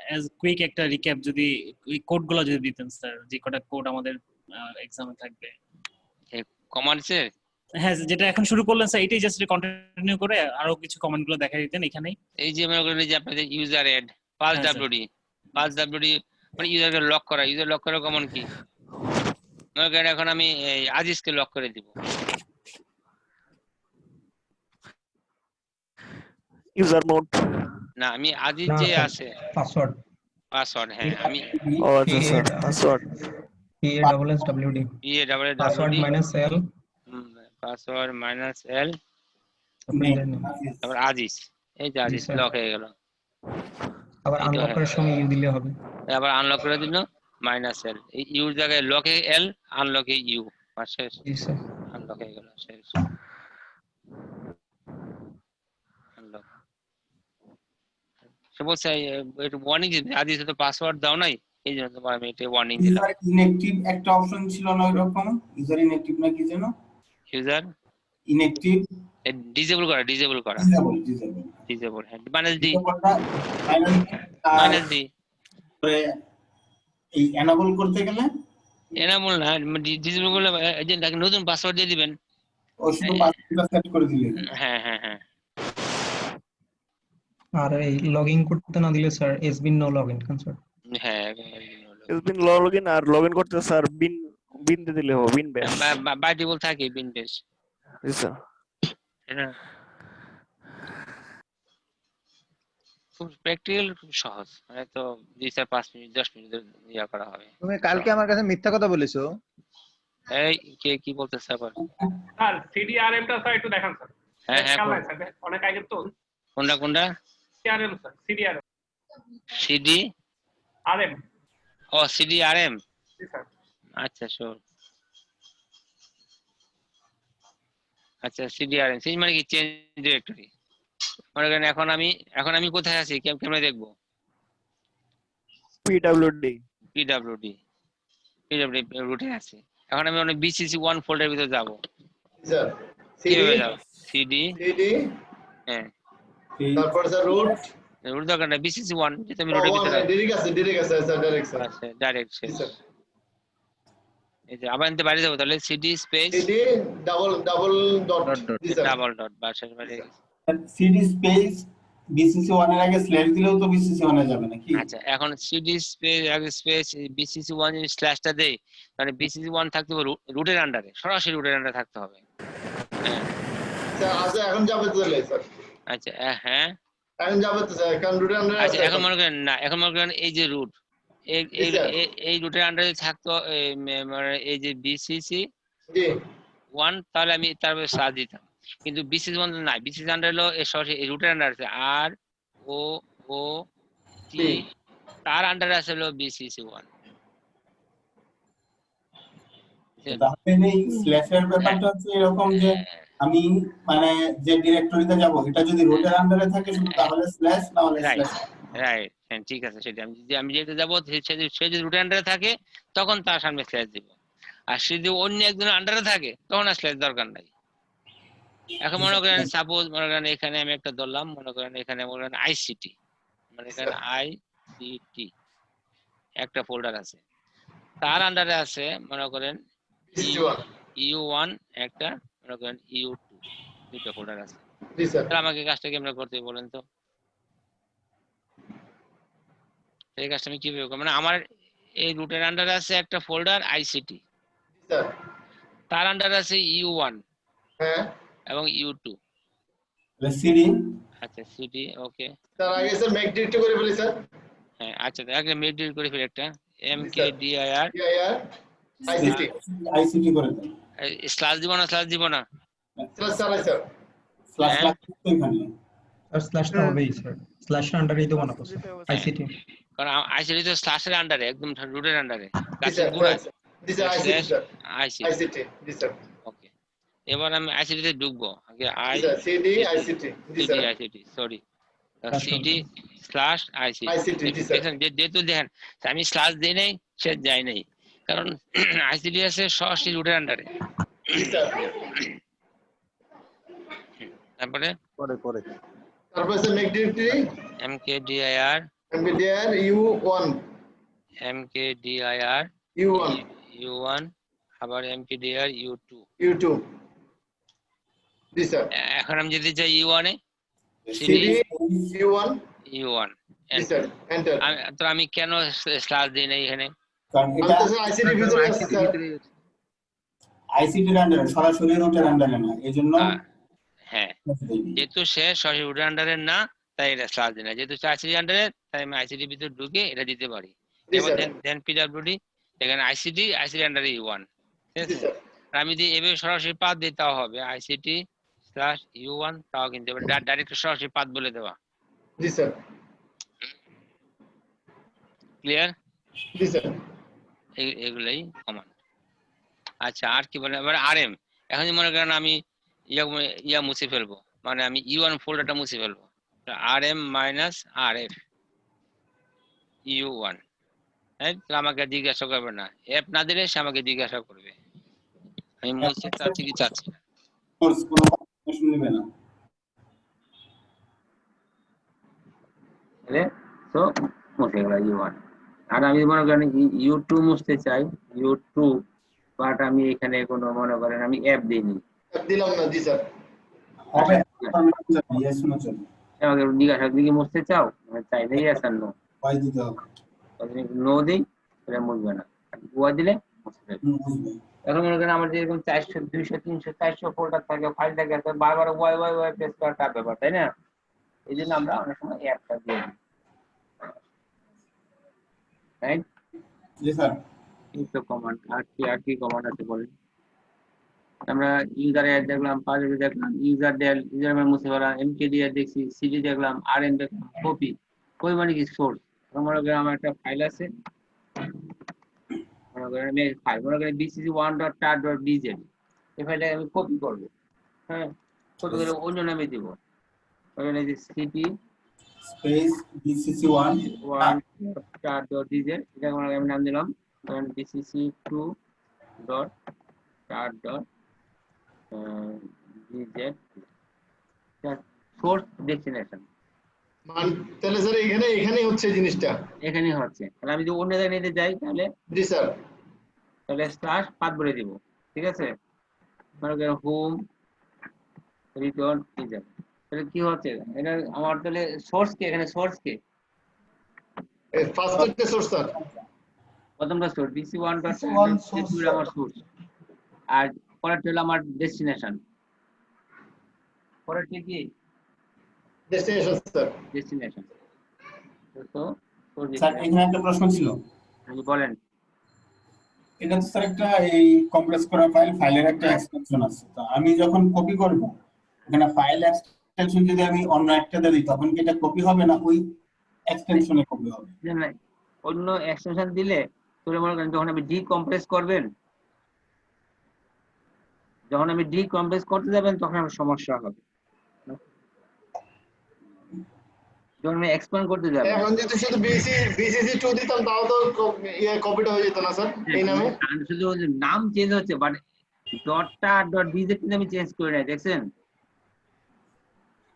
অ্যাজ কুইক একটা রিক্যাপ যদি ওই কোডগুলো যদি দিতেন স্যার, যে কটা কোড আমাদের এক্সামে থাকবে। কমান্ডসের হ্যাঁ যেটা এখন শুরু করলেন স্যার, এটাই জাস্ট কন্টিনিউ করে আরো কিছু কমেন্টগুলো দেখাই দিতেন এখানেই। এই যে মনে করেন যে আপনাদের ইউজার অ্যাড পাস ডব্লিউডি মানে ইউজারকে লক করা, ইউজার লক করা কমন কি? মনে করেন এখন আমি আজিজকে লক করে দিব, ইউজার মোড না আমি আজিজ যে আছে পাসওয়ার্ড হ্যাঁ আমি ও আচ্ছা sir password PASSWD password minus L password minus L তারপর আজিজ, এই যে আজিজ লক হয়ে গেল। আবার আনলক করার সময় ইউ দিলে হবে, আবার আনলক করে দিল মাইনাস L, এই ইউর জায়গায় লকে L আনলকে ইউ, শেষ আনলক হয়ে গেল শেষ আনলক। সে বলছে একটু ওয়ার্নিং দিতে, আজিজ তো পাসওয়ার্ড দাও নাই, এই জন্য তোমার আমি এটা ওয়ার্নিং দিলাম। ইউজার ইনঅ্যাকটিভ একটা অপশন ছিল না এরকম, ইউজার ইনঅ্যাকটিভ না কি যেন, ইউজার ইনঅ্যাকটিভ ডিসেবল করা ডিসেবল হ্যাঁ মাইনাস ডি এই এনেবল করতে গেলে এনেবল না ডিসেবল করলে যে নতুন পাসওয়ার্ড দিয়ে দিবেন, ও শুধু পাসওয়ার্ডটা সেট করে দিলেন। হ্যাঁ হ্যাঁ হ্যাঁ। আর এই লগইন করতে না দিলে স্যার এসবিন নো লগইন কনসার্ট, হ্যাঁ এসবিন লগইন আর লগইন করতে স্যার বিন দিয়ে দিলে হবে, বিন ব্যাশ বাই ডিফল্ট থাকে বিন ব্যাশ। জি স্যার এটা খুব প্র্যাকটিক্যাল, খুব সহজ, মানে তো 2-5 মিনিট 10 মিনিটের ইয়া করা হবে। তুমি কালকে আমার কাছে মিথ্যা কথা বলেছো। এই কে কি বলতেছে আবার? স্যার সিডিআরএম টা স্যার একটু দেখান স্যার। হ্যাঁ হ্যাঁ স্যার অনেক আগে তো কোনটা সিডিআরএম স্যার সিডিআরএম সিডিআরএম ও সিডিআরএম জি স্যার। আচ্ছা শোন, আচ্ছা সিডিআরএম সিজ মানে কি চেঞ্জ ডিরেক্টরি। মনে করেন এখন আমি কোথায় আছি কেমনে দেখবো? পিডব্লিউডি রুটে আছি। এখন আমি অনেক BCC1 ফোল্ডারের ভিতরে যাব, স্যার কিভাবে যাব? সিডি হ্যাঁ তারপর স্যার রুট দরকার না, BCC1 যেটা আমি রুটের ভিতরে ডাইরেক্ট আছে স্যার ডাইরেক্ট এই যে আবার এনতে বাইরে যাব, তাহলে CD space CD double dot double dot বাসার বাইরে সিডি স্পেস BCC1 এর আগে স্ল্যাশ দিলেও তো BCC1 এ যাবে নাকি? আচ্ছা এখন সিডি স্পেস আগে স্পেস BCC1 যদি স্ল্যাশটা দেই তাহলে BCC1 থাকতে হবে রুটের আন্ডারে, সরাসরি রুটের আন্ডারে থাকতে হবে। হ্যাঁ স্যার আচ্ছা এখন যাবে তো স্যার। আচ্ছা হ্যাঁ এখন যাবে তো স্যার, কারণ রুটের আন্ডারে আচ্ছা এখন মনে করেন না, এখন মনে করেন এই যে রুট এই রুটের আন্ডারে থাকতো মানে এই যে BCC1, তাহলে আমি তারপরে সার্চ দিতাম, কিন্তু BCC1 নাই, BCC আন্ডার হলো সরাসরি এই রুটের আন্ডারে আছে আর ও টি, তার আন্ডারে আছে হলো BCC1। তাহলে এই স্ল্যাশের ব্যাপারটা হচ্ছে এরকম যে আমি মানে যে ডিরেক্টরিতে যাব এটা যদি রুটের আন্ডারে থাকে শুধু তাহলে স্ল্যাশ, না হলে স্ল্যাশ। রাইট হ্যাঁ ঠিক আছে, সেটা আমি যেতে যাব সে যদি রুটের আন্ডারে থাকে তখন তার সামনে স্ল্যাশ দিব, আর সে যদি অন্য একজনের আন্ডারে থাকে তখন আর স্ল্যাশ দরকার নাই। এখন মনে করেন সাপোজ মনে করেন এখানে আমি একটা ধরলাম, মনে করেন এখানে মনে করেন আইসিটি, মানে এখানে আইসিটি একটা ফোল্ডার আছে, তার আন্ডারে আছে মনে করেন ইউ1 একটা মনে করেন U2 দুটো ফোল্ডার আছে। জি স্যার। তাহলে আমাকে কাজটা কেমনে করতে বলেন তো? এই কাজটা আমি কিভাবে করব? মানে আমার এই রুটের আন্ডারে আছে একটা ফোল্ডার ICT, স্যার। তার আন্ডারে আছে U1 হ্যাঁ এবং U2। সিডি। আচ্ছা সিডি, ওকে স্যার আগে স্যার মেক ডিরেক্টরি করে ফেলি স্যার। হ্যাঁ আচ্ছা একটা মেক ডিলিট করে ফেলে একটা MKDIR ডিআইআর আইসিটি আইসিটি করে দেন। স্ল্যাশ দিব না, স্ল্যাশ দিব না, স্ল্যাশ চালাই স্যার। স্ল্যাশ হ্যাঁ? লাগবে এখানে। আর স্ল্যাশটা হবেই স্যার, স্ল্যাশটা আন্ডারেই তো বানাবো স্যার আইসিটি। কারণ আইসিটি তো স্ল্যাশের আন্ডারে, একদম রুটের আন্ডারে, জি গাছের স্যার। গোড়ায় জি sir ICT sir. ICT. ICT জি স্যার। ওকে, এবার আমি আইসিটি তে ঢুকবো। আগে জি স্যার সিডি আইসিটি জি sir. ICT sorry CD slash ICT. ICT জি স্যার। দেখেন যেহেতু দেখেন আমি স্ল্যাশ দেই নাই, সে যায় নাই, কারণ আইসিটি আছে সরাসরি রুটের আন্ডারে। জি স্যার। তারপরে পরে তারপর sir make directory MKDIR এমবিডিআর U1 MKDIR U1 U1 আবার MKDIR U2 U2 জি স্যার। এখন আমি যদি চাই U1 এ সিডি U1 U1 জি স্যার এন্টার। তো আমি কেন স্ল্যাশ দেই নাই এখানে? কারণ আমি এটা তো স্যার আইসিটি ভিতরে আছে স্যার। আইসিটির আন্ডারে, সরাসরি রুটের আন্ডারে না, এইজন্য হ্যাঁ যেহেতু সে সরাসরি রুটের আন্ডারে না, তাই এটা স্ল্যাশ দিই না। যেহেতু আইসিটি আন্ডারে, তাই আমি আইসিটি ভিতরে ঢুকে এটা দিতে পারি। এবার দেন PWD এখানে আইসিটি আন্ডারে U1, ঠিক আছে? আমি যদি এভাবে সরাসরি পাথ দিই তাও হবে ICT স্ল্যাশ U1, তাও কিন্তু ডাইরেক্ট সরাসরি পাথ বলে দেওয়া। জি স্যার। ক্লিয়ার? জি স্যার। এগুলাই কমান্ড। আচ্ছা আর কি বলে, এবার RM। এখন মনে করেন আমি ইয়া মুছে ফেলবো, মানে আমি U1 ফোল্ডারটা মুছে ফেলবো, RM -RF U1, হ্যাঁ? আমাকে জিজ্ঞাসা করবে না, অ্যাপ না দিলে সে আমাকে জিজ্ঞাসা করবে আমি মুছতে চাচ্ছি কি চাচ্ছি না। কোর্স কোনো প্রশ্ন নেবে না। তো মুছে গেল U1। আর আমি মনে করেন U2 মুছতে চাই, U2 বাট আমি এখানে কোনো মনে করেন আমি অ্যাপ দিইনি, দিলাম না। জি স্যার। হবে ইয়েস নো চলবে। আমাকে জিজ্ঞাসা দিকে মুছতে চাও, চাই না ইয়েস আর নো, ওয়াই দিতে হবে। যদি নো দিই তাহলে মুছবে না, ওয়াই দিলে মুছে ফেলবে। এখন মনে করেন আমার যেরকম 400 200 300 400 ফোল্ডার থাকে, ফাইল থাকে, বারবার ওয়াই প্রেস করা টাফ ব্যাপার, তাই না? এই জন্য আমরা অনেক সময় অ্যাপটা দিয়ে দিই, রাইট? জি স্যার। এই তো কমান্ড। আর কি কমান্ড আছে বলেন? আমরা ইউজার অ্যাড দেখলাম, পাসওয়ার্ড দেখলাম, ইউজার নাম মুছে ফেলা, MKDIR দেখছি, সিডি দেখলাম, RM দেখলাম, কপি মানে কি সোর্স। মনে করেন আমার একটা ফাইল আছে, মনে করেন আমি ফাইল মনে করেন bcc1.tar.dz, এই ফাইলটা আমি কপি করব, হ্যাঁ? কপি করে অন্য নামে দিব, ধরেন এই যে cp স্পেস bcc1.tar.dz, এটা আমি নাম দিলাম ধরেন bcc2.tar.dz সোর্স ডেস্টিনেশন। তাহলে স্যার এখানেই হচ্ছে জিনিসটা, এখানেই হচ্ছে। তাহলে আমি যদি অন্য জায়গায় নিতে যাই তাহলে জি স্যার, তাহলে স্ল্যাশ পাথ বলে দিব, ঠিক আছে? মনে করেন হোম রিটার্ন ইউজার, তাহলে কি হচ্ছে এটা আমার, তাহলে সোর্স কে, এখানে সোর্স কে? ফার্স্ট সোর্স স্যার, প্রথমটা সোর্স bc1.tar আমার সোর্স, আর পরেরটা হলো আমার ডেস্টিনেশন। পরেরটা কি? Destination sir. ডেস্টিনেশন। তো স্যার এখানে একটা প্রশ্ন ছিল। আপনি বলেন। এটা তো স্যার একটা এই কম্প্রেস করা ফাইলের একটা এক্সটেনশন আছে, তো আমি যখন কপি করব এখানে ফাইল এক্সটেনশন যদি আমি অন্য একটাতে দিই তখন কি এটা কপি হবে না ওই এক্সটেনশনে কপি হবে? না, অন্য এক্সটেনশন দিলে তোরে মনে করেন যখন আপনি ডিকম্প্রেস করবেন, যখন আমি ডিকম্প্রেস করতে যাবেন তখন আমার সমস্যা হবে, যখন আমি এক্সপ্যান্ড করতে যাব। এখন যদি শুধু bcc2 দিতাম তাও তো কপিটা হয়ে যেত না স্যার এই নামে? শুধু নাম চেঞ্জ হচ্ছে, বাট .tar.dz কিন্তু আমি চেঞ্জ করে নাই, দেখছেন?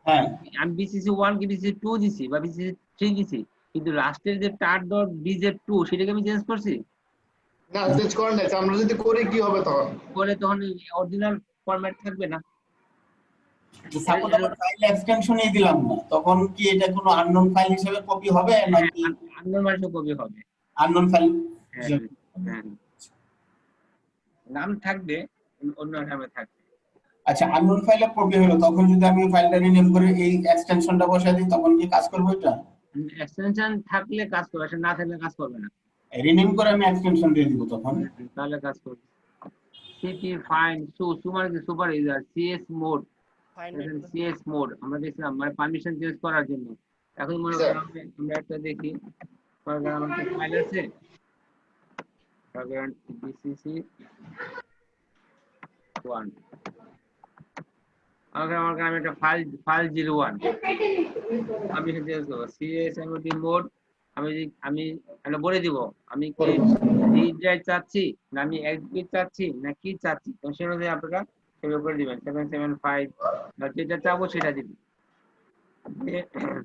হ্যাঁ, আমি bcc1 কি bcc2 দিছি বা bcc3 দিছি, কিন্তু লাস্টের যে tar.dz2 সেটাকে আমি চেঞ্জ করছি না, চেঞ্জ করেন না। আমরা যদি করি কি হবে তখন? করে তখন অরিজিনাল ফরম্যাট থাকবে না। সাপোজ আমরা ফাইল এক্সটেনশনই দিলাম না, তখন কি এটা কোনো আননোন ফাইল হিসেবে কপি হবে নাকি আননোন মানে কপি হবে, আননোন ফাইল হ্যাঁ, হ্যাঁ। নাম থাকবে, অন্য নামে থাকবে। আচ্ছা, আননোন ফাইলে কপি হলো, তখন যদি আমি ফাইলটা রিনেম করে এই এক্সটেনশনটা বসাই দিই তখন কি কাজ করবে এটা? এক্সটেনশন থাকলে কাজ করবে, না থাকলে কাজ করবে না। রিনেম করে আমি এক্সটেনশন দিয়ে দিব তখন তাহলে কাজ করবে। সিপি ফাইন সুমার কি super user CS mode, CS mode আমরা দেখলাম মানে পারমিশন চেঞ্জ করার জন্য। এখন মনে করেন আমরা একটা দেখি, মনে করেন আমার একটা ফাইল আছে, কারণ বিসিসি 1 আমার কাছে একটা ফাইল 01 আমি চেঞ্জ করব সিএসএমডি মোড। আমি এটা বলে দিব আমি কি রিড রাইট চাচ্ছি না আমি এক্সিকিউট চাচ্ছি না কি চাচ্ছি, তো সেটা অনুযায়ী আপনারা সেটা করে দিবেন 775 বা যেটা চাবো সেটা দিবেন।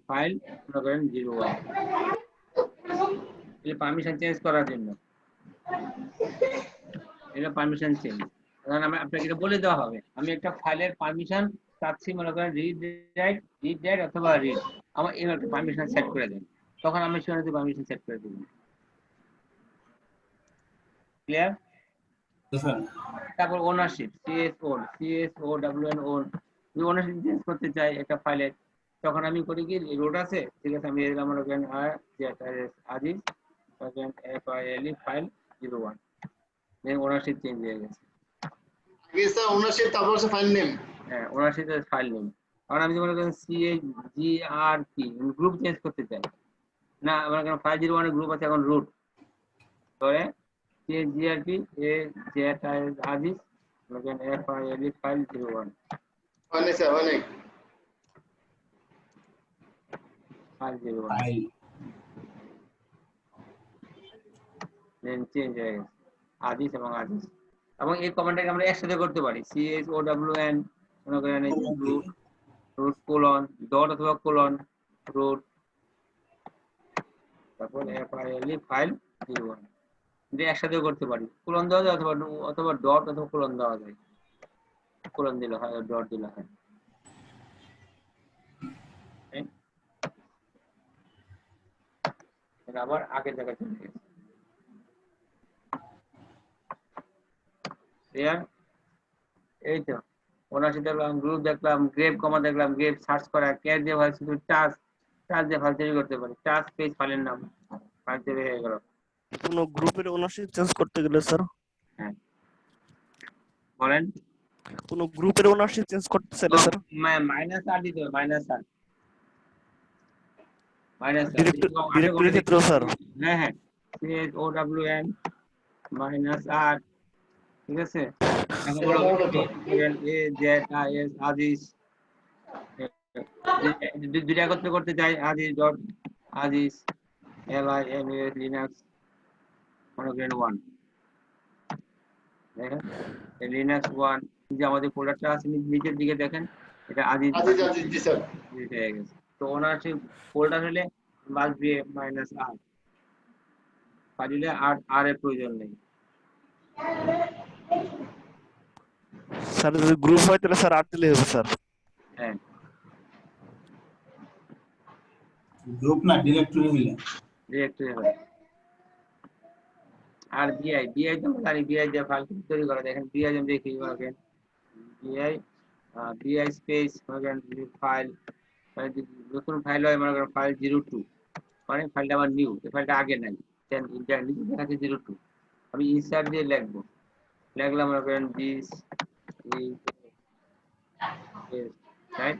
ফাইল মনে করেন 01 এই পারমিশন চেঞ্জ করার জন্য, এটা পারমিশন চেঞ্জ। কারণ আপনাকে এটা বলে দেওয়া হবে আমি একটা ফাইলের পারমিশন চাচ্ছি, মনে করেন রিড রাইট অথবা রিড, আমার এই একটা পারমিশন সেট করে দেন, তখন আমি সেই অনুযায়ী পারমিশন সেট করে দেব। ক্লিয়ার? তারপর ওনারশিপ CSOWN ওন, যদি ওনারশিপ চেঞ্জ করতে চাই একটা ফাইলের, তখন আমি করি কি রুট আছে, ঠিক আছে, আমি এর আমার ওখানে আজিজ FILE ফাইল 01 দেন ওনারশিপ চেঞ্জ হয়ে গেছে। আগে ওনারশিপ তারপর হচ্ছে ফাইল নেম, হ্যাঁ ওনারশিপ এর ফাইল নেম। আর আমি মনে করেন CHGRP গ্রুপ চেঞ্জ করতে চাই না, আমার কাছে ফাইল 01 এর গ্রুপ আছে, এখন রুট করে CHGRP আজিজ মানে FILE ফাইল 01 অনেক স্যার অনেক ফাইল 01 দেন চেঞ্জ হয়ে গেছে আজিজ এবং আজিজ। এবং এই কমান্ডটাকে আমরা একসাথে করতে পারি CHOWN মনে করেন রুট কোলন ডট অথবা কোলন রুট তারপর FILE ফাইল 01 যে একসাথে করতে পারি, কোলন দেওয়া যায় অথবা ডট অথবা কোলন দেওয়া যায়, কোলন দিলে হয় ডট দিলে হয়। এটা আবার আগের জায়গায় চলে গেছে। ক্লিয়ার? এই তো ওনারশিপ দেখলাম, গ্রুপ দেখলাম, গ্রেপ কমা দেখলাম, গ্রেপ সার্চ করা, ক্যাশ দিয়ে ফাইল শুধু টাচ দিয়ে ফাইল তৈরি করতে পারি, টাচ পেজ ফাইলের নাম ফাইল তৈরি হয়ে গেল। কোনো গ্রুপের ওনারশিপ চেঞ্জ করতে গেলে স্যার হ্যাঁ বলেন, কোনো গ্রুপের ওনারশিপ চেঞ্জ করতে চাইলে স্যার -r দিতে হবে, -r ডিরেক্টরি ক্ষেত্রে স্যার। হ্যাঁ হ্যাঁ CHOWN -r, ঠিক আছে। এখন বলো AZIS আজিজ, দুইটা একত্রে করতে চাই Aziz dot Aziz LINUX Linux মনে করেন 1 দেখেন লিনাক্স 1 যে আমাদের ফোল্ডারটা আছে নিচের দিকে দেখেন, এটা আজিজ জি স্যার হয়ে গেছে। তো ওনারশিপ ফোল্ডার হলে মাস্ট বি -r, ফাইলে আর এর প্রয়োজন নেই। স্যার যদি গ্রুপ হয় তাহলে স্যার আর দিলে হবে স্যার। হ্যাঁ গ্রুপ না ডিরেক্টরি হইলে ডিরেক্টরি হবে। আর বিআই তো জানি বিআই যে ফাইল তৈরি করা, দেখেন বিআই আমি দেখি দেখেন বিআই স্পেস ফাইল, মানে নতুন ফাইল হয় মনে করেন ফাইল 02 মানে ফাইলটা আমার নিউ, এই ফাইলটা আগে নাই, দেন ইন্টার নিচে দেখাচ্ছে 02, আমি ইনসার্ট দিয়ে লিখলাম মনে করেন this right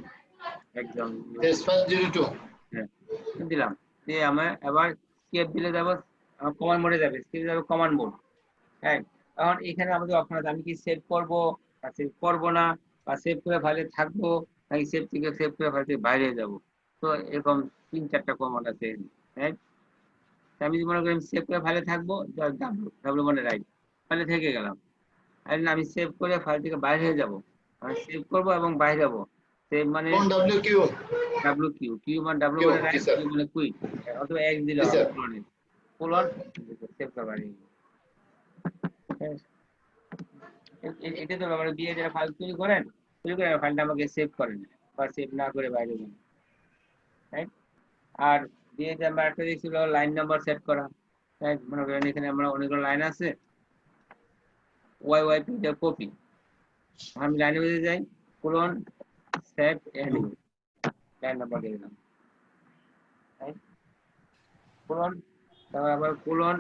exam test file 02 হ্যাঁ দিলাম দিয়ে আমার আবার স্কেপ দিলে যাব কমান্ড মোডে যাবে, স্কেপ যাবে কমান্ড মোড। হ্যাঁ এখন এখানে আমাদের অপশন আছে আমি কি সেভ করব বা সেভ করব না, বা সেভ করে ফাইলে থাকবো নাকি সেভ করে ফাইল থেকে বাইরে যাব। তো এরকম 3-4টা কমান্ড আছে, রাইট। আমি যদি মনে করি সেভ করে ফাইলে থাকবো, ডাব্লু মানে রাইট, ফাইলে থেকে গেলাম। আর না আমি সেভ করে ফাইল থেকে বাইরে হয়ে যাব, আমি সেভ করব এবং বাইরে যাব। সেভ মানে WQ মানে ডাব্লু মানে রাইট, কিউ মানে কুইট, অথবা এক্স দিলে হবে কোলন সেভ করে বাইরে। এটা তো আমরা দিয়ে যারা ফাইল তৈরি করেন ফাইলটা আমাকে সেভ করেন বা সেভ না করে বাইরে যান, রাইট? আর দিয়ে যে আমরা একটা দেখছিল লাইন নাম্বার সেট করা, রাইট? মনে করেন এখানে আমরা অনেকগুলো লাইন আছে, ওয়াই পিটা কপি, আমি লাইনে বেঁধে যাই, colon set and line number দিয়ে দিলাম, রাইট? কোলন, তারপর আবার colon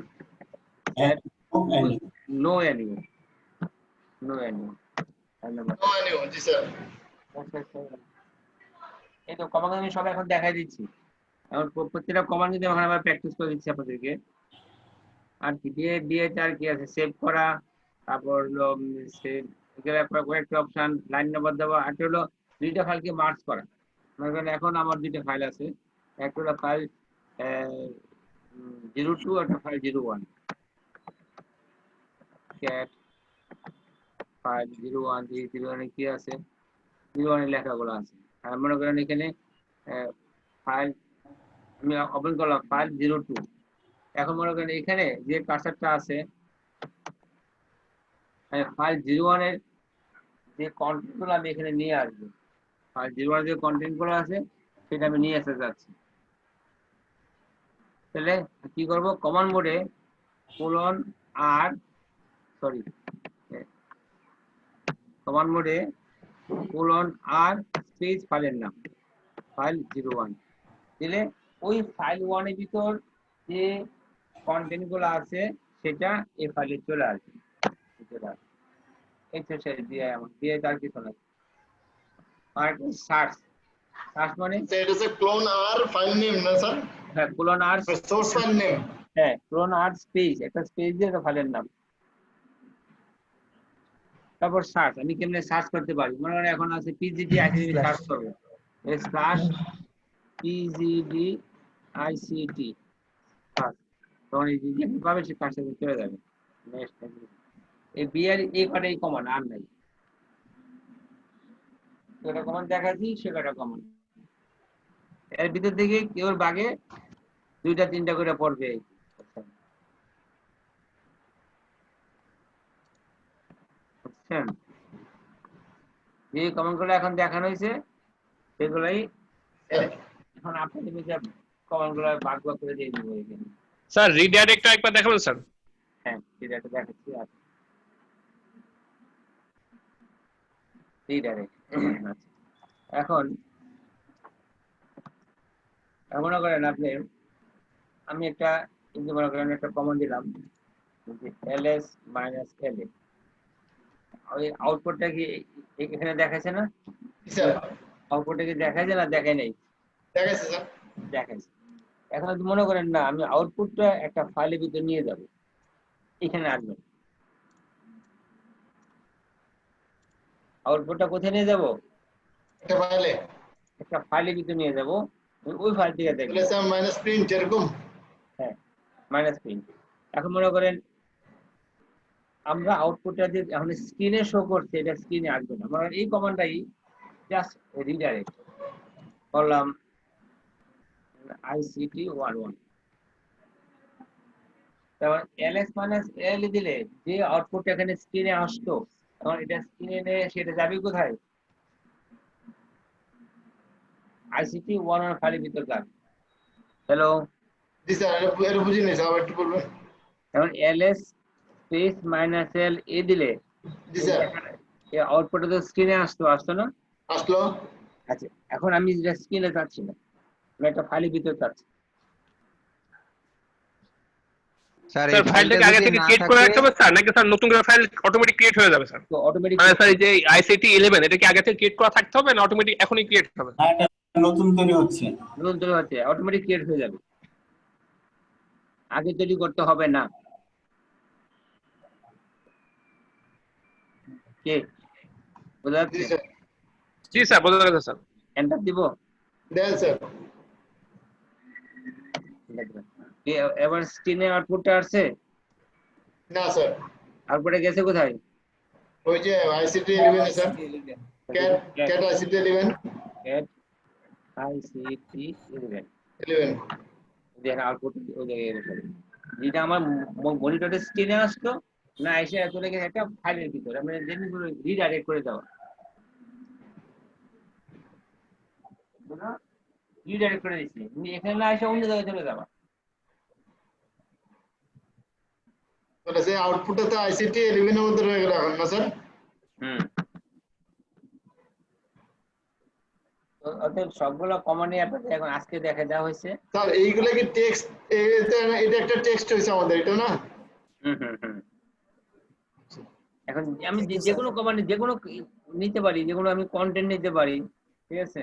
set no animal, no animal line number. No animal, জি স্যার। এই তো কমান্ড আমি সব এখন দেখাই দিচ্ছি, এখন প্রত্যেকটা কমান্ড কিন্তু এখন আবার প্র্যাকটিস করে দিচ্ছি আপনাদেরকে। আর কি ডিএ আর কি আছে, সেভ করা, তারপর হলো সেভ এখানে আপনার কয়েকটা অপশন, লাইন নাম্বার দেওয়া, আর হলো দুইটা ফাইলকে মার্জ করা। মনে করেন এখন আমার দুইটা ফাইল আছে, একটা হলো ফাইল 02 আর একটা ফাইল 01, ক্যাট ফাইল 01, 01 এ কি আছে, 01 এর লেখাগুলো আছে। আর মনে করেন এখানে ফাইল আমি ওপেন করলাম ফাইল 02, এখন মনে করেন এখানে যে কার্সারটা আছে ফাইল 01 এর যে কন্টেন্ট গুলো আমি এখানে নিয়ে আসবো, ফাইল 01 যে কন্টেন্ট গুলো আছে সেটা আমি নিয়ে আসতে যাচ্ছি। তাহলে কি করব, কমান্ড মোডে কোলন আর সরি কমান্ড মোডে কোলন আর স্পেস ফাইলের নাম ফাইল 01 দিলে ওই ফাইল 1 এর ভিতর যে কন্টেন্ট গুলো আছে সেটা এই ফাইলে চলে আসবে। এক্সারসাইজ দিয়ে আমার দিয়ে তার কিছু না। আর সার্চ, সার্চ মানে এটা হচ্ছে ক্লোন আর ফাইল নেম না স্যার? হ্যাঁ, ক্লোন আর সোর্স ফাইল নেম, হ্যাঁ ক্লোন আর স্পেস, একটা স্পেস দিয়ে একটা ফাইলের নাম। তারপর সার্চ, আমি কেমনে সার্চ করতে পারি, মনে করেন এখন আছে পিজিডি আইসিটি সার্চ করব, স্ল্যাশ পিজিডি আইসিটি সার্চ, তখন এই যে পাবে সে কাজটা চলে যাবে। নেক্সট এই বিআর এই কটা এই কমন আর নাই, যেটা কমন দেখাচ্ছি সেটা কমন। এর ভিতর থেকে কেউ বাগে দুইটা তিনটা করে পড়বে, বুঝছেন? যে কমেন্টগুলো এখন দেখানো হয়েছে সেগুলাই এখন আপনাদের মধ্যে কমেন্টগুলো ভাগ ভাগ করে দিয়ে দিব এখানে। স্যার রিডাইরেক্টটা একবার দেখাবেন স্যার? হ্যাঁ, রিডাইরেক্ট দেখাচ্ছি। আর রিডাইরেক্ট এখন মনে করেন আপনি, আমি একটা মনে করেন একটা কমান্ড দিলাম ls - la, ওই আউটপুটটা কি এখানে দেখাচ্ছে না? স্যার আউটপুটটা কি দেখাচ্ছে না দেখায় নাই? দেখাইছে স্যার, দেখাচ্ছে। এখন যদি মনে করেন না আমি আউটপুটটা একটা ফাইলের ভিতরে নিয়ে যাব, এখানে আসবেন, আউটপুটটা কোথায় নিয়ে যাব? একটা ফাইলে, একটা ফাইলের ভিতরে নিয়ে যাব, ওই ফাইলটিকে দেখবেন মাইনাস প্রিন্ট এরকম, হ্যাঁ মাইনাস প্রিন্ট। এখন মনে করেন আমরা আউটপুটটা যে এখন স্ক্রিনে শো করছে এটা স্ক্রিনে আসবে না, আমরা এই কমান্ডটাই জাস্ট রিডাইরেক্ট করলাম আইসিটি 11, তারপর ls - l দিলে যে আউটপুটটা এখানে স্ক্রিনে আসতো তখন এটা স্ক্রিনে সেটা যাবে কোথায়? আইসিটি 11 ফাইলের ভিতর যাবে। হ্যালো, জি স্যার, এটা বুঝি নাই স্যার, একটু বলবেন? এখন ls স্পেস -l এ দিলে জি স্যার, এই আউটপুটটা তো স্ক্রিনে আসতো না? আসলো। আচ্ছা, এখন আমি যেটা স্ক্রিনে যাচ্ছি না, আমি একটা ফাইলের ভিতর যাচ্ছি। স্যার স্যার ফাইলটাকে আগে থেকে ক্রিয়েট করে রাখতে হবে স্যার, নাকি স্যার নতুন করে ফাইল অটোমেটিক ক্রিয়েট হয়ে যাবে স্যার? তো অটোমেটিক মানে স্যার এই যে আইসিটি 11 এটা কি আগে থেকে ক্রিয়েট করা থাকতে হবে না অটোমেটিক এখনই ক্রিয়েট হবে? না, এটা নতুন তৈরি হচ্ছে, নতুন তৈরি হচ্ছে, অটোমেটিক ক্রিয়েট হয়ে যাবে, আগে তৈরি করতে হবে না। কে বোঝা যাচ্ছে? জি স্যার, বোঝা যাচ্ছে স্যার। এন্টার দিব, দেন স্যার। এবার স্ক্রিনে আউটপুটটা আসছে না স্যার, আউটপুটে গেছে কোথায়? ওই যে ICT 11 sir, cat ICT 11, cat ICT 11 দেখেন আউটপুট ওই জায়গায় গেছে, যেটা আমার মনিটরের স্ক্রিনে আসতো না এসে চলে গেছে একটা ফাইলের ভিতরে, আমরা জিনিসগুলো রিডাইরেক্ট করে দেওয়া, রিডাইরেক্ট করে দিচ্ছি, এখানে না এসে অন্য জায়গায় চলে যাবা। তাহলে সেই আউটপুটটা তো আইসিটি 11 এর মধ্যে রয়ে গেল এখন না স্যার? অতএব সবগুলো কমনই আপনাদের এখন আজকে দেখা দেওয়া হয়েছে। স্যার এইগুলা কি টেক্সট, এটা একটা টেক্সট হইছে আমাদের, এটা না? এখন আমি যে কোনো কমান্ড যে কোনো নিতে পারি, যে কোনো আমি কন্টেন্ট নিতে পারি, ঠিক আছে?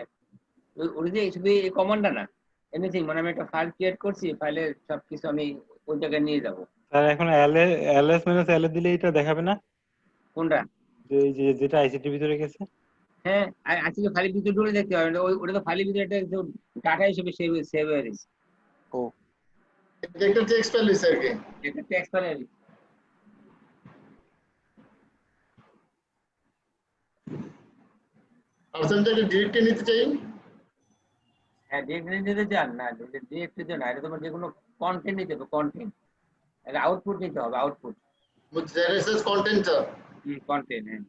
ওই যে শুধু এই কমান্ডটা না, এনিথিং, মানে আমি একটা ফাইল ক্রিয়েট করছি, ফাইলের সবকিছু আমি ওই জায়গায় নিয়ে যাব। স্যার এখন ls -l দিলে এটা দেখাবে না? কোনটা? যেটা আইসিটি ভিতরে গেছে। হ্যাঁ, আজকে ফাইলের ভিতরে ঢুকে দেখতে পাবেন, ওটা তো ফাইলের ভিতরে একটা ডাটা হিসেবে সেভ হয়ে গেছে। ও, এটা একটা টেক্সট ফাইল হইছে আর কি। এটা টেক্সট ফাইল। আর স্যার এটা ডিরেক্টলি নিতে চাই। হ্যাঁ, ডিরেক্টলি নিতে চান না, ডিরেক্টলি তো না, এটা তোমার যে কোনো কন্টেন্ট নিতে হবে, কন্টেন্ট, এটা আউটপুট নিতে হবে, আউটপুট। বুঝছি, এসএস কন্টেন্টটা। কন্টেন্ট, হ্যাঁ।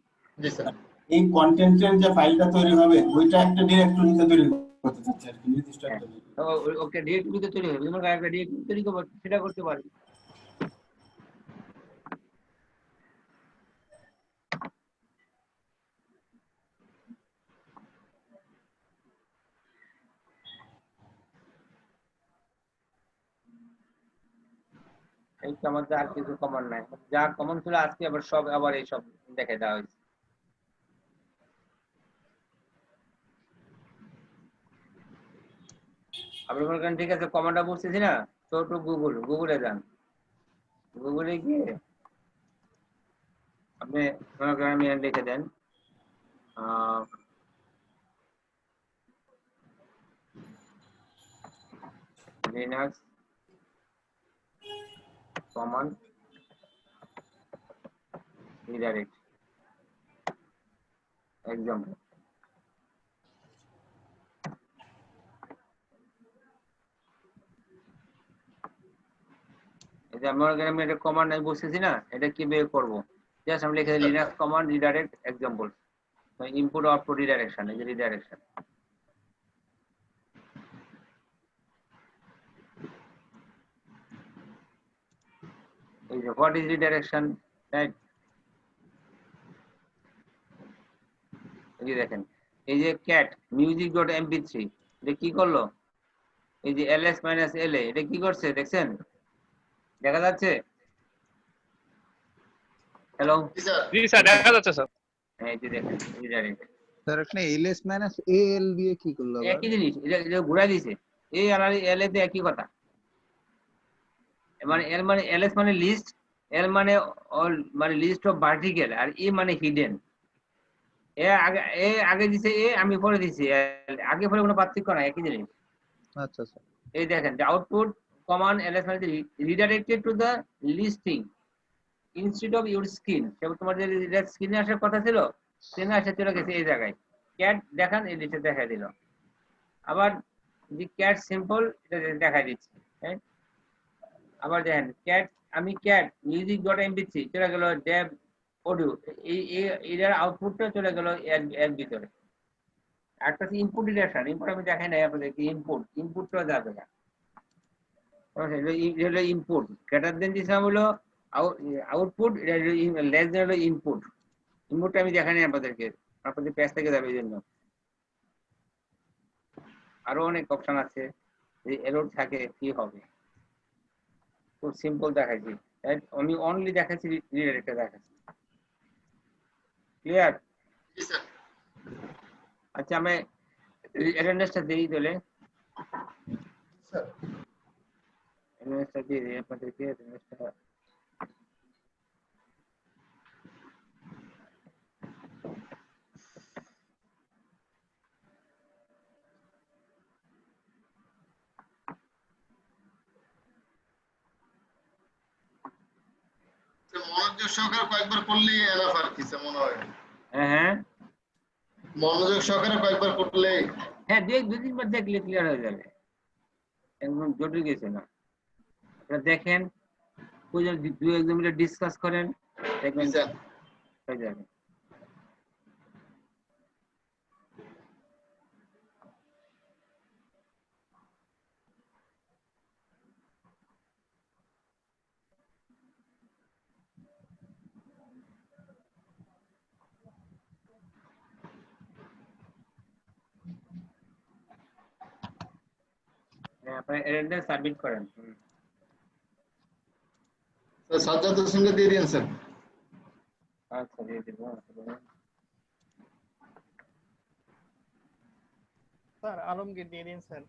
জি স্যার। এই কন্টেন্টের যে ফাইলটা তৈরি হবে ওইটা একটা ডিরেক্টরিতে তৈরি করতে চাচ্ছি আর কি, নির্দিষ্ট একটা। ওকে, ডিরেক্টরিতে তৈরি হবে, তোমার একটা ডিরেক্টরি তৈরি করবে, সেটা করতে পারবে। এই তো আমাদের আর কিছু কমন নাই, যা কমন ছিল আজকে আবার সব এই সব দেখে দেওয়া হয়েছে। আপনি মনে করেন ঠিক আছে, কমান্ডটা বুঝতেছি না, তো একটু গুগলে যান, গুগলে গিয়ে আপনি মনে করেন আমি লিখে দেন লিনাক্স কমান্ড রিডাইরেক্ট এক্সাম্পল। এটা আমি একটা কমান্ড আমি বুঝতেছি না, এটা কিভাবে করব, জাস্ট আমি লিখে Linux command redirect example, input output redirection, এই যে রিডাইরেকশন। এই যে হোয়াট ইজ রিডাইরেকশন, রাইট? এই যে দেখেন, এই যে ক্যাট music.mp3 এটা কি করলো, এই যে ls-la এটা কি করছে দেখছেন, দেখা যাচ্ছে? হ্যালো, জি স্যার দেখা যাচ্ছে স্যার। এই যে দেখেন রিডাইরেক্ট। স্যার এখানে ls-al দিয়ে কি করলো আবার? একই জিনিস, এটা ঘুরাই দিয়েছে, এই আর la তে একই কথা, মানে l মানে ls মানে লিস্ট, l মানে অল মানে লিস্ট অফ ভার্টিক্যাল, আর e মানে হিডেন। আগে দিছে এ, আমি পরে দিছি আগে পরে, কোনো পার্থক্য নাই, একই জিনিস। আচ্ছা আচ্ছা। এই দেখেন যে আউটপুট কমান্ড ls মানে redirected to the listing instead of your screen, সেটা তোমার যে স্ক্রিনে আসার কথা ছিল, স্ক্রিনে আসা চলে গেছে এই জায়গায়, ক্যাট দেখান এই নিচে দেখাই দিল। আবার যে ক্যাট সিম্পল এটা দেখাই দিচ্ছি, হ্যাঁ। আবার দেখেন ক্যাট, আমি ক্যাট music.mp3 চলে গেল ডেভ অডিও, এর আউটপুটটা চলে গেল এর ভিতরে। একটা ইনপুট ডিরেকশন, ইনপুট আমি দেখাই নাই আপনাদেরকে, ইনপুটটা যাবে না, এটা ইনপুট, গ্রেটার দেন দিছিলাম হলো আউটপুট, এটা লেস দেন হলো ইনপুট। ইনপুটটা আমি দেখাই নাই আপনাদেরকে, আপনাদের পেজ থেকে যাবে এই জন্য। আরো অনেক অপশন আছে, এরর থাকে কি হবে, খুব সিম্পল দেখাইছি, আমি অনলি দেখাচ্ছি, রিডাইরেক্টটা দেখাচ্ছি, ক্লিয়ার? আচ্ছা, আমি অ্যাটেন্ডেন্সটা দেই তাহলে, অ্যাটেন্ডেন্সটা দিয়ে দিই আপনাদেরকে, অ্যাটেন্ডেন্সটা মনোযোগ সহকারে কয়েকবার করলেই এনাফ আর কি মনে হয়। হ্যাঁ, মনোযোগ সহকারে কয়েকবার করলে, হ্যাঁ, দুই তিনবার দেখলে ক্লিয়ার হয়ে যাবে, একদম জটিল কিছু না। আপনারা দেখেন, দুই একজন মিলে ডিসকাস করেন, দেখবেন স্যার হয়ে যাবে। আপনি এটা সাবমিট করেন। স্যার সাজ্জাদ হোসেনকে দিয়ে দিন স্যার। আচ্ছা দিয়ে দিব। স্যার আলমগীর দিয়ে দিন স্যার।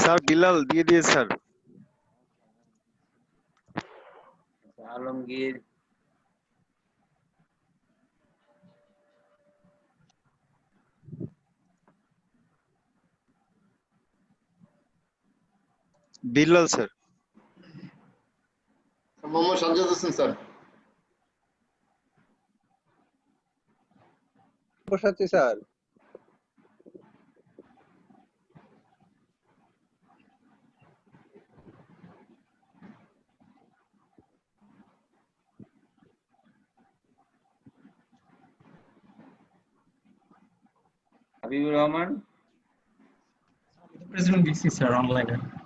স্যার বিলাল দিয়ে দিয়ে sir. Alamgir Bilal sir. Mohammad Sajjad Hossain sir. বসাচ্ছি sir. Habibur Rahman Present DC sir online.